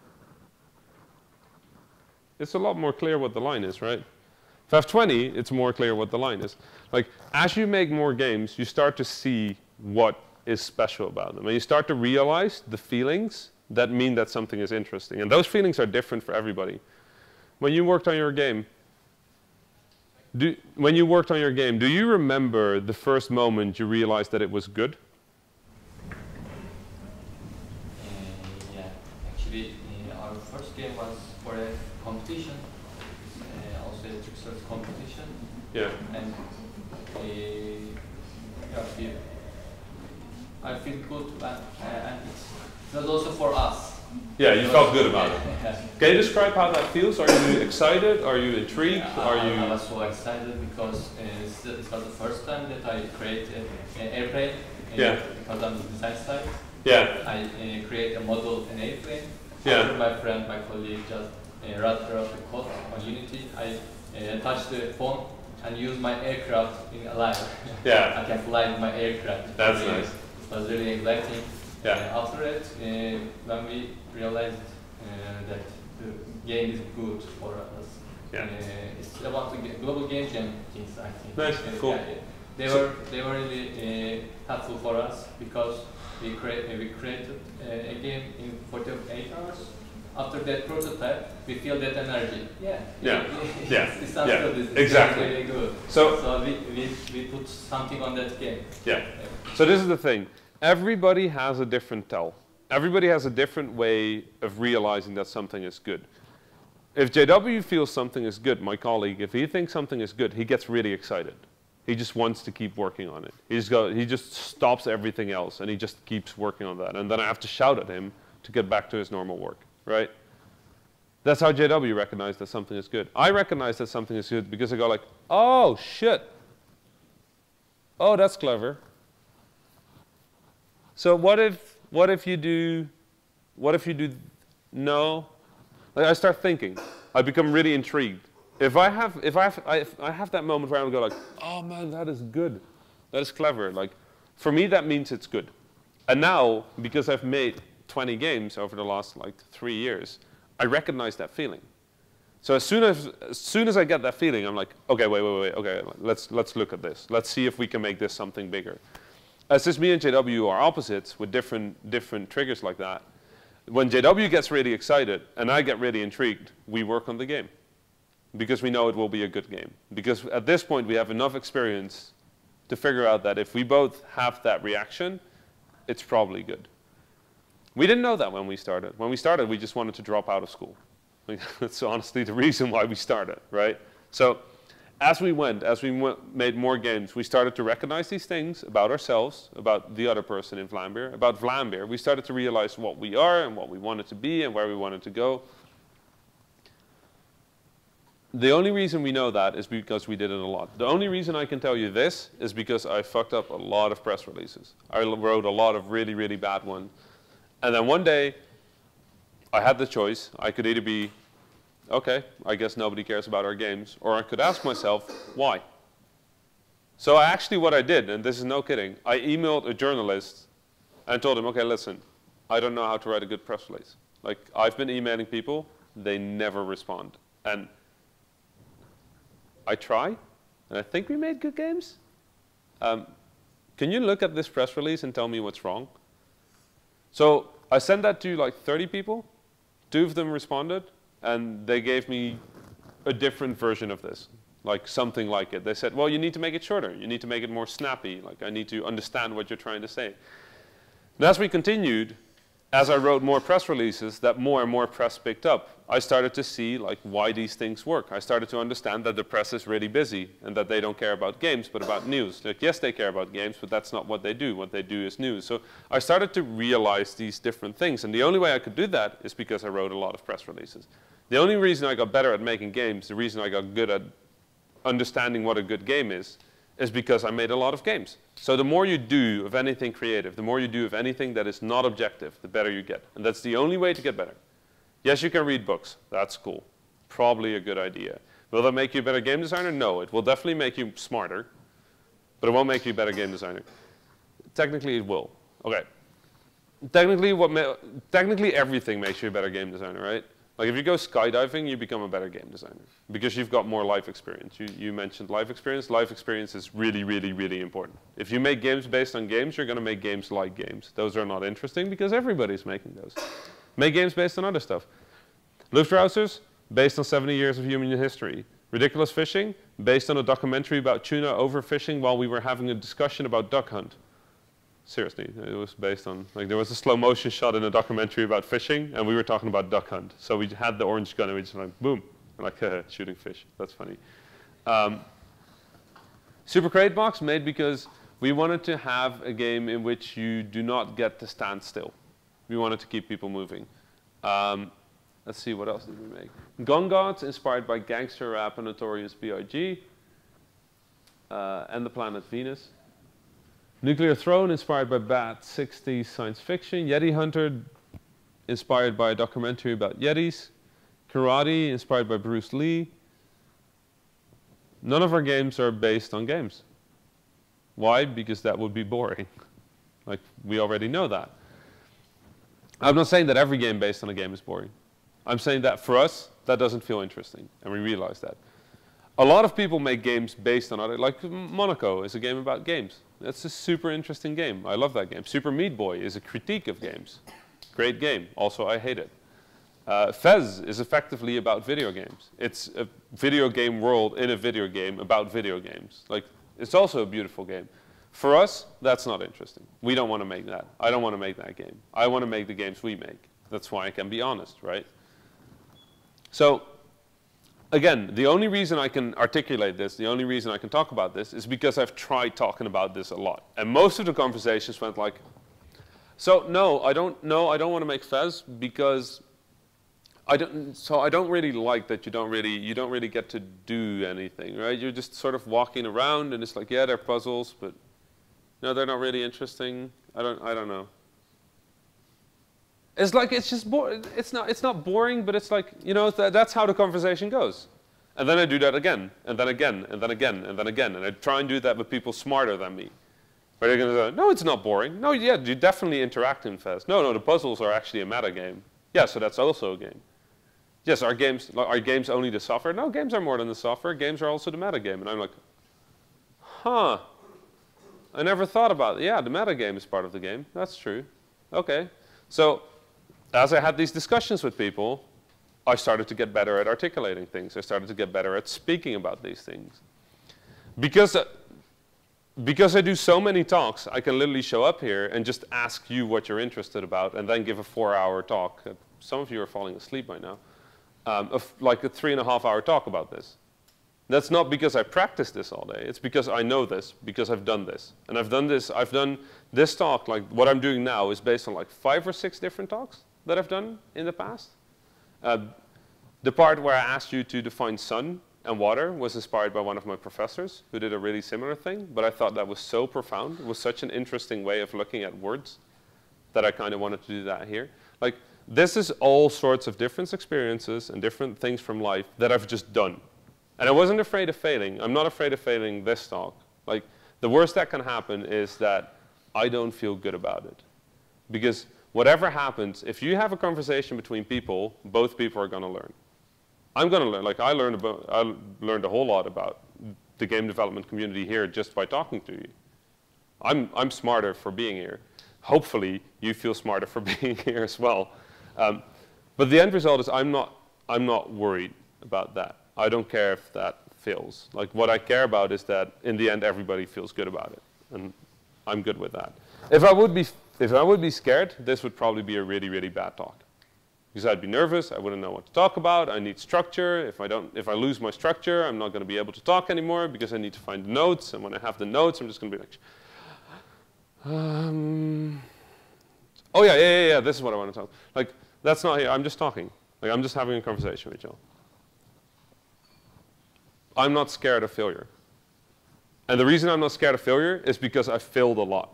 it's a lot more clear what the line is, right? If I have 20, it's more clear what the line is. Like, as you make more games, you start to see what is special about them. And you start to realize the feelings that mean that something is interesting. And those feelings are different for everybody. When you worked on your game, do you remember the first moment you realized that it was good? Yeah, actually, our first game was for a competition, also a trick search competition. Yeah. And I feel good, and it was also for us. Yeah, you felt good about it. Can you describe how that feels? Are you excited? Are you intrigued? I was so excited because it was the first time that I created an airplane. Because I'm the design side. Yeah. I create a model, an airplane. Yeah. After my colleague just wrote the code on Unity, I touched the phone and used my aircraft in alive. Yeah. I can fly with my aircraft. That's nice. It was really exciting. Yeah. After it, when we realized that the game is good for us, it's about the global game jam things, I think. Nice, cool. They were really helpful for us because we created a game in 48 hours. After that prototype, we feel that energy. It sounds good. Exactly. Really good. So we put something on that game. Yeah. So this is the thing. Everybody has a different tell. Everybody has a different way of realizing that something is good. If JW feels something is good, my colleague, if he thinks something is good, he gets really excited. He just wants to keep working on it. He just stops everything else and he just keeps working on that. And then I have to shout at him to get back to his normal work, right? That's how JW recognized that something is good. I recognize that something is good because I go like, oh, shit. Oh, that's clever. So what if you do no? Like, I start thinking. I become really intrigued. If I have that moment where I go like, oh man, that is good. That is clever. Like, for me, that means it's good. And now, because I've made 20 games over the last like 3 years, I recognize that feeling. So as soon as I get that feeling, I'm like, okay, wait, okay, let's look at this. Let's see if we can make this something bigger. As since me and JW are opposites with different triggers like that, when JW gets really excited and I get really intrigued, we work on the game. Because we know it will be a good game. Because at this point we have enough experience to figure out that if we both have that reaction, it's probably good. We didn't know that when we started. When we started, we just wanted to drop out of school. That's honestly the reason why we started, right? So as we made more games, we started to recognize these things about ourselves, about the other person in Vlambeer, about Vlambeer. We started to realize what we are and what we wanted to be and where we wanted to go. The only reason we know that is because we did it a lot. The only reason I can tell you this is because I fucked up a lot of press releases. I wrote a lot of really, really bad ones. And then one day, I had the choice. I could either be, okay, I guess nobody cares about our games, or I could ask myself, why? So actually what I did, and this is no kidding, I emailed a journalist and told him, okay, listen, I don't know how to write a good press release. Like, I've been emailing people, they never respond. And I try, and I think we made good games. Can you look at this press release and tell me what's wrong? So I sent that to like 30 people. 2 of them responded, and they gave me a different version of this, like something like it. They said, well, you need to make it shorter. You need to make it more snappy. Like, I need to understand what you're trying to say. And as we continued, as I wrote more press releases that more and more press picked up, I started to see like why these things work. I started to understand that the press is really busy and that they don't care about games, but about news. Like, yes, they care about games, but that's not what they do. What they do is news. So I started to realize these different things. And the only way I could do that is because I wrote a lot of press releases. The only reason I got better at making games, the reason I got good at understanding what a good game is because I made a lot of games. So the more you do of anything creative, the more you do of anything that is not objective, the better you get. And that's the only way to get better. Yes, you can read books. That's cool. Probably a good idea. Will that make you a better game designer? No, it will definitely make you smarter, but it won't make you a better game designer. Technically, it will. Okay. Technically, everything makes you a better game designer, right? Like, if you go skydiving, you become a better game designer because you've got more life experience. You mentioned life experience. Life experience is really, really, really important. If you make games based on games, you're going to make games like games. Those are not interesting because everybody's making those. Make games based on other stuff. Luftrausers, based on 70 years of human history. Ridiculous fishing, based on a documentary about tuna overfishing while we were having a discussion about duck hunt. Seriously, it was based on, like, there was a slow motion shot in a documentary about fishing, and we were talking about duck hunt. So we had the orange gun, and we just like, boom, like shooting fish. That's funny. Super Crate Box made because we wanted to have a game in which you do not get to stand still. We wanted to keep people moving. Let's see, what else did we make? Gun Gods, inspired by gangster rap and Notorious B.I.G. And the planet Venus. Nuclear Throne, inspired by bad 60s science fiction. Yeti Hunter, inspired by a documentary about Yetis. Karate, inspired by Bruce Lee. None of our games are based on games. Why? Because that would be boring. Like, we already know that. I'm not saying that every game based on a game is boring. I'm saying that for us, that doesn't feel interesting, and we realize that. A lot of people make games based on other, like Monaco is a game about games. That's a super interesting game. I love that game. Super Meat Boy is a critique of games. Great game. Also, I hate it. Fez is effectively about video games. It's a video game world in a video game about video games. Like, it's also a beautiful game. For us, that's not interesting. We don't want to make that. I don't want to make that game. I want to make the games we make. That's why I can be honest, right? So, again, the only reason I can articulate this, the only reason I can talk about this is because I've tried talking about this a lot. And most of the conversations went like, so no, I don't want to make Fez because I don't really like that you don't really get to do anything, right? You're just sort of walking around and it's like, yeah, they're puzzles, but no, they're not really interesting. I don't know. It's like, it's just boring. It's not boring, but it's like, you know, that's how the conversation goes. And then I do that again, and then again, and then again, and then again. And I try and do that with people smarter than me. Where they're going to go, no, it's not boring. No, yeah, you definitely interact in Fez. No, the puzzles are actually a meta game. Yeah, so that's also a game. yes, are games only the software? No, games are more than the software. Games are also the metagame. And I'm like, huh, I never thought about it. Yeah, the metagame is part of the game. That's true. Okay. So as I had these discussions with people, I started to get better at articulating things. I started to get better at speaking about these things. Because I do so many talks, I can literally show up here and just ask you what you're interested about and then give a 4-hour talk. Some of you are falling asleep by now. Like a 3.5-hour talk about this. That's not because I practice this all day. It's because I know this, because I've done this. And I've done this talk, like what I'm doing now is based on like 5 or 6 different talks that I've done in the past. The part where I asked you to define sun and water was inspired by one of my professors who did a really similar thing, but I thought that was so profound. It was such an interesting way of looking at words that I kind of wanted to do that here. Like, this is all sorts of different experiences and different things from life that I've just done. And I wasn't afraid of failing. I'm not afraid of failing this talk. Like, the worst that can happen is that I don't feel good about it. Because whatever happens, if you have a conversation between people, both people are going to learn. I'm going to learn. Like, I learned a whole lot about the game development community here just by talking to you. I'm smarter for being here. Hopefully, you feel smarter for being here as well. But the end result is I'm not worried about that. I don't care if that fails. Like, what I care about is that in the end, everybody feels good about it. And I'm good with that. If I would be scared, this would probably be a really, really bad talk. Because I'd be nervous, I wouldn't know what to talk about, I need structure. If I lose my structure, I'm not going to be able to talk anymore because I need to find the notes. And when I have the notes, I'm just going to be like, oh yeah, this is what I want to talk. Like, that's not here, I'm just talking. Like, I'm just having a conversation with y'all. I'm not scared of failure. And the reason I'm not scared of failure is because I failed a lot.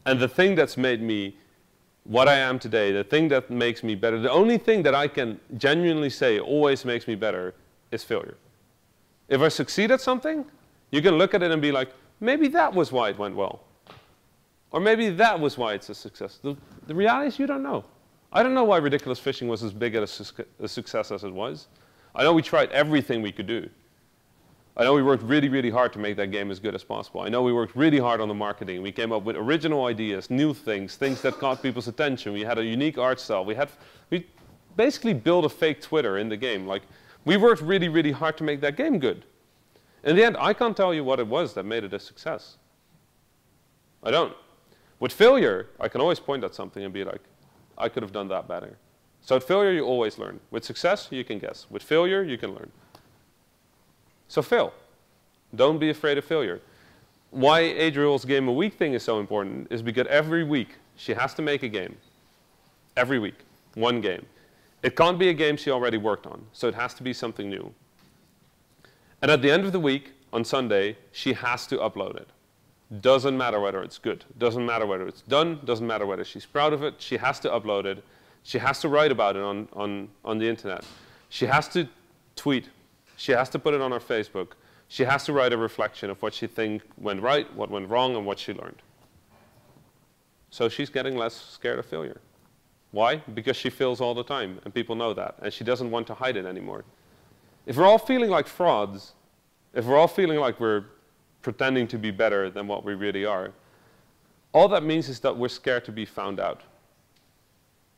And the thing that's made me what I am today, the thing that makes me better, the only thing that I can genuinely say always makes me better is failure. If I succeed at something, you can look at it and be like, maybe that was why it went well. Or maybe that was why it's a success. The reality is you don't know. I don't know why Ridiculous Fishing was as big a success as it was. I know we tried everything we could do. I know we worked really, really hard to make that game as good as possible. I know we worked really hard on the marketing. We came up with original ideas, new things that caught people's attention. We had a unique art style. We basically built a fake Twitter in the game. Like, we worked really, really hard to make that game good. In the end, I can't tell you what it was that made it a success. I don't. With failure, I can always point at something and be like, I could have done that better. So at failure, you always learn. With success, you can guess. With failure, you can learn. So fail. Don't be afraid of failure. Why Adriel's Game a Week thing is so important is because every week she has to make a game. Every week, one game. It can't be a game she already worked on, so it has to be something new. And at the end of the week, on Sunday, she has to upload it. Doesn't matter whether it's good. Doesn't matter whether it's done. Doesn't matter whether she's proud of it. She has to upload it. She has to write about it on the internet. She has to tweet. She has to put it on her Facebook. She has to write a reflection of what she thinks went right, what went wrong, and what she learned. So she's getting less scared of failure. Why? Because she fails all the time, and people know that, and she doesn't want to hide it anymore. If we're all feeling like frauds, if we're all feeling like we're pretending to be better than what we really are, all that means is that we're scared to be found out.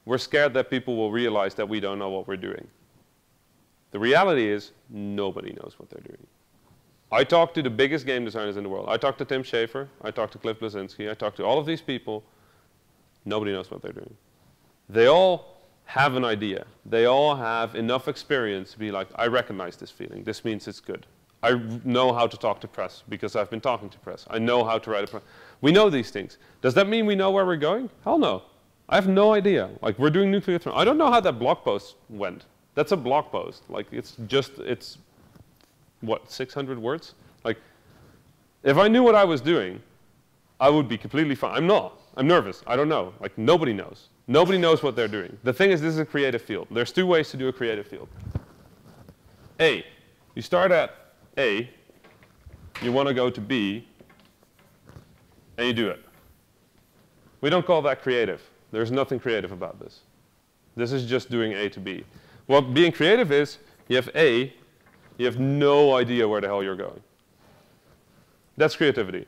We're scared that people will realize that we don't know what we're doing. The reality is, nobody knows what they're doing. I talk to the biggest game designers in the world. I talk to Tim Schafer. I talk to Cliff Bleszinski. I talk to all of these people. Nobody knows what they're doing. They all have an idea. They all have enough experience to be like, I recognize this feeling. This means it's good. I know how to talk to press because I've been talking to press. I know how to write a press. We know these things. Does that mean we know where we're going? Hell no. I have no idea. Like, we're doing nuclear throne. I don't know how that blog post went. That's a blog post. Like, it's what, 600 words? Like, if I knew what I was doing, I would be completely fine. I'm not. I'm nervous. I don't know. Like, nobody knows. Nobody knows what they're doing. The thing is, this is a creative field. There's 2 ways to do a creative field. A, you start at A, you want to go to B, and you do it. We don't call that creative. There's nothing creative about this. This is just doing A to B. What being creative is, you have A, you have no idea where the hell you're going. That's creativity.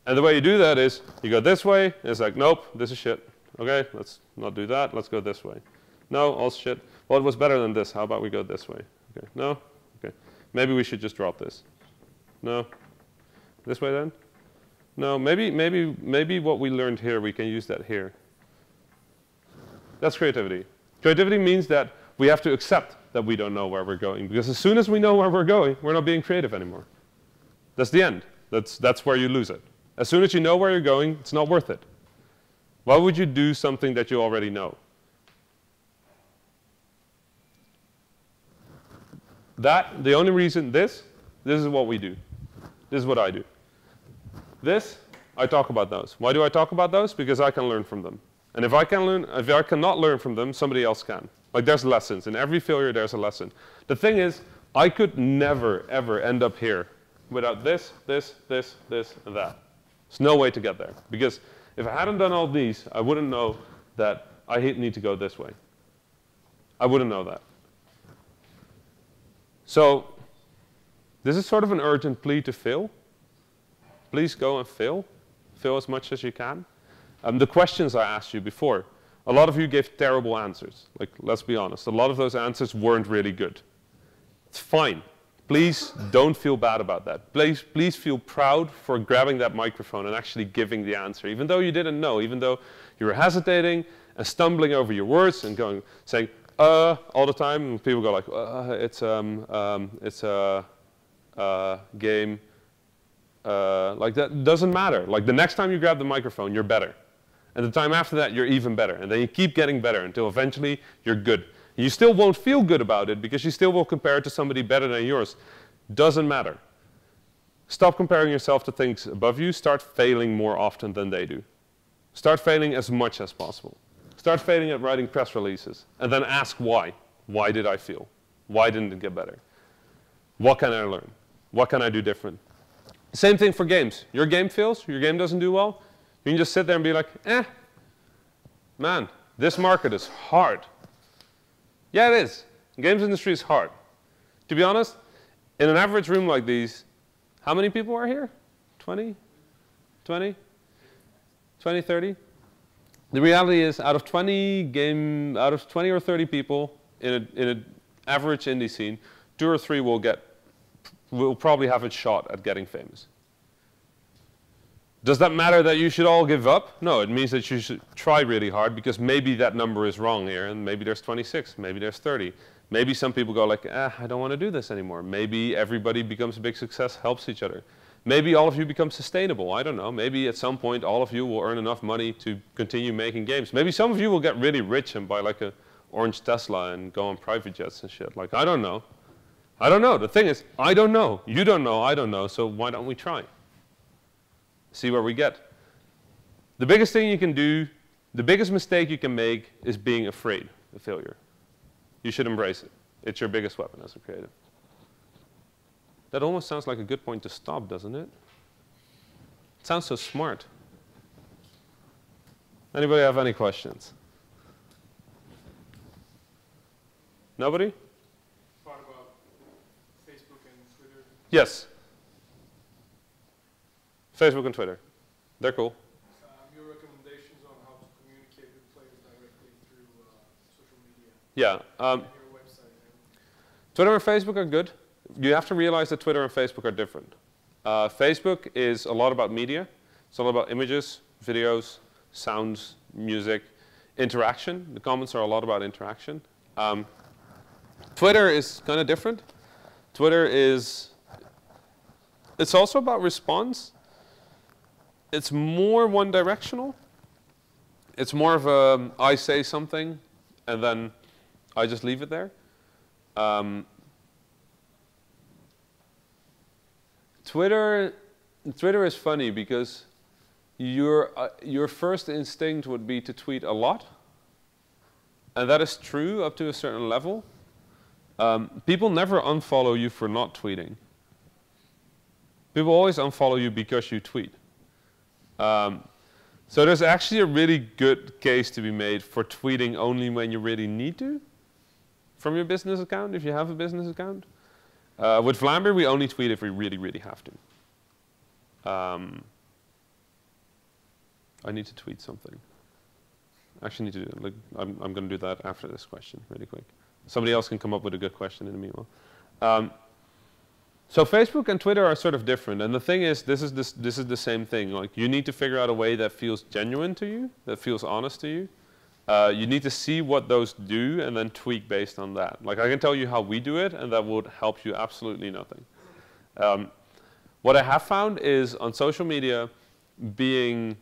And the way you do that is, you go this way, and it's like, nope, this is shit. Okay, let's not do that, let's go this way. No, also shit. Well, it was better than this, how about we go this way? Okay, no? Okay, maybe we should just drop this. No? This way then? No, maybe what we learned here, we can use that here. That's creativity. Creativity means that we have to accept that we don't know where we're going, because as soon as we know where we're going, we're not being creative anymore. That's the end. That's where you lose it. As soon as you know where you're going, it's not worth it. Why would you do something that you already know? The only reason this is what we do. This is what I do. This, I talk about those. Why do I talk about those? Because I can learn from them. And if I cannot learn from them, somebody else can. Like there's lessons. In every failure, there's a lesson. The thing is, I could never, ever end up here without this, this, and that. There's no way to get there. Because if I hadn't done all these, I wouldn't know that I need to go this way. I wouldn't know that. So this is sort of an urgent plea to fail. Please go and fail. Fail as much as you can. The questions I asked you before, a lot of you gave terrible answers. Like, let's be honest. A lot of those answers weren't really good. It's fine. Please don't feel bad about that. Please feel proud for grabbing that microphone and actually giving the answer, even though you didn't know, even though you were hesitating and stumbling over your words and saying, all the time. And people go like, it's a game. Like that doesn't matter. Like the next time you grab the microphone, you're better. And the time after that, you're even better. And then you keep getting better until eventually you're good. You still won't feel good about it because you still will compare it to somebody better than yours. Doesn't matter. Stop comparing yourself to things above you. Start failing more often than they do. Start failing as much as possible. Start failing at writing press releases. And then ask why. Why did I fail? Why didn't it get better? What can I learn? What can I do different? Same thing for games. Your game fails, your game doesn't do well, you can just sit there and be like, man, this market is hard. Yeah, it is. The games industry is hard. To be honest, in an average room like these, how many people are here? 20? 20? 20, 30? The reality is, out of 20 or 30 people in an average indie scene, 2 or 3 will probably have a shot at getting famous. Does that matter that you should all give up? No, it means that you should try really hard because maybe that number is wrong here and maybe there's 26, maybe there's 30. Maybe some people go like, I don't want to do this anymore. Maybe everybody becomes a big success, helps each other. Maybe all of you become sustainable, I don't know. Maybe at some point all of you will earn enough money to continue making games. Maybe some of you will get really rich and buy like an orange Tesla and go on private jets and shit. Like, I don't know. I don't know. The thing is, I don't know. You don't know, I don't know, so why don't we try? See where we get. The biggest thing you can do, the biggest mistake you can make is being afraid of failure. You should embrace it. It's your biggest weapon as a creative. That almost sounds like a good point to stop, doesn't it? It sounds so smart. Anybody have any questions? Nobody? Part about Facebook and Twitter. Yes. Facebook and Twitter. They're cool. Your recommendations on how to communicate with players directly through social media. Yeah. And your website. Twitter and Facebook are good. You have to realize that Twitter and Facebook are different. Facebook is a lot about media. It's all about images, videos, sounds, music, interaction. The comments are a lot about interaction. Twitter is kind of different. Twitter is, it's also about response. It's more one-directional. It's more of a, I say something, and then I just leave it there. Twitter is funny because your first instinct would be to tweet a lot. And that is true up to a certain level. People never unfollow you for not tweeting. People always unfollow you because you tweet. So there's actually a really good case to be made for tweeting only when you really need to. from your business account if you have a business account. With Vlambeer, we only tweet if we really, really have to. I need to tweet something. I actually need to do it. I'm going to do that after this question, really quick. Somebody else can come up with a good question in the meanwhile. So Facebook and Twitter are sort of different, and the thing is, this is the same thing. Like, you need to figure out a way that feels genuine to you, that feels honest to you. You need to see what those do and then tweak based on that. Like, I can tell you how we do it, and that would help you absolutely nothing. What I have found is on social media, being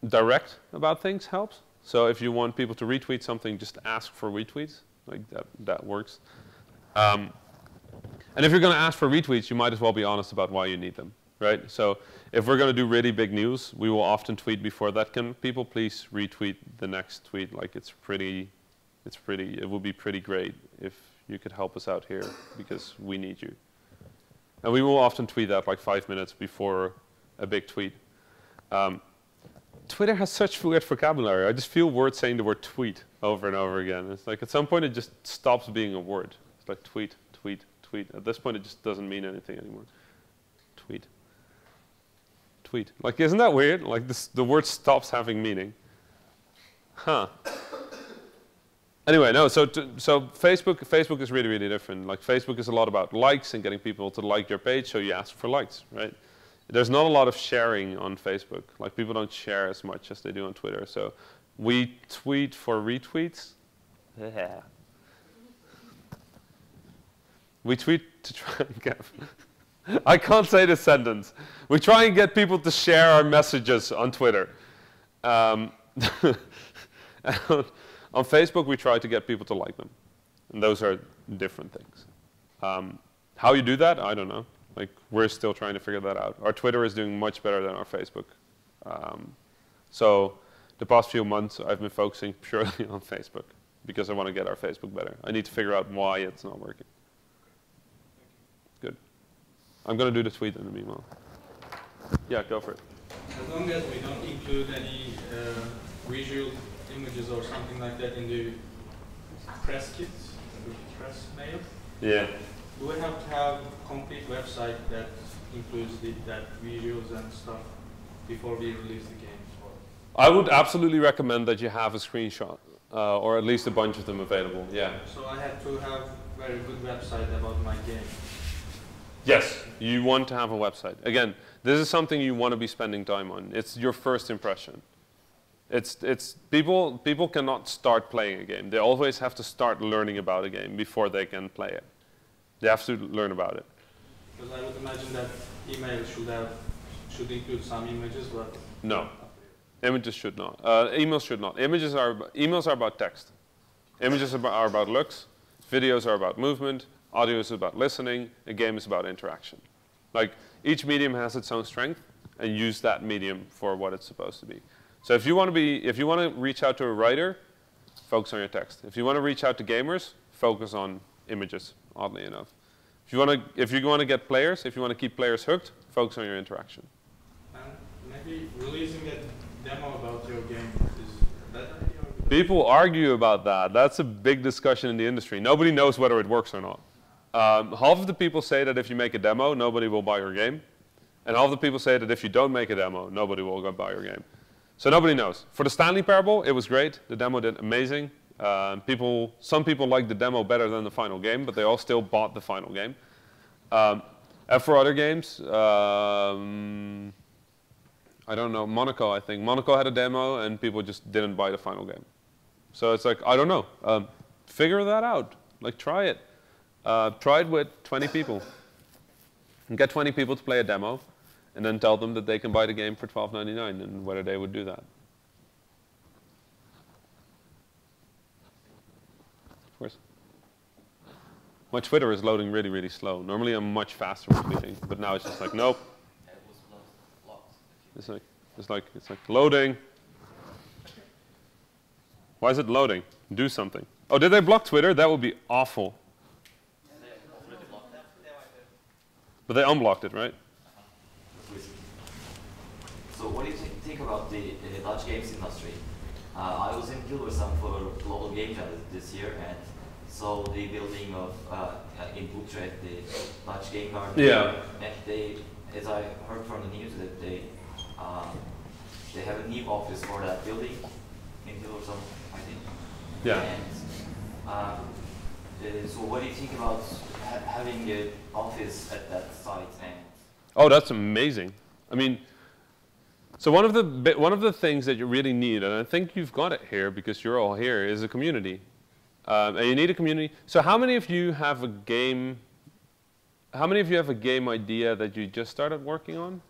direct about things helps. So if you want people to retweet something, just ask for retweets. Like, that works. And if you're going to ask for retweets, you might as well be honest about why you need them, right? So if we're going to do really big news, we will often tweet before that. Can people please retweet the next tweet? Like, it would be pretty great if you could help us out here because we need you. And we will often tweet that like 5 minutes before a big tweet. Twitter has such weird vocabulary. I just feel weird saying the word tweet over and over again. It's like at some point it just stops being a word. It's like tweet, tweet, tweet. At this point it just doesn't mean anything anymore. Tweet. Tweet. Like, isn't that weird? Like, the word stops having meaning. Huh. Anyway, no, so Facebook is really, really different. Like, Facebook is a lot about likes and getting people to like your page, so you ask for likes, right? There's not a lot of sharing on Facebook. Like, people don't share as much as they do on Twitter. So we tweet for retweets. Yeah. We tweet to try and get... I can't say this sentence. We try and get people to share our messages on Twitter. On Facebook, we try to get people to like them. And those are different things. How you do that, I don't know. Like, we're still trying to figure that out. Our Twitter is doing much better than our Facebook. So the past few months, I've been focusing purely on Facebook because I want to get our Facebook better. I need to figure out why it's not working. Good. I'm going to do the tweet in the meanwhile. Yeah, go for it. As long as we don't include any visual images or something like that in the press kit, the press mail. Yeah. Do we have to have a complete website that includes that visuals and stuff before we release the game? I would absolutely recommend that you have a screenshot, or at least a bunch of them available. Yeah. So I have to have a very good website about my game. Yes, you want to have a website. Again, this is something you want to be spending time on. It's your first impression. People cannot start playing a game. They always have to start learning about a game before they can play it. They have to learn about it. Because I would imagine that email should include some images, but no, images should not. Emails should not. Emails are about text. Images are about looks. Videos are about movement. Audio is about listening. A game is about interaction. Like, each medium has its own strength, and use that medium for what it's supposed to be. So if you want to reach out to a writer, focus on your text. If you want to reach out to gamers, focus on images. Oddly enough, if you want to get players, if you want to keep players hooked, focus on your interaction. And maybe releasing a demo about your game is better. People argue about that. That's a big discussion in the industry. Nobody knows whether it works or not. Half of the people say that if you make a demo, nobody will buy your game, and half of the people say that if you don't make a demo, nobody will go buy your game. So nobody knows. For the Stanley Parable, it was great. The demo did amazing. Some people liked the demo better than the final game, but they all still bought the final game. And for other games, I don't know, Monaco, I think. Monaco had a demo, and people just didn't buy the final game. So it's like, I don't know. Figure that out. Like, try it. Try it with 20 people. And get 20 people to play a demo, and then tell them that they can buy the game for $12.99 and whether they would do that. Of course. My Twitter is loading really, really slow. Normally I'm much faster with tweeting, but now it's just like, nope. It's like loading. Why is it loading? Do something. Oh, did they block Twitter? That would be awful. But they unblocked it, right? So what do you think about the Dutch games industry? I was in Gilversum for Global Game Jam this year, and So the building of in Utrecht, the Dutch game garden. Yeah. And they, as I heard from the news, that they have a new office for that building in Hilversum, I think. Yeah. And so, what do you think about having an office at that site? And oh, that's amazing. I mean, so one of the things that you really need, and I think you've got it here because you're all here, is a community. And you need a community. So how many of you have a game? How many of you have a game idea that you just started working on?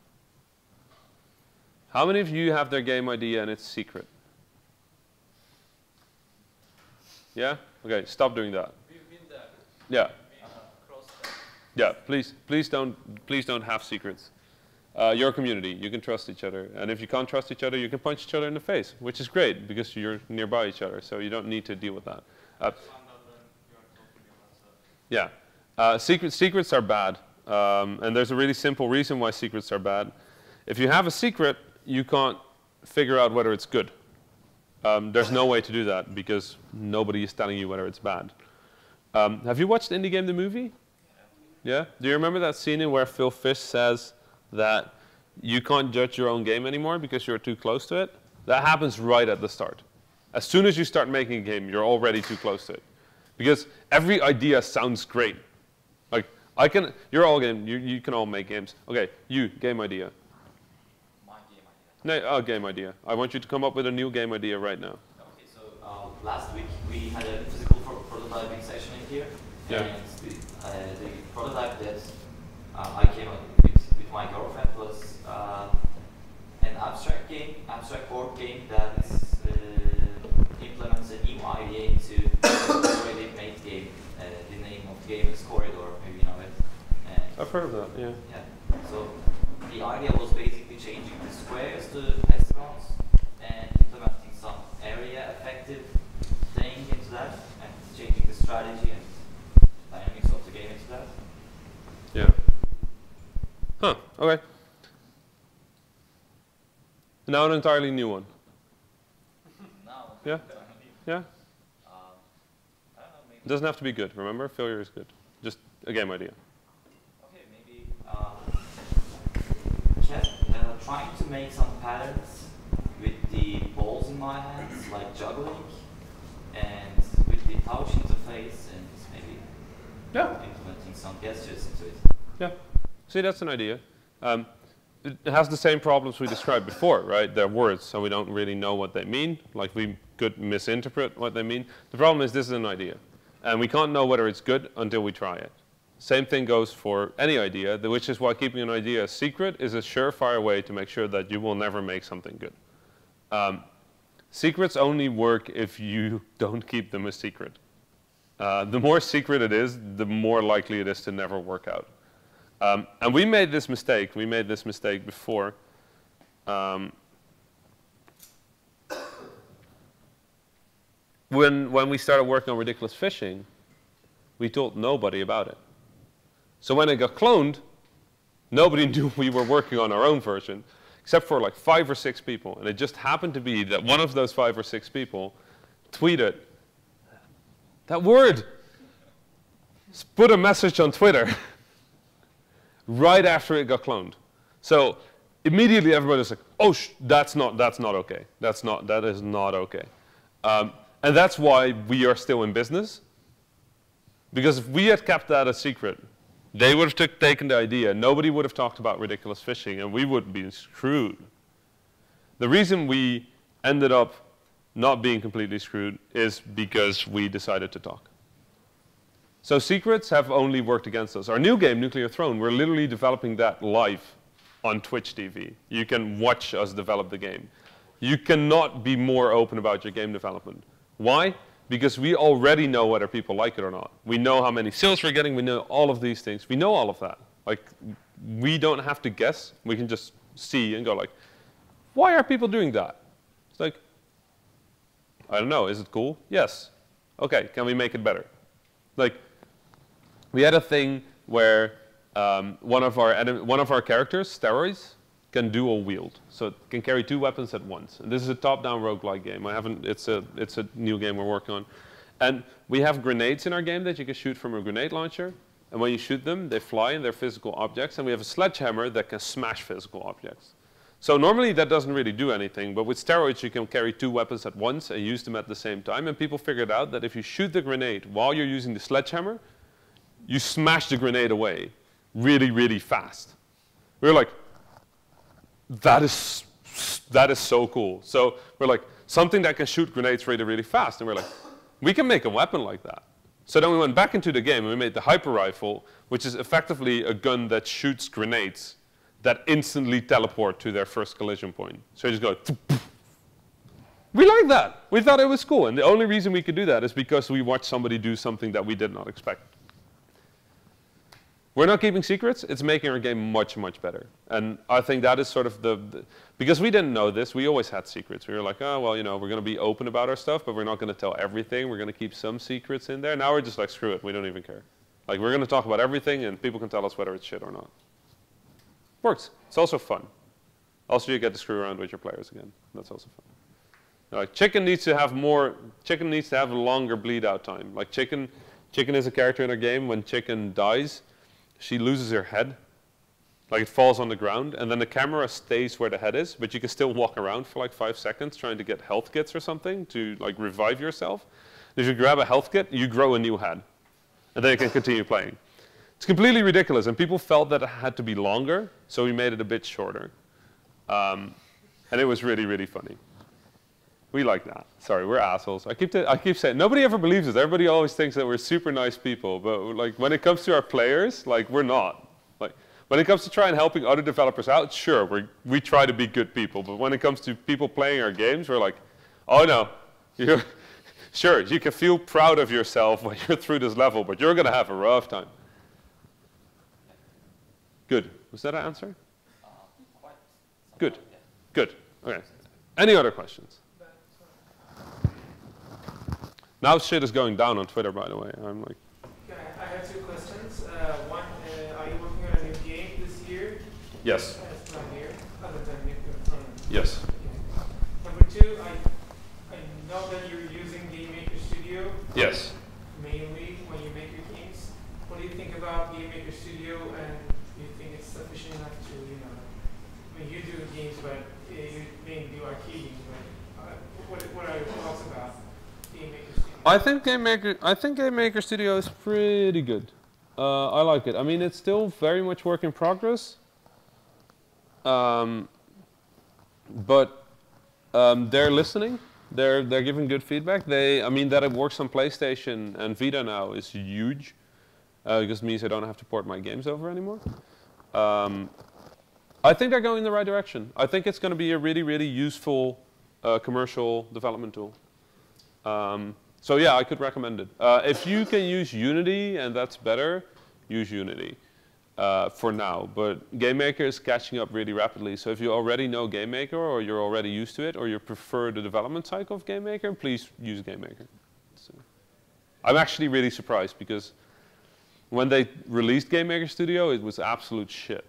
How many of you have their game idea and it's secret? Yeah? Okay, stop doing that. Yeah. Yeah, please don't have secrets. You're a community, you can trust each other. And if you can't trust each other, you can punch each other in the face, which is great because you're nearby each other, so you don't need to deal with that. Yeah. Secrets are bad. And there's a really simple reason why secrets are bad. If you have a secret, you can't figure out whether it's good. There's no way to do that because nobody is telling you whether it's bad. Have you watched Indie Game the movie? Yeah? Do you remember that scene in where Phil Fish says that you can't judge your own game anymore because you're too close to it? That happens right at the start. As soon as you start making a game, you're already too close to it. Because every idea sounds great. Like, you're all game, you can all make games. Okay, game idea. My game idea. No, game idea. I want you to come up with a new game idea right now. Okay, so last week we had a physical prototyping session in here. Yeah. And the prototype that I came up with my girlfriend was an abstract board game that implements a new idea into already made game. The name of the game is Corridor, maybe you know it. And I've heard of that, yeah. Yeah. So the idea was basically changing the squares to hexagons and implementing some area effective thing into that and changing the strategy and dynamics of the game into that. Yeah. Huh, okay. Now an entirely new one. Yeah? Yeah? It doesn't have to be good, remember? Failure is good. Just a game idea. Okay, maybe trying to make some patterns with the balls in my hands, like juggling, and with the touch interface, and maybe implementing some gestures into it. Yeah. See, that's an idea. It has the same problems we described before, right? They're words, so we don't really know what they mean. Like, we could misinterpret what they mean. The problem is this is an idea. And we can't know whether it's good until we try it. Same thing goes for any idea, which is why keeping an idea a secret is a surefire way to make sure that you will never make something good. Secrets only work if you don't keep them a secret. The more secret it is, the more likely it is to never work out. And we made this mistake. We made this mistake before. When we started working on Ridiculous Fishing, we told nobody about it. So when it got cloned, nobody knew we were working on our own version, except for like 5 or 6 people. And it just happened to be that one of those 5 or 6 people tweeted that word, put a message on Twitter right after it got cloned. So immediately everybody was like, oh, that's not okay. That is not okay. And that's why we are still in business. Because if we had kept that a secret, they would have taken the idea, nobody would have talked about Ridiculous Fishing, and we would be screwed. The reason we ended up not being completely screwed is because we decided to talk. So secrets have only worked against us. Our new game, Nuclear Throne, we're literally developing that live on Twitch TV. You can watch us develop the game. You cannot be more open about your game development. Why? Because we already know whether people like it or not. We know how many sales we're getting. We know all of these things. We know all of that. Like, we don't have to guess. We can just see and go like, why are people doing that? It's like, I don't know. Is it cool? Yes. Okay, can we make it better? Like, we had a thing where one of our characters, Steroids, can dual wield. So it can carry 2 weapons at once. And this is a top-down roguelike game. It's a new game we're working on. And we have grenades in our game that you can shoot from a grenade launcher. And when you shoot them, they fly and they're physical objects. And we have a sledgehammer that can smash physical objects. So normally that doesn't really do anything. But with steroids, you can carry 2 weapons at once and use them at the same time. And people figured out that if you shoot the grenade while you're using the sledgehammer, you smash the grenade away really, really fast. We were like, that is so cool. So we're like, something that can shoot grenades really, really fast. And we're like, we can make a weapon like that. So then we went back into the game and we made the hyper rifle, which is effectively a gun that shoots grenades that instantly teleport to their first collision point. So you just go, we like that. We thought it was cool. And the only reason we could do that is because we watched somebody do something that we did not expect. We're not keeping secrets. It's making our game much, much better. And I think that is sort of because we didn't know this, we always had secrets. We were like, oh, well, you know, we're going to be open about our stuff, but we're not going to tell everything. We're going to keep some secrets in there. Now we're just like, screw it. We don't even care. Like, we're going to talk about everything, and people can tell us whether it's shit or not. Works. It's also fun. Also, you get to screw around with your players again. That's also fun. Like, Chicken needs to have a longer bleed out time. Like, Chicken is a character in a game. When Chicken dies, she loses her head. Like, it falls on the ground, and then the camera stays where the head is, but you can still walk around for like 5 seconds trying to get health kits or something to like revive yourself. If you grab a health kit, you grow a new head, and then you can continue playing. It's completely ridiculous, and people felt that it had to be longer, so we made it a bit shorter. And it was really, really funny. We like that. Sorry, we're assholes. I keep saying, nobody ever believes us. Everybody always thinks that we're super nice people, but like when it comes to our players, like we're not. Like when it comes to trying helping other developers out, sure, we try to be good people, but when it comes to people playing our games, we're like, oh no, sure, you can feel proud of yourself when you're through this level, but you're gonna have a rough time. Good. Was that an answer? Good. Good. Okay. Any other questions? Now shit is going down on Twitter, by the way. I'm like. I have 2 questions. One, are you working on a new game this year? Yes. Other than yes. Number 2, I know that you're using Game Maker Studio. Yes. Mainly when you make your games. What do you think about Game Maker Studio, and do you think it's sufficient enough to, you know, I mean, you do games, but you mainly do arcade games, but what are your thoughts about Game Maker Studio? I think Game Maker Studio is pretty good. I like it. I mean, it's still very much work in progress. But they're listening. They're giving good feedback. I mean, that it works on PlayStation and Vita now is huge. Because it means I don't have to port my games over anymore. I think they're going in the right direction. I think it's going to be a really, really useful commercial development tool. So yeah, I could recommend it. If you can use Unity and that's better, use Unity for now. But GameMaker is catching up really rapidly. So if you already know GameMaker or you're already used to it or you prefer the development cycle of GameMaker, please use GameMaker. So I'm actually really surprised because when they released GameMaker Studio, it was absolute shit.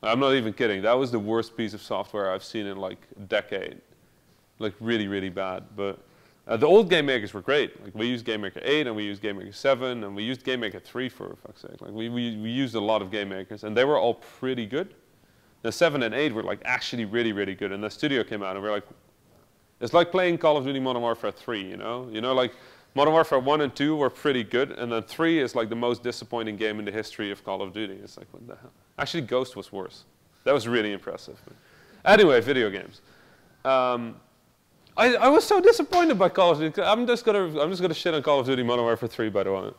I'm not even kidding. That was the worst piece of software I've seen in like a decade. Like really, really bad. But the old Game Makers were great. Like we used Game Maker 8 and we used Game Maker 7 and we used Game Maker 3 for fuck's sake. Like we used a lot of Game Makers and they were all pretty good. The 7 and 8 were like actually really, really good. And the Studio came out and we're like, it's like playing Call of Duty Modern Warfare 3, you know? You know, like Modern Warfare 1 and 2 were pretty good and then 3 is like the most disappointing game in the history of Call of Duty. It's like, what the hell? Actually, Ghost was worse. That was really impressive. Anyway, video games. I was so disappointed by Call of Duty. I'm just gonna shit on Call of Duty Modern Warfare 3, by the way.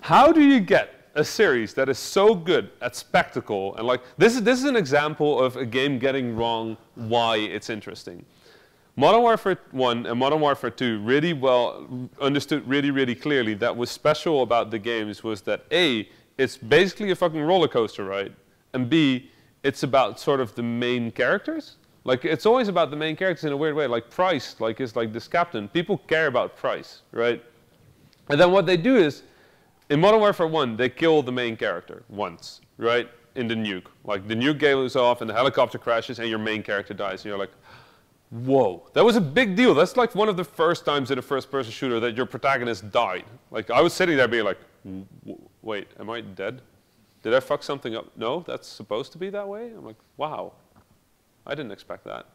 How do you get a series that is so good at spectacle and like this is an example of a game getting wrong why it's interesting. Modern Warfare 1 and Modern Warfare 2 really well understood really, really clearly that was special about the games was that A, it's basically a fucking roller coaster ride, and B, it's about sort of the main characters. Like, it's always about the main characters in a weird way. Like, Price, like, is like this captain. People care about Price, right? And then what they do is, in Modern Warfare 1, they kill the main character once, right? In the nuke. Like, the nuke goes off and the helicopter crashes and your main character dies. And you're like, whoa, that was a big deal. That's like one of the first times in a first-person shooter that your protagonist died. Like, I was sitting there being like, wait, am I dead? Did I fuck something up? No, that's supposed to be that way? I'm like, wow, I didn't expect that.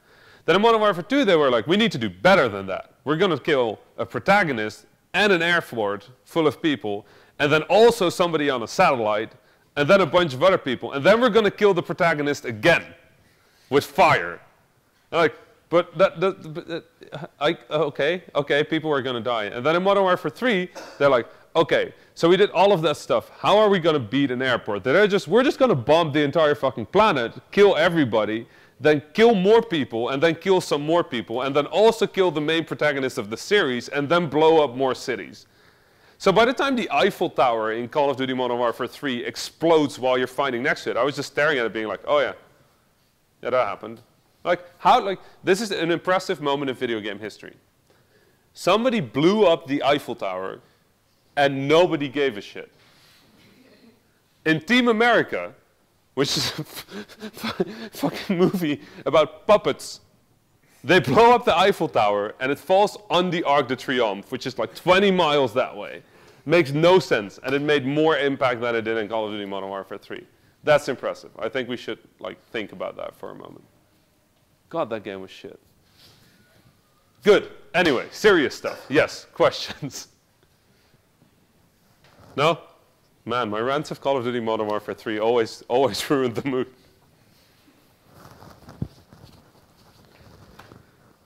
Then in Modern Warfare 2, they were like, we need to do better than that. We're going to kill a protagonist and an airport full of people, and then also somebody on a satellite, and then a bunch of other people, and then we're going to kill the protagonist again with fire. Like, but okay, people are going to die. And then in Modern Warfare 3, they're like, okay, so we did all of that stuff. How are we going to beat an airport? We're just going to bomb the entire fucking planet, kill everybody, then kill more people, and then kill some more people, and then also kill the main protagonist of the series, and then blow up more cities. So by the time the Eiffel Tower in Call of Duty Modern Warfare 3 explodes while you're fighting next to it, I was just staring at it being like, oh yeah, that happened. Like, this is an impressive moment in video game history. Somebody blew up the Eiffel Tower, and nobody gave a shit. In Team America, which is a fucking movie about puppets, they blow up the Eiffel Tower, and it falls on the Arc de Triomphe, which is like 20 miles that way. Makes no sense, and it made more impact than it did in Call of Duty Modern Warfare 3. That's impressive. I think we should think about that for a moment. God, that game was shit. Good. Anyway, serious stuff. Yes, questions? No? Man, my rants of Call of Duty Modern Warfare 3 always ruined the mood.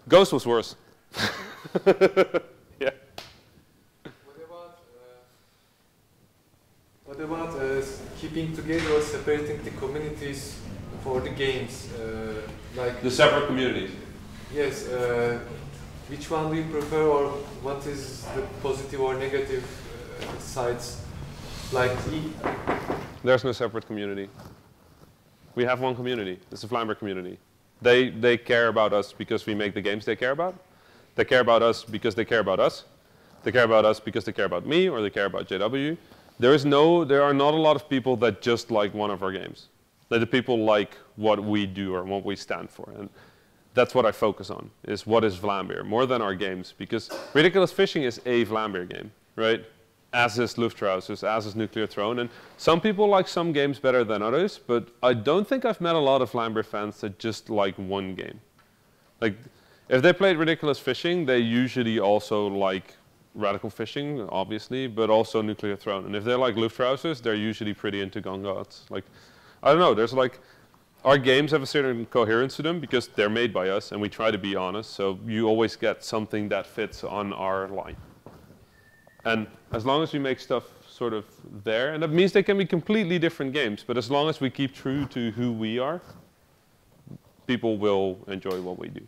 Ghost was worse. Yeah. What about keeping together or separating the communities for the games? Like the separate communities? Yes. Which one do you prefer, or what is the positive or negative sides? There's no separate community. We have one community. It's the Vlambeer community. They care about us because we make the games they care about. They care about us because they care about us. They care about us because they care about me, or they care about JW. There are not a lot of people that just like one of our games. The people like what we do or what we stand for. And that's what I focus on, is what is Vlambeer, more than our games. Because Ridiculous Fishing is a Vlambeer game, right? As is Luftrausers, as is Nuclear Throne. And some people like some games better than others, but I don't think I've met a lot of Vlambeer fans that just like one game. Like, if they played Ridiculous Fishing, they usually also like Radical Fishing, obviously, but also Nuclear Throne. And if they like Luftrausers, they're usually pretty into Gun Gods. Like, I don't know, there's our games have a certain coherence to them because they're made by us and we try to be honest, so you always get something that fits on our line. And as long as we make stuff sort of there, and that means they can be completely different games, but as long as we keep true to who we are, people will enjoy what we do.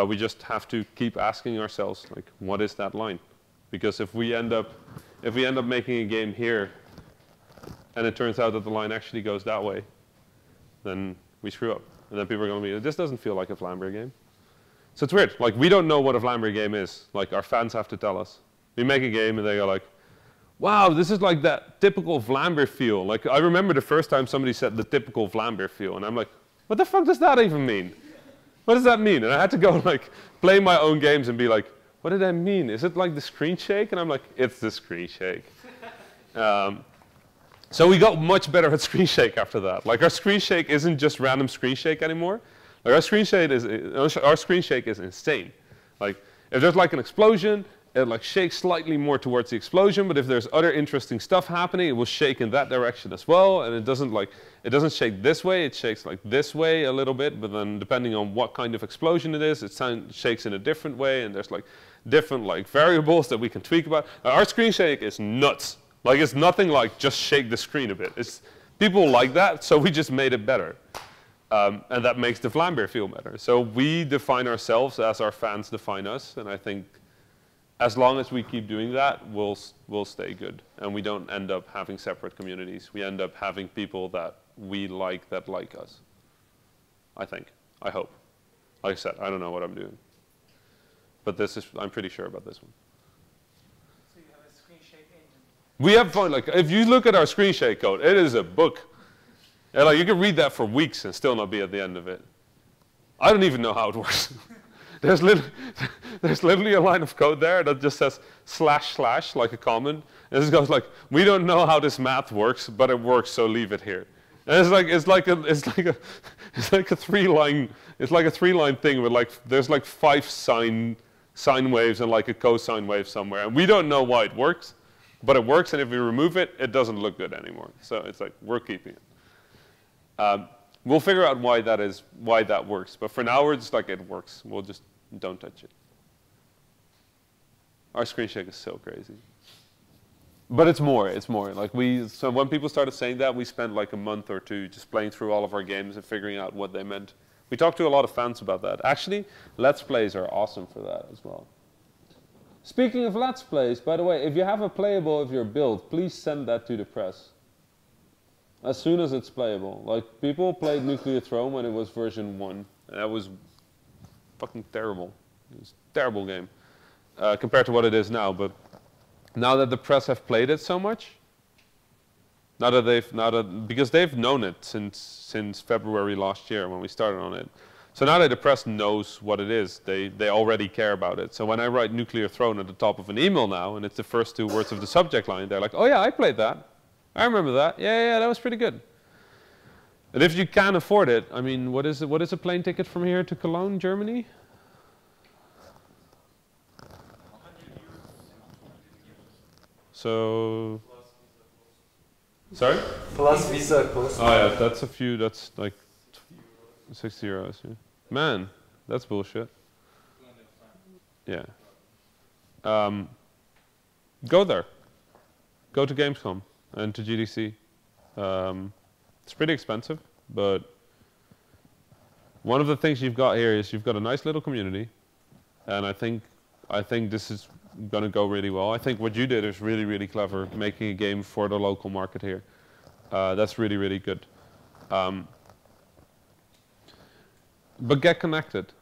We just have to keep asking ourselves, what is that line? Because if we end up making a game here, and it turns out that the line actually goes that way, then we screw up. And then people are going to be, this doesn't feel like a Vlambeer game. So it's weird. We don't know what a Vlambeer game is. Our fans have to tell us. We make a game and they go wow, this is like that typical Vlambeer feel. I remember the first time somebody said the typical Vlambeer feel, and I'm like, what the fuck does that even mean? What does that mean? And I had to go play my own games and be like, what did that mean? Is it like the screen shake? And I'm like, it's the screen shake. So we got much better at screen shake after that. Our screen shake isn't just random screen shake anymore. Our screen shake is insane. If there's an explosion, it shakes slightly more towards the explosion, but if there's other interesting stuff happening, it will shake in that direction as well. And it doesn't shake this way, it shakes this way a little bit, but then depending on what kind of explosion it is, it shakes in a different way, and there's different variables that we can tweak about. Our screen shake is nuts. It's nothing like just shake the screen a bit. People like that, so we just made it better. And that makes the Vlambeer feel better. So we define ourselves as our fans define us, and I think as long as we keep doing that, we'll stay good. And we don't end up having separate communities. We end up having people that we like us. I think. I hope. Like I said, I don't know what I'm doing. But I'm pretty sure about this one. So you have a screen shake engine? We have fun. If you look at our screen shake code, it is a book. And you can read that for weeks and still not be at the end of it. I don't even know how it works. there's literally a line of code there that just says // like a comment. And this goes like, we don't know how this math works, but it works, so leave it here. And it's like a three-line thing with like there's like 5 sine waves and like a cosine wave somewhere, and we don't know why it works, but it works. And if we remove it, it doesn't look good anymore. So it's like we're keeping it. We'll figure out why that works. But for now, we're just like it works. We'll just don't touch it. Our screen shake is so crazy. But it's more. Like so when people started saying that, we spent like a month or 2 just playing through all of our games and figuring out what they meant. We talked to a lot of fans about that. Actually, Let's Plays are awesome for that as well. Speaking of Let's Plays, by the way, if you have a playable of your build, please send that to the press. As soon as it's playable. Like, people played Nuclear Throne when it was version 1. And that was fucking terrible. It was a terrible game. Compared to what it is now, but now that the press have played it so much, because they've known it since February last year when we started on it. So now that the press knows what it is, they already care about it. So when I write Nuclear Throne at the top of an email now, and it's the first 2 words of the subject line, they're like, oh yeah, I played that. I remember that. Yeah, that was pretty good. And if you can afford it, I mean, what is a plane ticket from here to Cologne, Germany? So, sorry? Plus visa cost. Oh yeah, that's like 60 euros. Yeah. Man, that's bullshit. Yeah. Go there. Go to Gamescom and to GDC. It's pretty expensive, but one of the things you've got here is you've got a nice little community, and I think this is going to go really well. I think what you did is really, really clever, making a game for the local market here. That's really, really good. But get connected,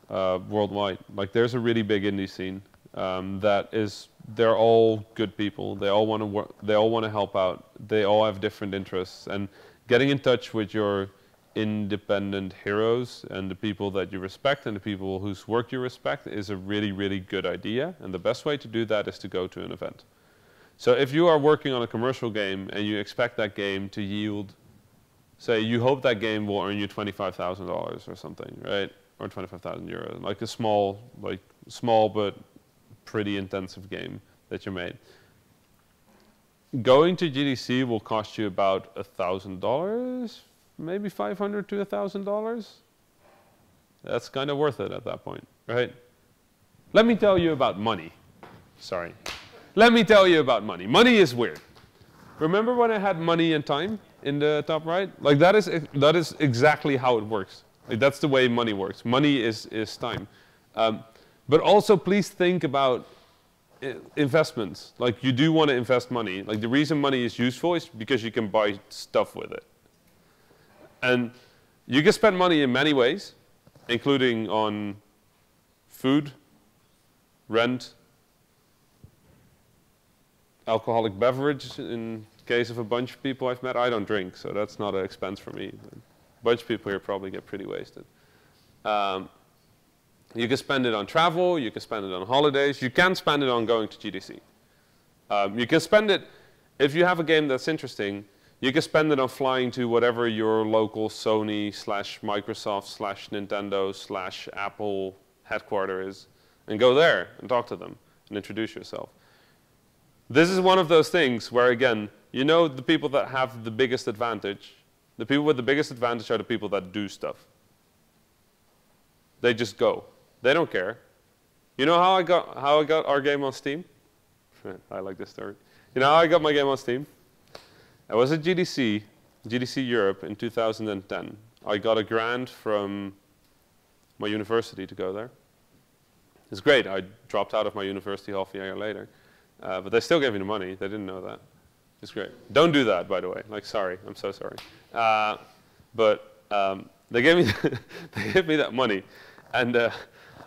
worldwide. Like, there's a really big indie scene they're all good people. They all want to work. They all want to help out. They all have different interests, and getting in touch with your independent heroes and the people that you respect and the people whose work you respect is a really, really good idea. And the best way to do that is to go to an event. So if you are working on a commercial game and you expect that game to yield, say you hope that game will earn you $25,000 or something, right? Or 25,000 euros, like a small but pretty intensive game that you made. Going to GDC will cost you about $1,000, maybe $500 to $1,000. That's kind of worth it at that point, right? Let me tell you about money. Sorry. Let me tell you about money. Money is weird. Remember when I had money and time in the top right? Like that is exactly how it works. Like that's the way money works. Money is time. But also please think about investments. Like you do want to invest money. Like the reason money is useful is because you can buy stuff with it. And you can spend money in many ways, including on food, rent, alcoholic beverage in case of a bunch of people I've met. I don't drink, so that's not an expense for me. But a bunch of people here probably get pretty wasted. You can spend it on travel, you can spend it on holidays, you can spend it on going to GDC. You can spend it, if you have a game that's interesting, you can spend it on flying to whatever your local Sony / Microsoft / Nintendo / Apple headquarters is, and go there and talk to them and introduce yourself. This is one of those things where, again, you know the people that have the biggest advantage. The people with the biggest advantage are the people that do stuff. They just go. They don't care. You know how I got our game on Steam? I like this story. You know how I got my game on Steam? I was at GDC Europe in 2010. I got a grant from my university to go there. It's great. I dropped out of my university half a year later. But they still gave me the money. They didn't know that. It's great. Don't do that, by the way. Like, sorry. I'm so sorry. They gave me that money. And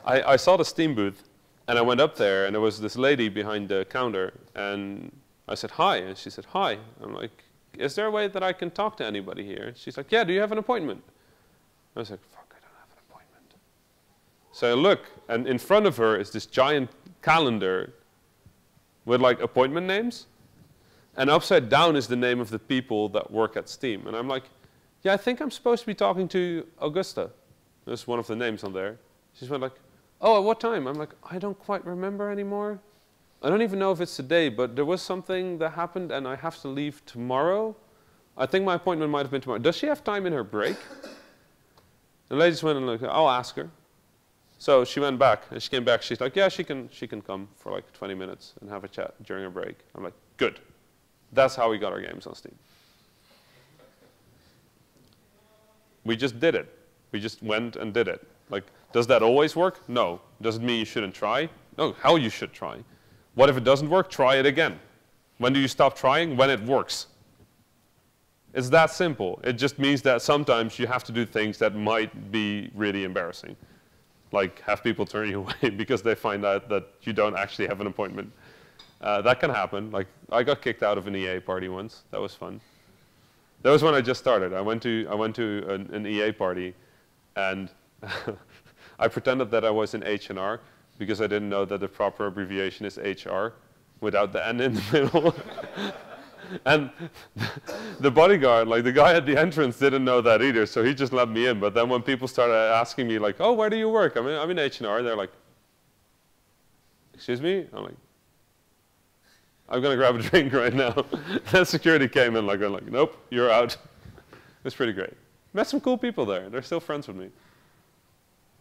I saw the Steam booth. And I went up there. And there was this lady behind the counter. And I said, hi. And she said, hi. I'm like, is there a way that I can talk to anybody here? She's like, yeah, do you have an appointment? I was like, fuck, I don't have an appointment. So I look, and in front of her is this giant calendar with like appointment names. And upside down is the name of the people that work at Steam. And I'm like, yeah, I think I'm supposed to be talking to Augusta. There's one of the names on there. She's went like, oh, at what time? I'm like, I don't quite remember anymore. I don't even know if it's today, but there was something that happened and I have to leave tomorrow. I think my appointment might have been tomorrow. Does she have time in her break? The lady just went and like, I'll ask her. So she went back and she came back. She's like, yeah, she can come for like 20 minutes and have a chat during her break. I'm like, good. That's how we got our games on Steam. We just did it. We just went and did it. Like, does that always work? No. Does it mean you shouldn't try? No, hell you should try. What if it doesn't work? Try it again. When do you stop trying? When it works. It's that simple. It just means that sometimes you have to do things that might be really embarrassing. Like have people turn you away because they find out that you don't actually have an appointment. That can happen. Like I got kicked out of an EA party once. That was fun. That was when I just started. I went to an EA party, and I pretended that I was in H&R because I didn't know that the proper abbreviation is HR without the N in the middle. And the bodyguard, like the guy at the entrance, didn't know that either, so he just let me in. But then when people started asking me, like, "Oh, where do you work?" I'm in H&R. They're like, "Excuse me?" I'm like, "I'm gonna grab a drink right now." Then security came in, like, "Nope, you're out." It's pretty great. Met some cool people there. They're still friends with me.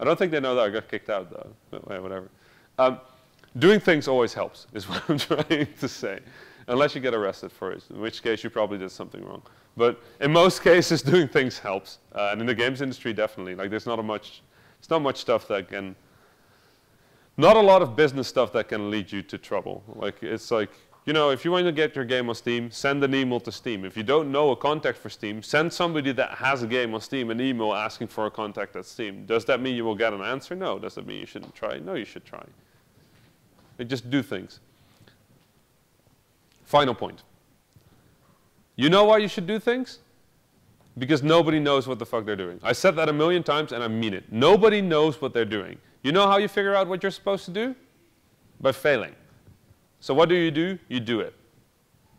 I don't think they know that I got kicked out though. But yeah, whatever. Doing things always helps, is what I'm trying to say. Unless you get arrested for it, in which case you probably did something wrong. But in most cases, doing things helps. And in the games industry, definitely. Like there's not much stuff that can, not a lot of business stuff that can lead you to trouble. Like it's like, you know, if you want to get your game on Steam, send an email to Steam. If you don't know a contact for Steam, send somebody that has a game on Steam an email asking for a contact at Steam. Does that mean you will get an answer? No. Does that mean you shouldn't try? No, you should try. Like, just do things. Final point. You know why you should do things? Because nobody knows what the fuck they're doing. I said that a million times and I mean it. Nobody knows what they're doing. You know how you figure out what you're supposed to do? By failing. So what do? You do it.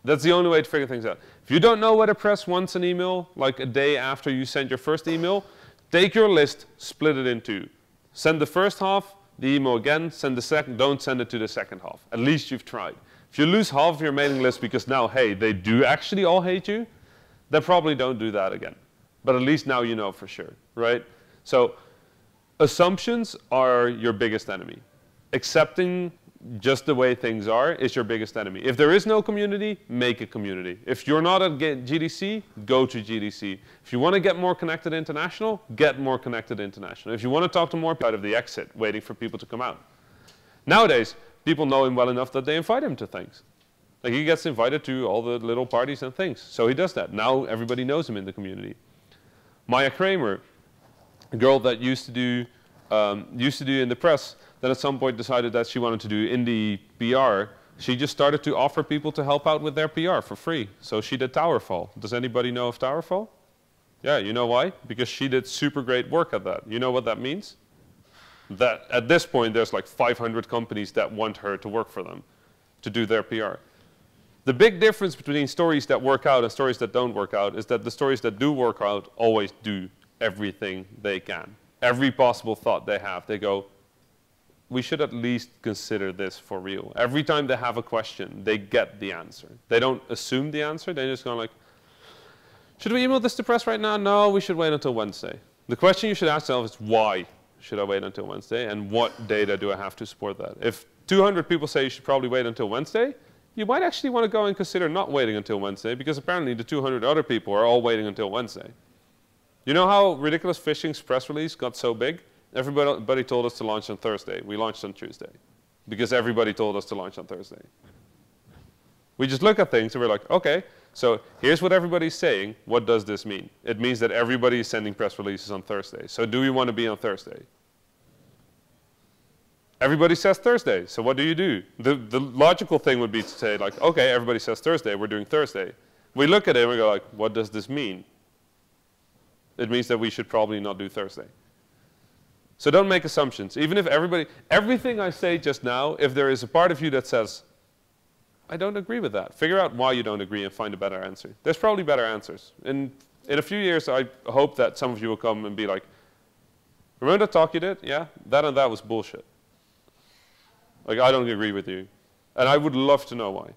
That's the only way to figure things out. If you don't know where to press once an email, like a day after you send your first email, take your list, split it in two. Send the first half, the email again, send the second, don't send it to the second half. At least you've tried. If you lose half of your mailing list because now, hey, they do actually all hate you, then probably don't do that again. But at least now you know for sure, right? So assumptions are your biggest enemy. Accepting just the way things are is your biggest enemy. If there is no community, make a community. If you're not at GDC, go to GDC. If you want to get more connected international, get more connected international. If you want to talk to more people out of the exit, waiting for people to come out. Nowadays, people know him well enough that they invite him to things. Like he gets invited to all the little parties and things. So he does that. Now everybody knows him in the community. Maya Kramer, a girl that used to do in the press, then at some point decided that she wanted to do indie PR. She just started to offer people to help out with their PR for free. So she did Towerfall. Does anybody know of Towerfall? Yeah, you know why? Because she did super great work at that. You know what that means? That at this point there's like 500 companies that want her to work for them to do their PR. The big difference between stories that work out and stories that don't work out is that the stories that do work out always do everything they can. Every possible thought they have, they go, we should at least consider this for real. Every time they have a question, they get the answer. They don't assume the answer, they just go like, should we email this to press right now? No, we should wait until Wednesday. The question you should ask yourself is why should I wait until Wednesday, and what data do I have to support that? If 200 people say you should probably wait until Wednesday, you might actually want to go and consider not waiting until Wednesday, because apparently the 200 other people are all waiting until Wednesday. You know how Ridiculous Fishing's press release got so big? Everybody told us to launch on Thursday. We launched on Tuesday, because everybody told us to launch on Thursday. We just look at things and we're like, okay, so here's what everybody's saying. What does this mean? It means that everybody is sending press releases on Thursday. So do we want to be on Thursday? Everybody says Thursday, so what do? The logical thing would be to say like, okay, everybody says Thursday, we're doing Thursday. We look at it and we go like, what does this mean? It means that we should probably not do Thursday. So don't make assumptions. Even if everything I say just now, if there is a part of you that says, I don't agree with that, figure out why you don't agree and find a better answer. There's probably better answers. In a few years, I hope that some of you will come and be like, remember that talk you did? Yeah, that and that was bullshit. Like, I don't agree with you. And I would love to know why.